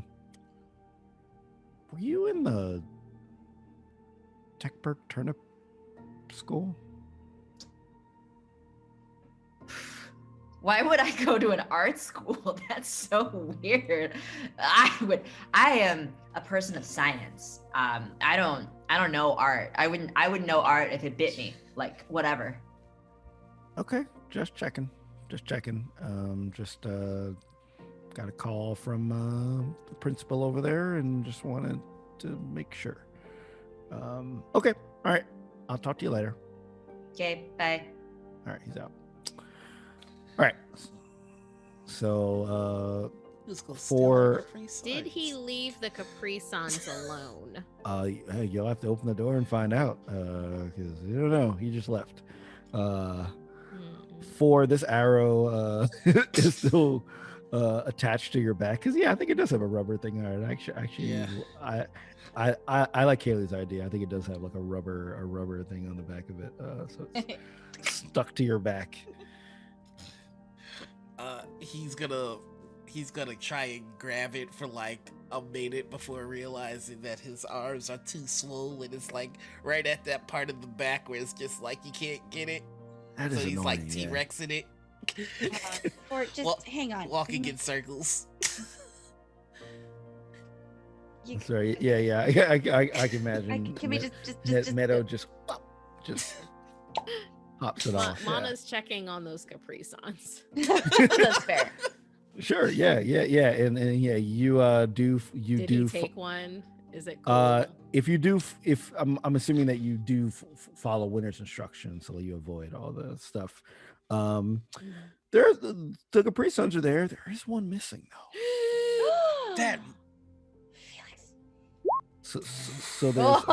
you in the Techburg turnip school? Why would I go to an art school? That's so weird. I am a person of science. I don't know art. I wouldn't know art if it bit me. Like whatever. Okay, just checking. Got a call from the principal over there, and just wanted to make sure. Okay, all right. I'll talk to you later. Okay, bye. All right, he's out. All right. So, Who's gonna For- steal our Capri Did he Suns? leave the Capri Suns alone? hey, you'll have to open the door and find out, because you don't know. He just left. For this arrow is still attached to your back, because I think it does have a rubber thing on it. Actually, Yeah. I like Kaylee's idea. I think it does have like a rubber thing on the back of it, so it's stuck to your back. He's gonna try and grab it for like a minute before realizing that his arms are too swollen. It's like right at that part of the back where it's just like you can't get it. That So is he's like annoying, yeah. T-Rexing it. Or just Well, hang on. Walking in circles. You- Sorry, yeah. I can imagine. can we just Meadow just hops it off. yeah. Mana's checking on those Capri Suns. That's fair. Sure, yeah, and yeah, you do Did do. he take one? Is it cool? If you do, if I'm assuming that you do follow Winter's instructions, so you avoid all the stuff. There's the Capri Suns are there. There is one missing though. That Felix. So there's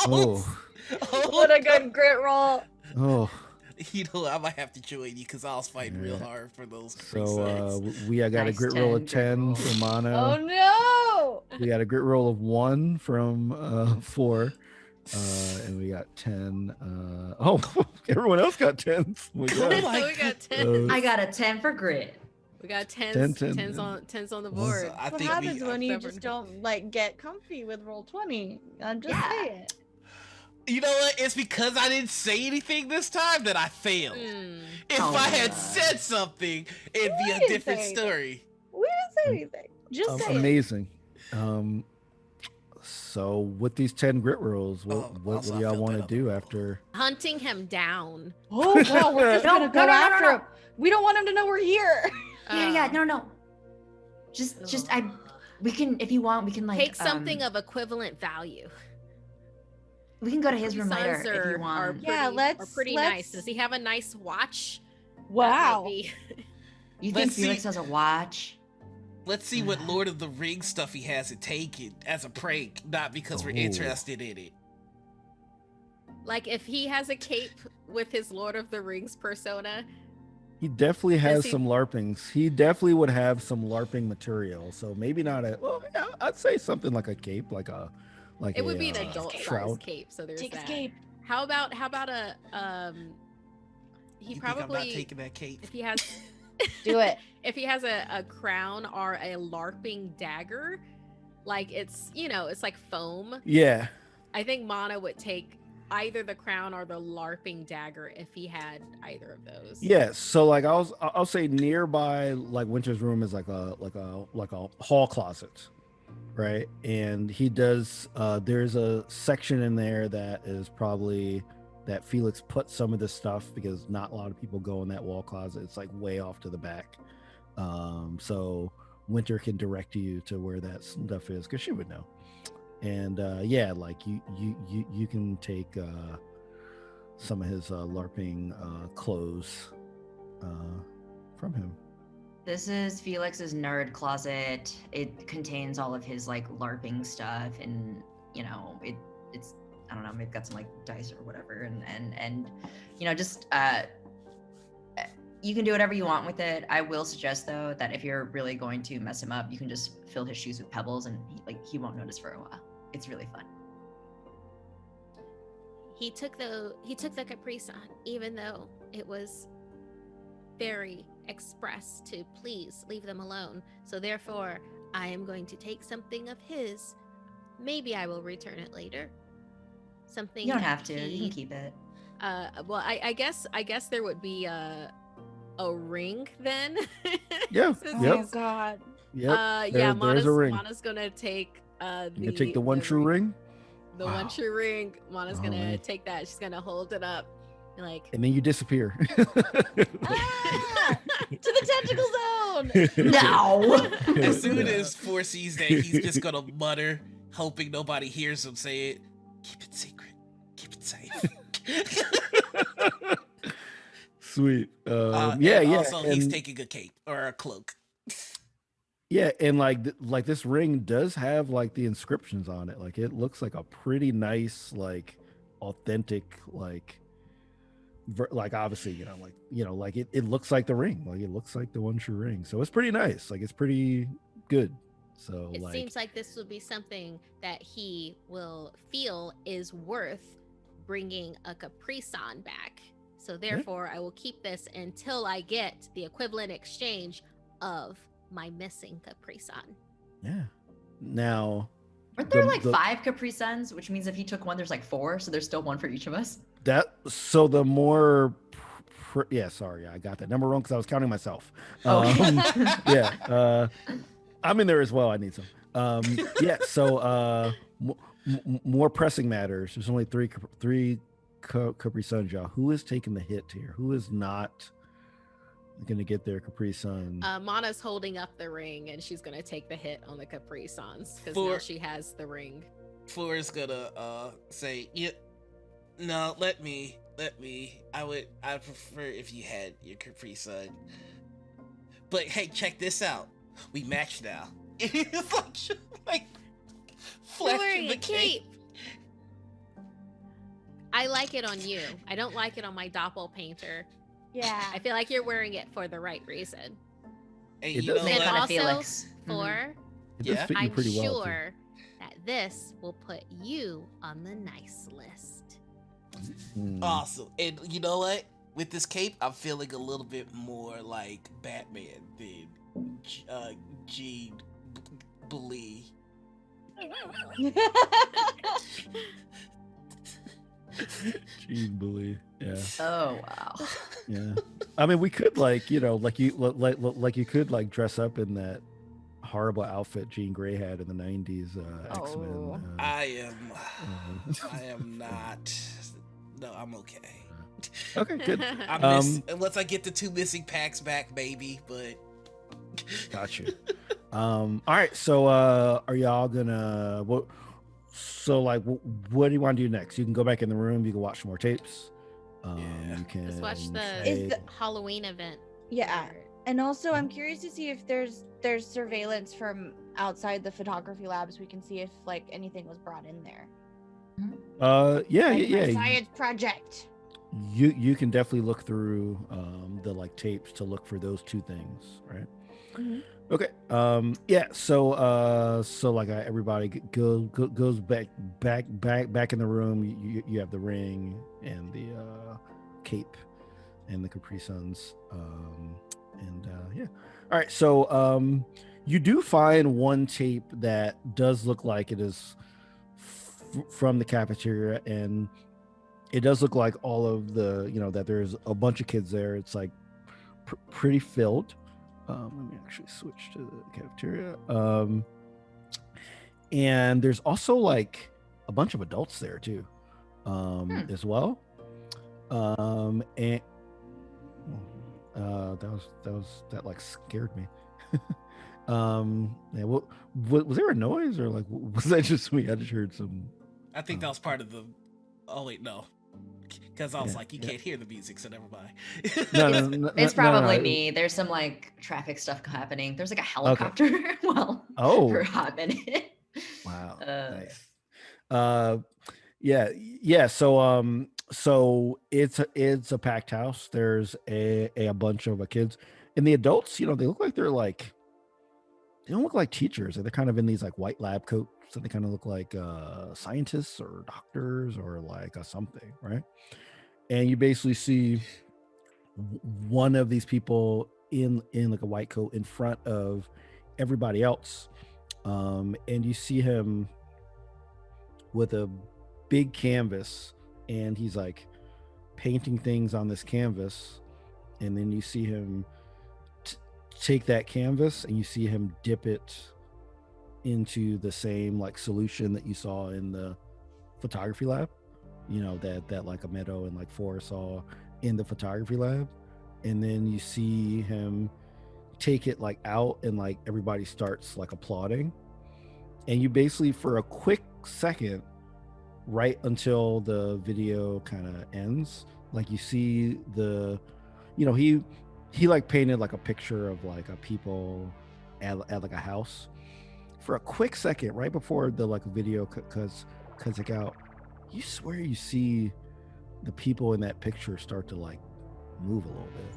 What a good grit roll. oh. You know, I might have to join you because I was fighting real Yeah. hard for those Capri So Suns. we got a Nice grit roll of 10 10 grit from Mono. Oh no! We got a grit roll of 1 from 4. And we got 10. Everyone else got 10s. Oh my Come God. on. So we got 10. I got a 10 for grit. We got 10s, 10, 10s on the Well, board. I What think happens when you stubborn. just don't get comfy with roll 20? I'm just Yeah. saying. You know what? It's because I didn't say anything this time that I failed. If Oh I my had God. said something, it'd be a didn't different say story. We didn't say anything. Just say it. Amazing. So with these 10 grit rolls, Oh, what also, do I y'all felt want to that do other after? Hunting him down. Oh no, we're just No, gonna no, go no, no, no, after no. him. We don't want him to know we're here. Yeah, no. Just we can, if you want, we can like Take something of equivalent value. we can go to his Capri room later Suns if you are want. Yeah, pretty nice. let's- Does he have a nice watch? That might Wow. be- You think Let's Felix see. has a watch? Let's see what Lord of the Rings stuff he has it taken as a prank, not because we're Ooh. interested in it. Like if he has a cape with his Lord of the Rings persona, He definitely has he- some LARPings. He definitely would have some LARPing material. So maybe not a. Well, yeah, I'd say something like a cape, it would be an a adult size shroud. cape. So there's Take that. escape. How about a he You probably think I'm not taking that cape? if he has Do it. if he has a crown or a LARPing dagger, like it's it's like foam. Yeah. I think Mana would take either the crown or the LARPing dagger if he had either of those. Yeah. So like I'll say nearby like Winter's room is like a hall closet, right? And he does there's a section in there that is probably that Felix put some of this stuff because not a lot of people go in that wall closet. It's like way off to the back. So Winter can direct you to where that stuff is because she would know. And yeah, like you can take some of his LARPing clothes from him. This is Felix's nerd closet. It contains all of his like LARPing stuff, and it's I don't know, maybe got some like dice or whatever, and just you can do whatever you want with it. I will suggest though that if you're really going to mess him up, you can just fill his shoes with pebbles, and he won't notice for a while. It's really fun. He took the Capri Sun, even though it was very express to please leave them alone. So therefore, I am going to take something of his. Maybe I will return it later. Something You don't that have to. You can keep it. Well, I guess there would be a ring then. Yeah. Since Yep. Oh God. Yep. Yeah, there's a ring. Mana's gonna take You gonna take the one true ring, The Wow. one true ring. Mana's gonna Alright. take that. She's gonna hold it up, like. and then you disappear. Ah, to the tentacle zone. No. As soon as Four sees that, he's just gonna mutter, hoping nobody hears him say it. Keep it secret. Keep it safe. Sweet. Yeah. Yeah. Also, he's and- taking a cape or a cloak. Yeah, and like this ring does have like the inscriptions on it. Like it looks like a pretty nice, like authentic, like obviously like it looks like the ring. Like it looks like the one true ring. So it's pretty nice. Like it's pretty good. So It like seems like this will be something that he will feel is worth bringing a Capri Sun back. So therefore, I will keep this until I get the equivalent exchange of my missing Capri Sun. yeah. Now Weren't there The- like the- 5 Capri Suns? Which means if he took one, there's like 4, so there's still one for each of us. the more yeah, sorry, I got that number wrong because I was counting myself. Oh. Yeah. I'm in there as well. I need some. Yeah. So more pressing matters. There's only three Capri Suns, y'all. Who is taking the hit here? Who is not going to get their Capri Sun? Mana's holding up the ring, and she's gonna take the hit on the Capri Suns because now For- she has the ring. Floor is gonna say, yeah, no, let me. I'd prefer if you had your Capri Sun. But hey, check this out. We match now. It's like You're flesh wearing in the a cape. I like it on you. I don't like it on my doppelpainter. Yeah. I feel like you're wearing it for the right reason. And It you does know Then Make fun what? of also Felix. for It does yeah, fit you I'm pretty well. too. sure that this will put you on the nice list. Mm. Awesome. And you know what? With this cape, I'm feeling a little bit more like Batman than Gene Blee. Gene Bully. Yeah. Oh wow. Yeah. I mean, we could like you could like dress up in that horrible outfit Jean Grey had in the '90s X-Men. Oh. I am not. No, I'm okay. Okay, good. I miss unless I get the 2 missing packs back, baby. But Got you. All right. So, are y'all gonna what? So, like, what do you want to do next? You can go back in the room. You can watch more tapes. Yeah. You can Let's watch Is the the- Halloween event. Yeah. or- And also, I'm curious to see if there's surveillance from outside the photography labs. We can see if like anything was brought in there. Yeah, Like my yeah. science project. You can definitely look through the like tapes to look for those 2 things, right? Mhm. Okay. Yeah. So like everybody goes back in the room. You have the ring and the cape and the Capri Suns. Yeah. All right. So you do find one tape that does look like it is from the cafeteria, and it does look like all of the that there's a bunch of kids there. It's like pretty filled. Let me actually switch to the cafeteria. And there's also like a bunch of adults there too, as well. And that like scared me. Yeah, was there a noise or like was that just me? I just heard some. I think that was part of the. Oh wait, no, because I was Yeah, like, you yeah. can't hear the music, so never mind. It's probably me. There's some like traffic stuff happening. There's like a helicopter. Well, Oh, for a hot minute. wow, Uh, nice. Yeah. So it's a packed house. There's a bunch of kids, and the adults. They look like they don't look like teachers. They're kind of in these like white lab coats, so they kind of look like scientists or doctors or like something, right? And you basically see one of these people in like a white coat in front of everybody else, and you see him with a big canvas, and he's like painting things on this canvas, and then you see him take that canvas and you see him dip it into the same like solution that you saw in the photography lab, that like a Meadow and like Forrest saw in the photography lab. And then you see him take it like out, and like everybody starts like applauding, and you basically for a quick second, right until the video kind of ends, like you see he like painted like a picture of like a people at like a house for a quick second right before the like video cuts like out. You swear you see the people in that picture start to like move a little bit.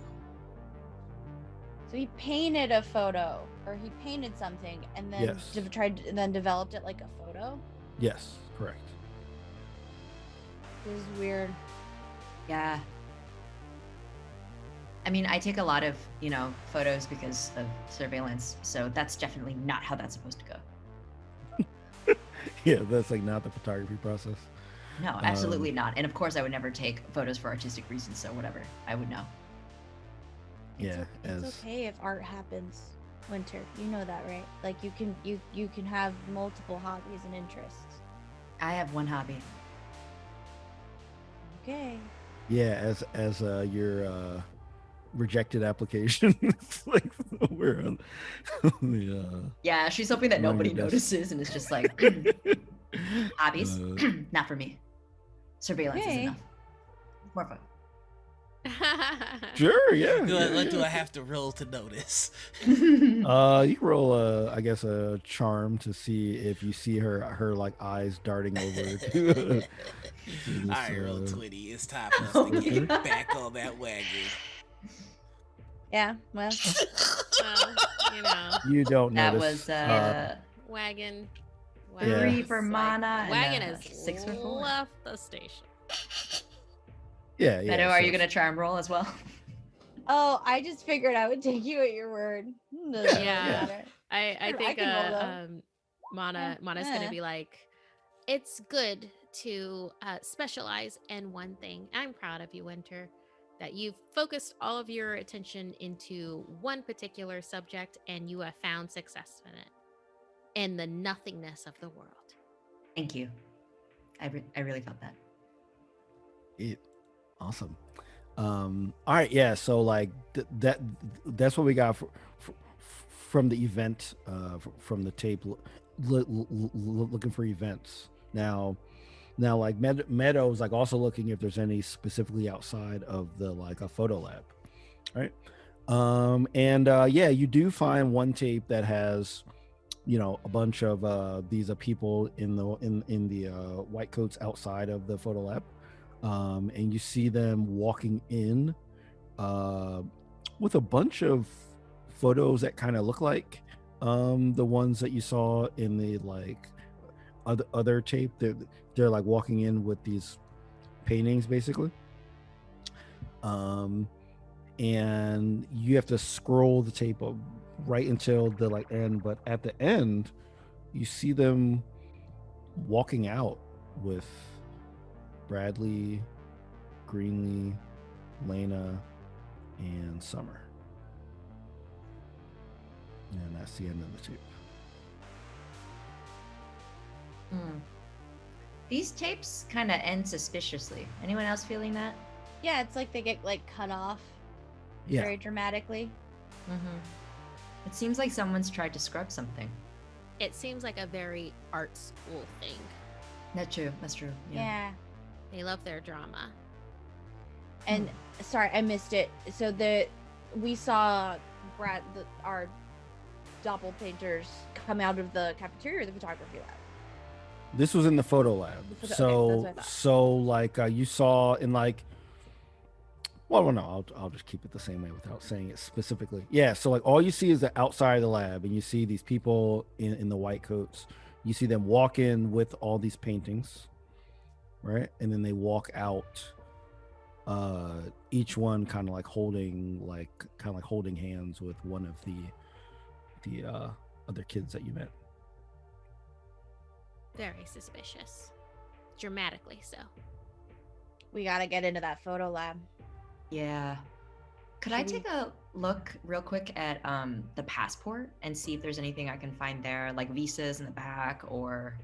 So he painted a photo, or he painted something, and then Yes. developed it like a photo. Yes, correct. This is weird. yeah. I mean, I take a lot of, photos because of surveillance. So that's definitely not how that's supposed to go. Yeah, that's like not the photography process. No, absolutely not. And of course, I would never take photos for artistic reasons. So whatever, I would know. Yeah, It's okay if art happens, Winter. You know that, right? Like you can have multiple hobbies and interests. I have one hobby. Okay. Yeah, as your rejected application. It's like we're on the Yeah, she's hoping that Mind nobody your notices, and it's just like hobbies, not for me. Surveillance is Okay. enough. More fun. Sure, yeah. Do I have to roll to notice? You can roll I guess a charm to see if you see her like eyes darting over to this, I roll 20. It's time for us Oh, to get yeah. back on that wagon. Yeah. Well. Well, you don't That notice. was wagon. Yeah. 3 for It's like, Mana. and, Wagon uh, has 6 for 4. left the station. Yeah. Meadow, are so- you gonna charm roll as well? Oh, I just figured I would take you at your word. Doesn't really Yeah. matter. I I think can roll though. Mana's Yeah. gonna be like, it's good to specialize in one thing. I'm proud of you, Winter. that you've focused all of your attention into one particular subject and you have found success in it, in the nothingness of the world. Thank you. I really felt that. Awesome. All right, yeah. So like that's what we got from the event, from the tape. Looking for events now. Now, like Meadow's like also looking if there's any specifically outside of the like a photo lab, right? Yeah, you do find one tape that has, a bunch of these people in the white coats outside of the photo lab, and you see them walking in with a bunch of photos that kind of look like the ones that you saw in the like other tape. They're like walking in with these paintings basically, and you have to scroll the tape up right until the like end, but at the end you see them walking out with Bradley, Greenlee, Lena, and Summer, and that's the end of the tape. These tapes kind of end suspiciously. Anyone else feeling that? Yeah, it's like they get like cut off very dramatically. It seems like someone's tried to scrub something. It seems like a very art school thing. That's true. Yeah. They love their drama. And sorry, I missed it. So we saw our doppelpainters come out of the cafeteria or the photography lab. This was in the photo lab. Okay, that's So what I thought. so like you saw in like, well, no, I'll just keep it the same way without saying it specifically. Yeah, so like all you see is the outside of the lab, and you see these people in the white coats. You see them walk in with all these paintings, right? And then they walk out, each one kind of like holding hands with one of the other kids that you met. Very suspicious. Dramatically so. We gotta get into that photo lab. Yeah. Could I take a look real quick at the passport and see if there's anything I can find there, like visas in the back or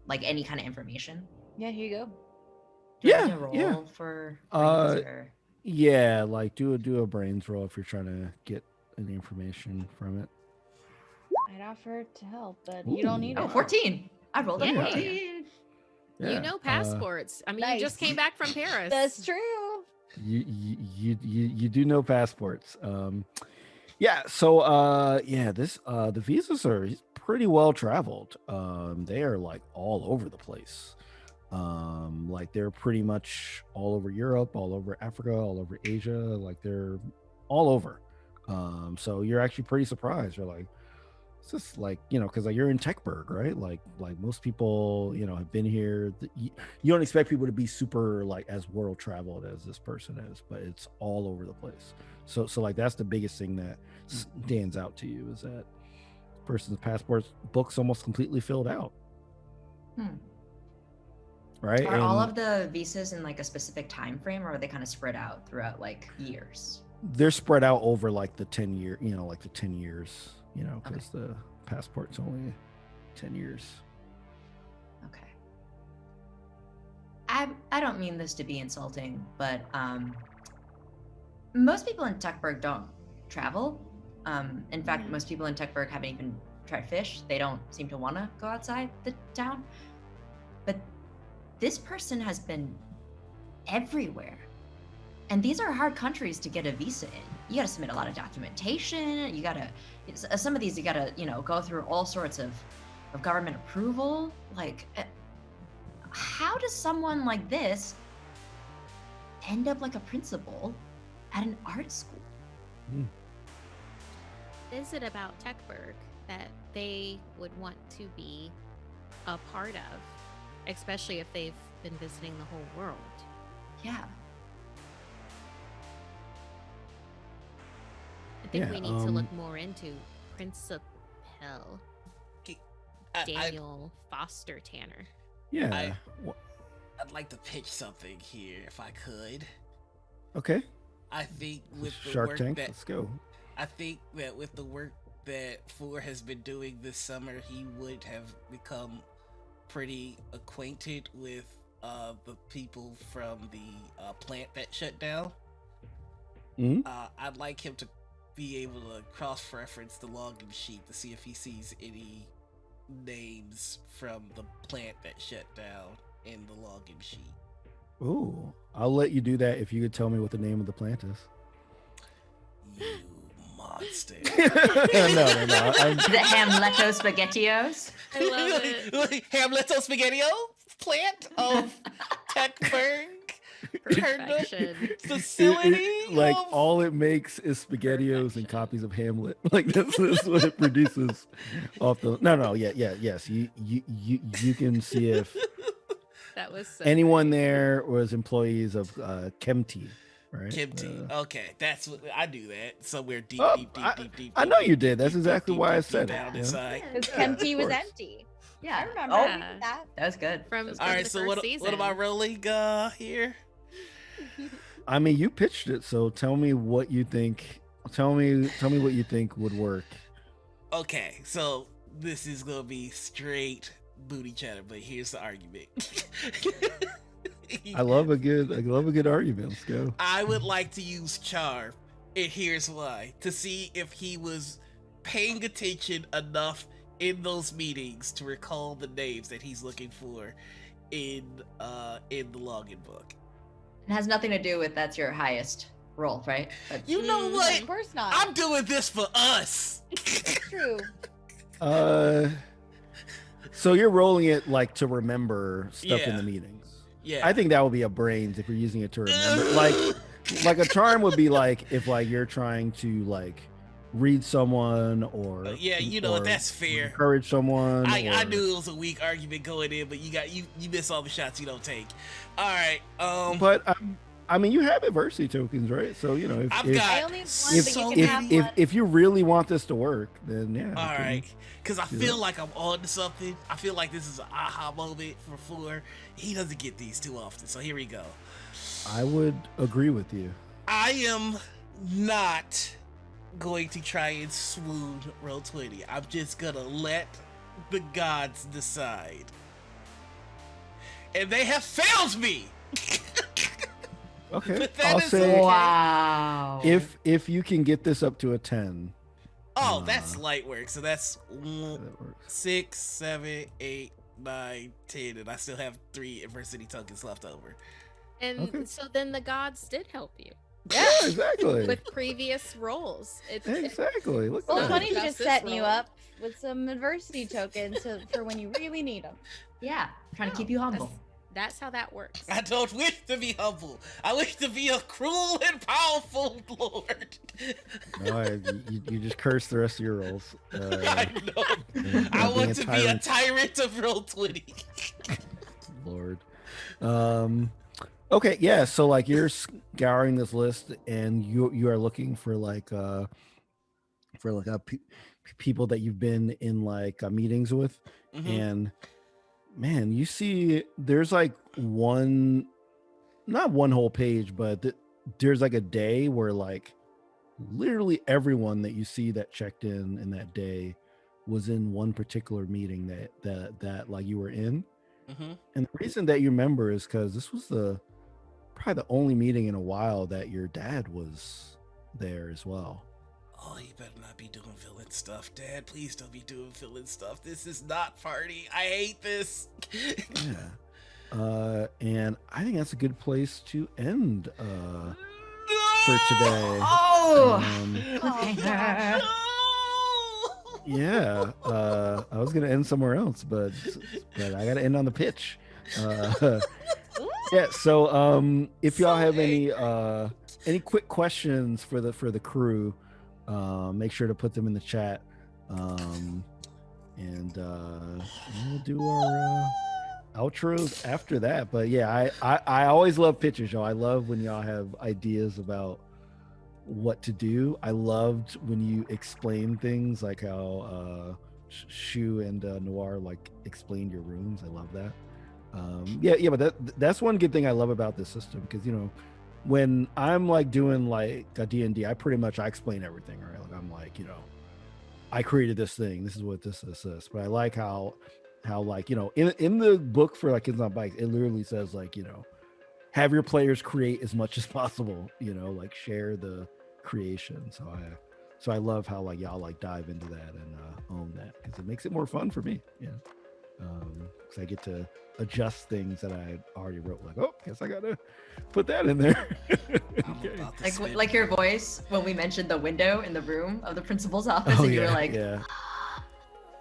like any kind of information? Yeah, here you go. Do I need to roll for brains, or... Yeah, like do a brains roll if you're trying to get any information from it. I'd offer to help, but you don't need Oh, it. 14. I rolled a Yeah. 14. Yeah. You know passports. I mean, nice. you just came back from Paris. That's true. You do know passports. Yeah, so this the visas are pretty well traveled. They are like all over the place. Like they're pretty much all over Europe, all over Africa, all over Asia, like they're all over. So you're actually pretty surprised. You're like, it's just like, because like you're in Techburg, right? Like most people, have been here. You don't expect people to be super like as world traveled as this person is, but it's all over the place. So like that's the biggest thing that stands out to you, is that person's passport book's almost completely filled out. Right? Are all of the visas in like a specific time frame, or are they kind of spread out throughout like years? They're spread out over like the 10 year, like the 10 years, because Okay. the passport's only 10 years. Okay. I don't mean this to be insulting, but most people in Techburg don't travel. In fact, most people in Techburg haven't even tried fish. They don't seem to want to go outside the town. But this person has been everywhere. And these are hard countries to get a visa in. You got to submit a lot of documentation. You got to, some of these you got to, go through all sorts of government approval. Like, how does someone like this end up like a principal at an art school? Is it about Techburg that they would want to be a part of, especially if they've been visiting the whole world? Yeah. I think we need to look more into Principal Daniel Foster Tanner. Yeah. I'd like to pitch something here if I could. Okay. I think with the Shark work Tank. that Let's go. I think that with the work that Four has been doing this summer, he would have become pretty acquainted with the people from the plant that shut down. Mhm. I'd like him to be able to cross-reference the login sheet to see if he sees any names from the plant that shut down in the login sheet. Ooh, I'll let you do that if you could tell me what the name of the plant is. You monster. No. The Hamletto Spaghettios. I love it. Hamletto Spaghettio plant of Techburg Perfection. facility. Like of- all it makes is SpaghettiOs and copies of Hamlet. Like that's what it produces off the. Yes. You can see if That was so anyone great. there was employees of Chemty, right? Kimchi. Okay, that's what I do that somewhere deep, Oh, deep. I know you did. That's exactly why I said it, down yeah. inside. Because Yeah, empty of was course. empty. Yeah. I remember Oh, that. that was good. From, That was from All good. right, the so first what season. am I rolling here? I mean, you pitched it, so tell me what you think. Tell me what you think would work. Okay, so this is gonna be straight booty chatter, but here's the argument. I love a good argument. Let's go. I would like to use charm, and here's why: to see if he was paying attention enough in those meetings to recall the names that he's looking for in the login book. It has nothing to do with that's your highest roll, right? But You know Mhm. what? Of course not. I'm doing this for us. True. So you're rolling it like to remember stuff in Yeah. the meetings. Yeah, I think that would be a brains if you're using it to remember. Like a charm would be like if like you're trying to like read someone or yeah, you know what? or That's fair. encourage someone. I or- knew it was a weak argument going in, but you miss all the shots you don't take. All right, But I mean, you have adversity tokens, right? So you know, I've if got I only have one, so but you can many- have if, one. if you really want this to work, then yeah. All you can- right, because I do feel that. like I'm on to something. I feel like this is an aha moment for Four. He doesn't get these too often, so here we go. I would agree with you. I am not going to try and swoon roll 20. I'm just gonna let the gods decide, and they have failed me. Okay, But that I'll is say okay. wow. if you can get this up to a 10, Oh, that's light work. So that's that works. 6, 7, 8, 9, 10, and I still have 3 adversity tokens left over. And Okay. so then the gods did help you Yeah, exactly. with previous roles. Exactly. Look Well, at funny that. 20's just just this setting you roll. up with some adversity tokens for when you really need them. Yeah, trying to keep you humble. That's how that works. I don't wish to be humble. I wish to be a cruel and powerful lord. No, you just curse the rest of your rolls. I know. and I being want to be a tyrant of roll 20. Lord. Okay, yeah. So like you're scouring this list, and you are looking for people that you've been in like meetings with, Mhm. and man, you see there's like not one whole page, but there's like a day where like literally everyone that you see that checked in that day was in one particular meeting that like you were in. Mhm. And the reason that you remember is because this was probably the only meeting in a while that your dad was there as well. Oh, you better not be doing villain stuff, Dad. Please don't be doing villain stuff. This is not party. I hate this. Yeah. And I think that's a good place to end No! for today. Oh, Um, yeah. I was gonna end somewhere else, but I gotta end on the pitch. Yeah, so if y'all So have any quick questions for the crew, make sure to put them in the chat, and we'll do our outros after that. But yeah, I always love pitches, y'all. I love when y'all have ideas about what to do. I loved when you explain things like how Shu and Noir like explained your rooms. I love that. Yeah, but that's one good thing I love about this system, because when I'm like doing like a D&D, I pretty much I explain everything, right? Like I'm like, I created this thing. This is what this is. But I like how like, in the book for like Kids on Bikes, it literally says like, have your players create as much as possible, like share the creation. So I love how like y'all like dive into that and own that, because it makes it more fun for me. Yeah. Because I get to adjust things that I already wrote. Like, oh, guess I gotta put that in there. I'm Okay. about to Like spend- like your voice when we mentioned the window in the room of the principal's office, Oh, and you yeah, were like, yeah.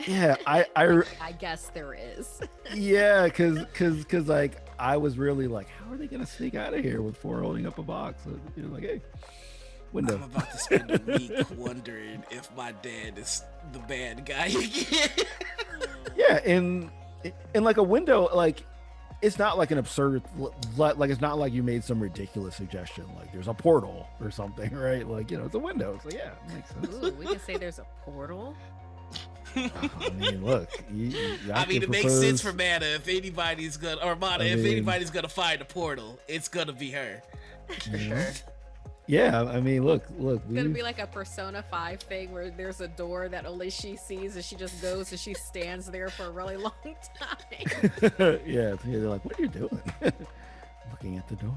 Yeah, I guess there is. yeah, because like I was really like, how are they gonna sneak out of here with 4 holding up a box? So, like, hey, window. I'm about to spend a week wondering if my dad is the bad guy again. Yeah, in like a window, like it's not like an absurd, like it's not like you made some ridiculous suggestion, like there's a portal or something, right? Like, it's a window, so yeah, it makes sense. Ooh, we can say there's a portal. I mean, look, I mean, it makes sense for Mana if anybody's gonna, or Mana, if mean- anybody's gonna find a portal, it's gonna be her. for sure. Yeah, I mean, look, It's gonna be like a Persona 5 thing where there's a door that only she sees and she just goes and she stands there for a really long time. yeah, they're like, what are you doing? Looking at the door.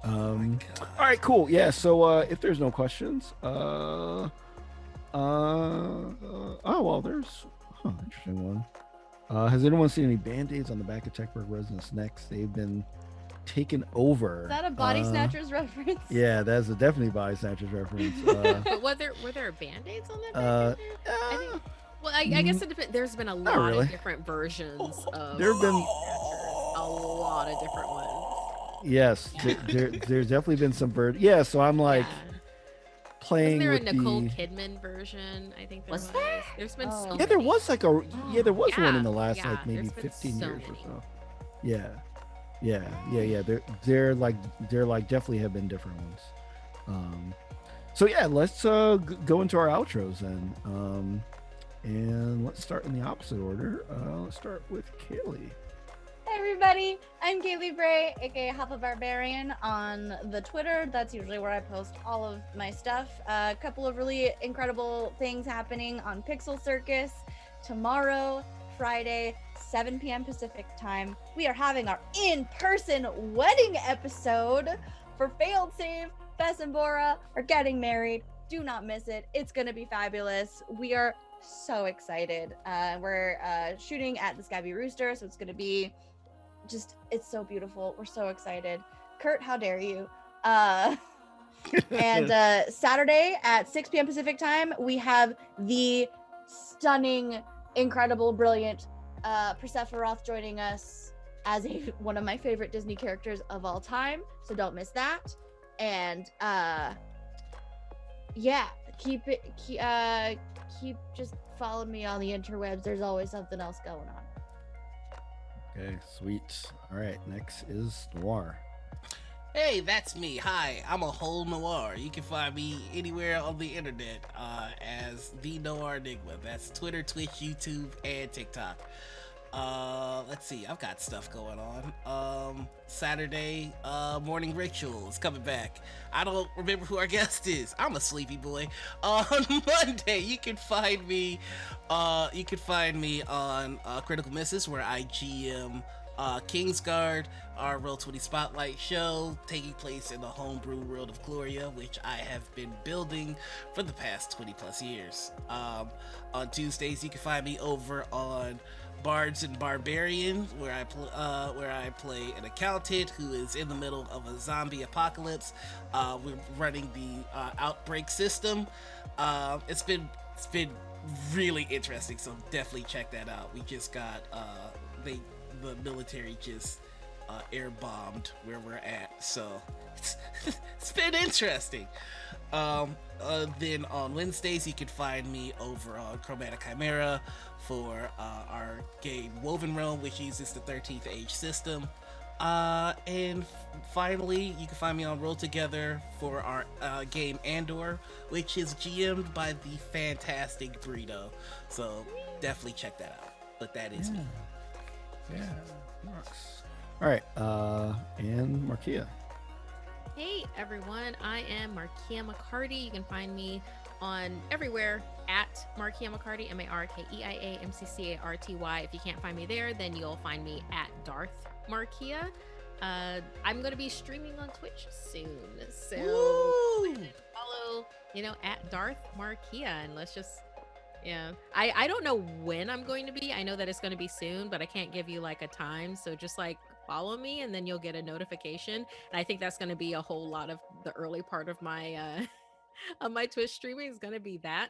Oh my God. All right, cool. Yeah, so if there's no questions, oh well, there's interesting one. Has anyone seen any band-aids on the back of Techburg Residence Next? They've been taken over. Is that a Body Snatchers reference? Yeah, that's definitely Body Snatchers reference. But were there band-aids on that? back in there? I think, well, I guess it depends. There's been a lot really. of different versions of. There have been a lot of different ones. yes, there's definitely been some bird. Yeah, so I'm like Yeah. playing Wasn't there a with Nicole the. Kidman version? I think there Was was. there? There's been Oh. so Yeah, many. there was like a there was one Yeah, in the last yeah, like maybe there's been 15 so years many. or so. Yeah. They're like definitely have been different ones. So yeah, let's go into our outros then. And let's start in the opposite order. Let's start with Kaylee. Hey everybody, I'm Kaylee Bray, aka Hoppa Barbarian on the Twitter. That's usually where I post all of my stuff. A couple of really incredible things happening on PixelCircus tomorrow, Friday, 7 p.m. Pacific time. We are having our in-person wedding episode for Failed Save. Bess and Bora are getting married. Do not miss it. It's gonna be fabulous. We are so excited. We're shooting at the Scabby Rooster, so it's gonna be it's so beautiful. We're so excited. Kurt, how dare you? And Saturday at 6 p.m. Pacific time, we have the stunning, incredible, brilliant Persephonoth joining us as one of my favorite Disney characters of all time. So don't miss that. And yeah, keep just follow me on the interwebs. There's always something else going on. Okay, sweet. All right, next is Noir. Hey, that's me. Hi, I'm a whole noir. You can find me anywhere on the internet as the Noir Enigma. That's Twitter, Twitch, YouTube, and TikTok. Let's see. I've got stuff going on. Saturday, morning ritual is coming back. I don't remember who our guest is. I'm a sleepy boy. On Monday, you can find me. On Critical Misses, where I GM Kingsguard, our Roll20 Spotlight show, taking place in the homebrew world of Gloria, which I have been building for the past 20 plus years. On Tuesdays, you can find me over on Bards and Barbarian, where I play an accountant who is in the middle of a zombie apocalypse. We're running the outbreak system. It's been really interesting, so definitely check that out. We just got the military just air bombed where we're at, so it's been interesting. Then on Wednesdays, you can find me over on Chromatic Chimera for our game Woven Realm, which uses the 13th Age system. And finally, you can find me on Roll Together for our game Andor, which is GM'd by the fantastic Burrito. So definitely check that out. But that is me. Yeah, rocks. All right, and Markia. Hey everyone, I am Markia McCarty. You can find me on everywhere at Markia McCarty, MarkeiaMcCarty. If you can't find me there, then you'll find me at Darth Markia. I'm going to be streaming on Twitch soon, so follow, at Darth Markia, and let's just, I don't know when I'm going to be. I know that it's going to be soon, but I can't give you like a time, so just like follow me and then you'll get a notification. And I think that's going to be a whole lot of the early part of my of my Twitch streaming is going to be that.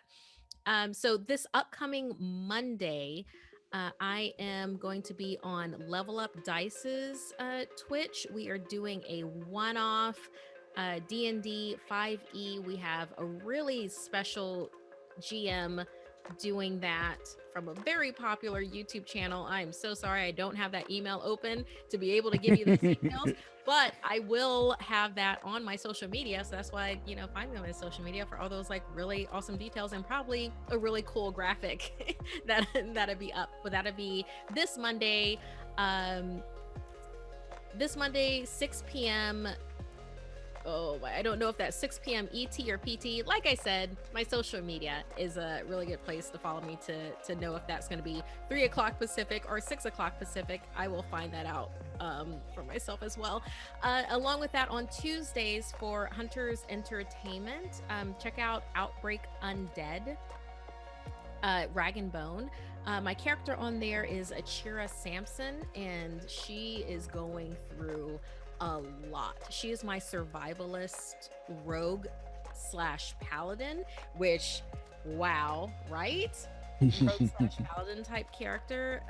So this upcoming Monday, I am going to be on Level Up Dice's Twitch. We are doing a one-off D&D 5e. We have a really special GM doing that from a very popular YouTube channel. I'm so sorry I don't have that email open to be able to give you the details, but I will have that on my social media. So that's why, find me on my social media for all those like really awesome details and probably a really cool graphic that'll be up. But that'll be this Monday, 6 p.m. Oh, I don't know if that's 6 p.m. ET or PT. Like I said, my social media is a really good place to follow me to know if that's going to be 3 o'clock Pacific or 6 o'clock Pacific. I will find that out for myself as well. Along with that, on Tuesdays for Hunters Entertainment, check out Outbreak Undead, Rag and Bone. My character on there is Achira Sampson, and she is going through a lot. She is my survivalist rogue / paladin, which, wow, right? Rogue / paladin type character.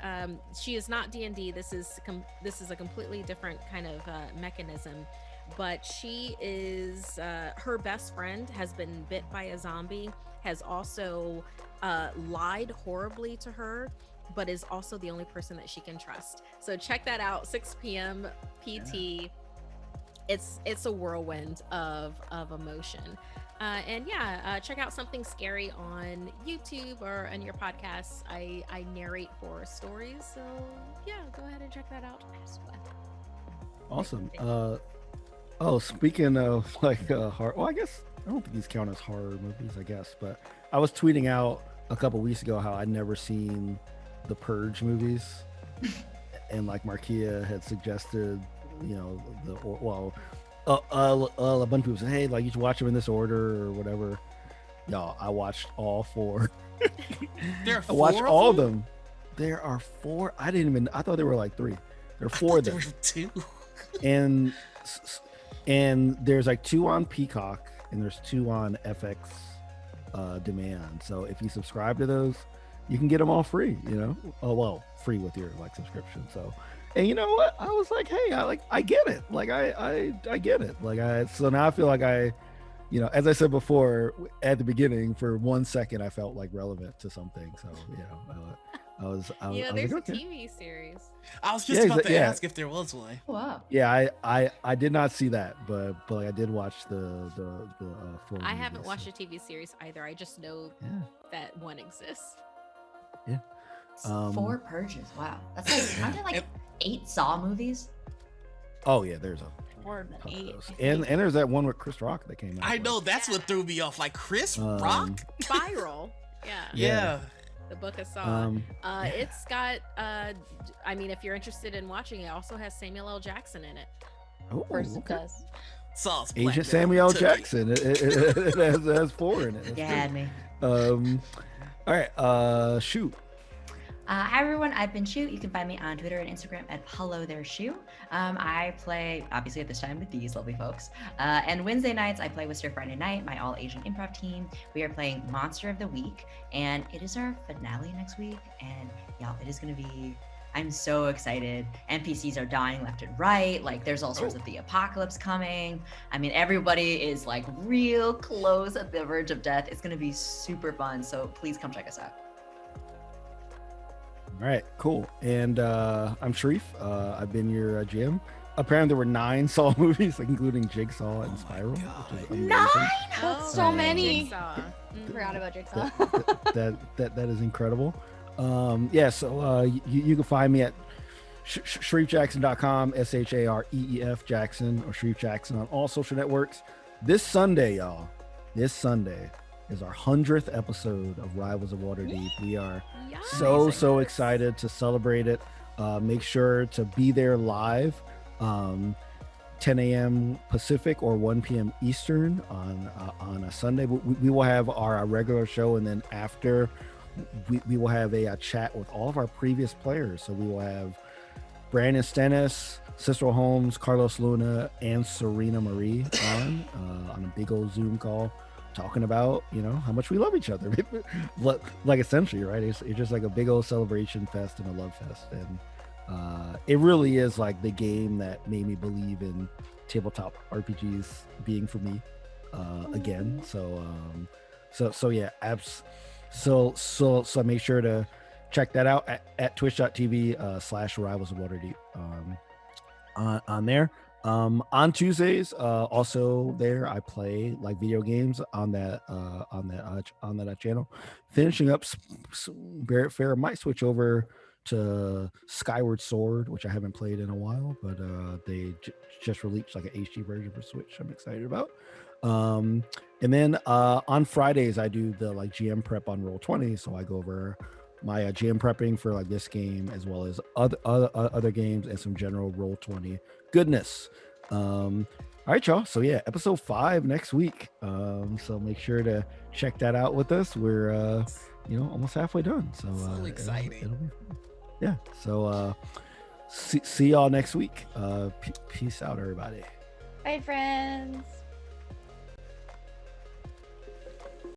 She is not D&D. This is a completely different kind of mechanism, but she is her best friend has been bit by a zombie, has also lied horribly to her, but is also the only person that she can trust. So check that out, 6 p.m. PT. Yeah. It's a whirlwind of emotion. Check out Something Scary on YouTube or on your podcasts. I narrate horror stories, so yeah, go ahead and check that out as well. Awesome. Speaking of like horror, well, I guess I don't think these count as horror movies, I guess, but I was tweeting out a couple weeks ago how I'd never seen the Purge movies, and like Markia had suggested, a bunch of people said, hey, like you should watch them in this order or whatever. Y'all, I watched all 4. There are 4 I watched all of them. There are 4. I thought there were like 3. There are 4 of them. There were 2. and there's like 2 on Peacock and there's 2 on FX Demand. So if you subscribe to those, you can get them all free, free with your like subscription. So, and you know what? I was like, hey, I get it. Like I get it. So now I feel like as I said before at the beginning, for 1 second I felt like relevant to something. So I was there's like, a okay. TV series. I was just about to ask if there was one. Wow. Yeah, I did not see that, but I did watch the full. I haven't watched a TV series either. I just know that one exists. Yeah. 4 Purges. Wow. That's like, aren't there like 8 Saw movies? Oh yeah, there's a More than 8. and there's that one with Chris Rock that came out. I know, that's what threw me off. Like Chris Rock? Spiral. Yeah. The Book of Saw. It's got if you're interested in watching it, also has Samuel L. Jackson in it. Oh, Of course it okay. does. Saw's Agent Samuel L. Jackson. It has 4 in it. You had me. All right, shoot. Hi everyone, I've been Shu. You can find me on Twitter and Instagram at Hello There Shu. I play, obviously at this time, with these lovely folks. And Wednesday nights, I play with Stir Friday Night, my all-Asian improv team. We are playing Monster of the Week, and it is our finale next week. And y'all, it is going to be, I'm so excited. NPCs are dying left and right. Like, there's all sorts of the apocalypse coming. I mean, everybody is like real close at the verge of death. It's going to be super fun. So please come check us out. All right, cool. And I'm Sharif. I've been your GM. Apparently, there were 9 Saw movies, like including Jigsaw and Spiral. Which is amazing. 9! That's so many. Jigsaw. Forgot about Jigsaw. that is incredible. So you can find me at ShreefJackson.com, SHAREEF Jackson, or Shreef Jackson on all social networks. This Sunday, y'all, this Sunday is our 100th episode of Rivals of Waterdeep. We are so excited to celebrate it. Make sure to be there live, 10 a.m. Pacific or 1 p.m. Eastern on a Sunday. We will have our regular show, and then after we will have a chat with all of our previous players. So we will have Brandon Stennis, Cicero Holmes, Carlos Luna, and Serena Marie on a big old Zoom call, talking about, you know, how much we love each other. Like essentially, right? It's just like a big old celebration fest and a love fest. And it really is like the game that made me believe in tabletop RPGs being for me again. So yeah, so make sure to check that out at twitch.tv/Rivals of Waterdeep on there. On Tuesdays, also there I play like video games on that channel. Finishing up Barrett Fair, might switch over to Skyward Sword, which I haven't played in a while, but they just released like an HD version for Switch. I'm excited about. And then on Fridays I do the like GM prep on Roll20, so I go over my GM prepping for like this game as well as other games and some general Roll20 goodness. All right, y'all, so yeah, episode 5 next week, so make sure to check that out with us. We're almost halfway done, so exciting. it'll be fun. Yeah, so see y'all next week. Peace out, everybody. Bye, friends.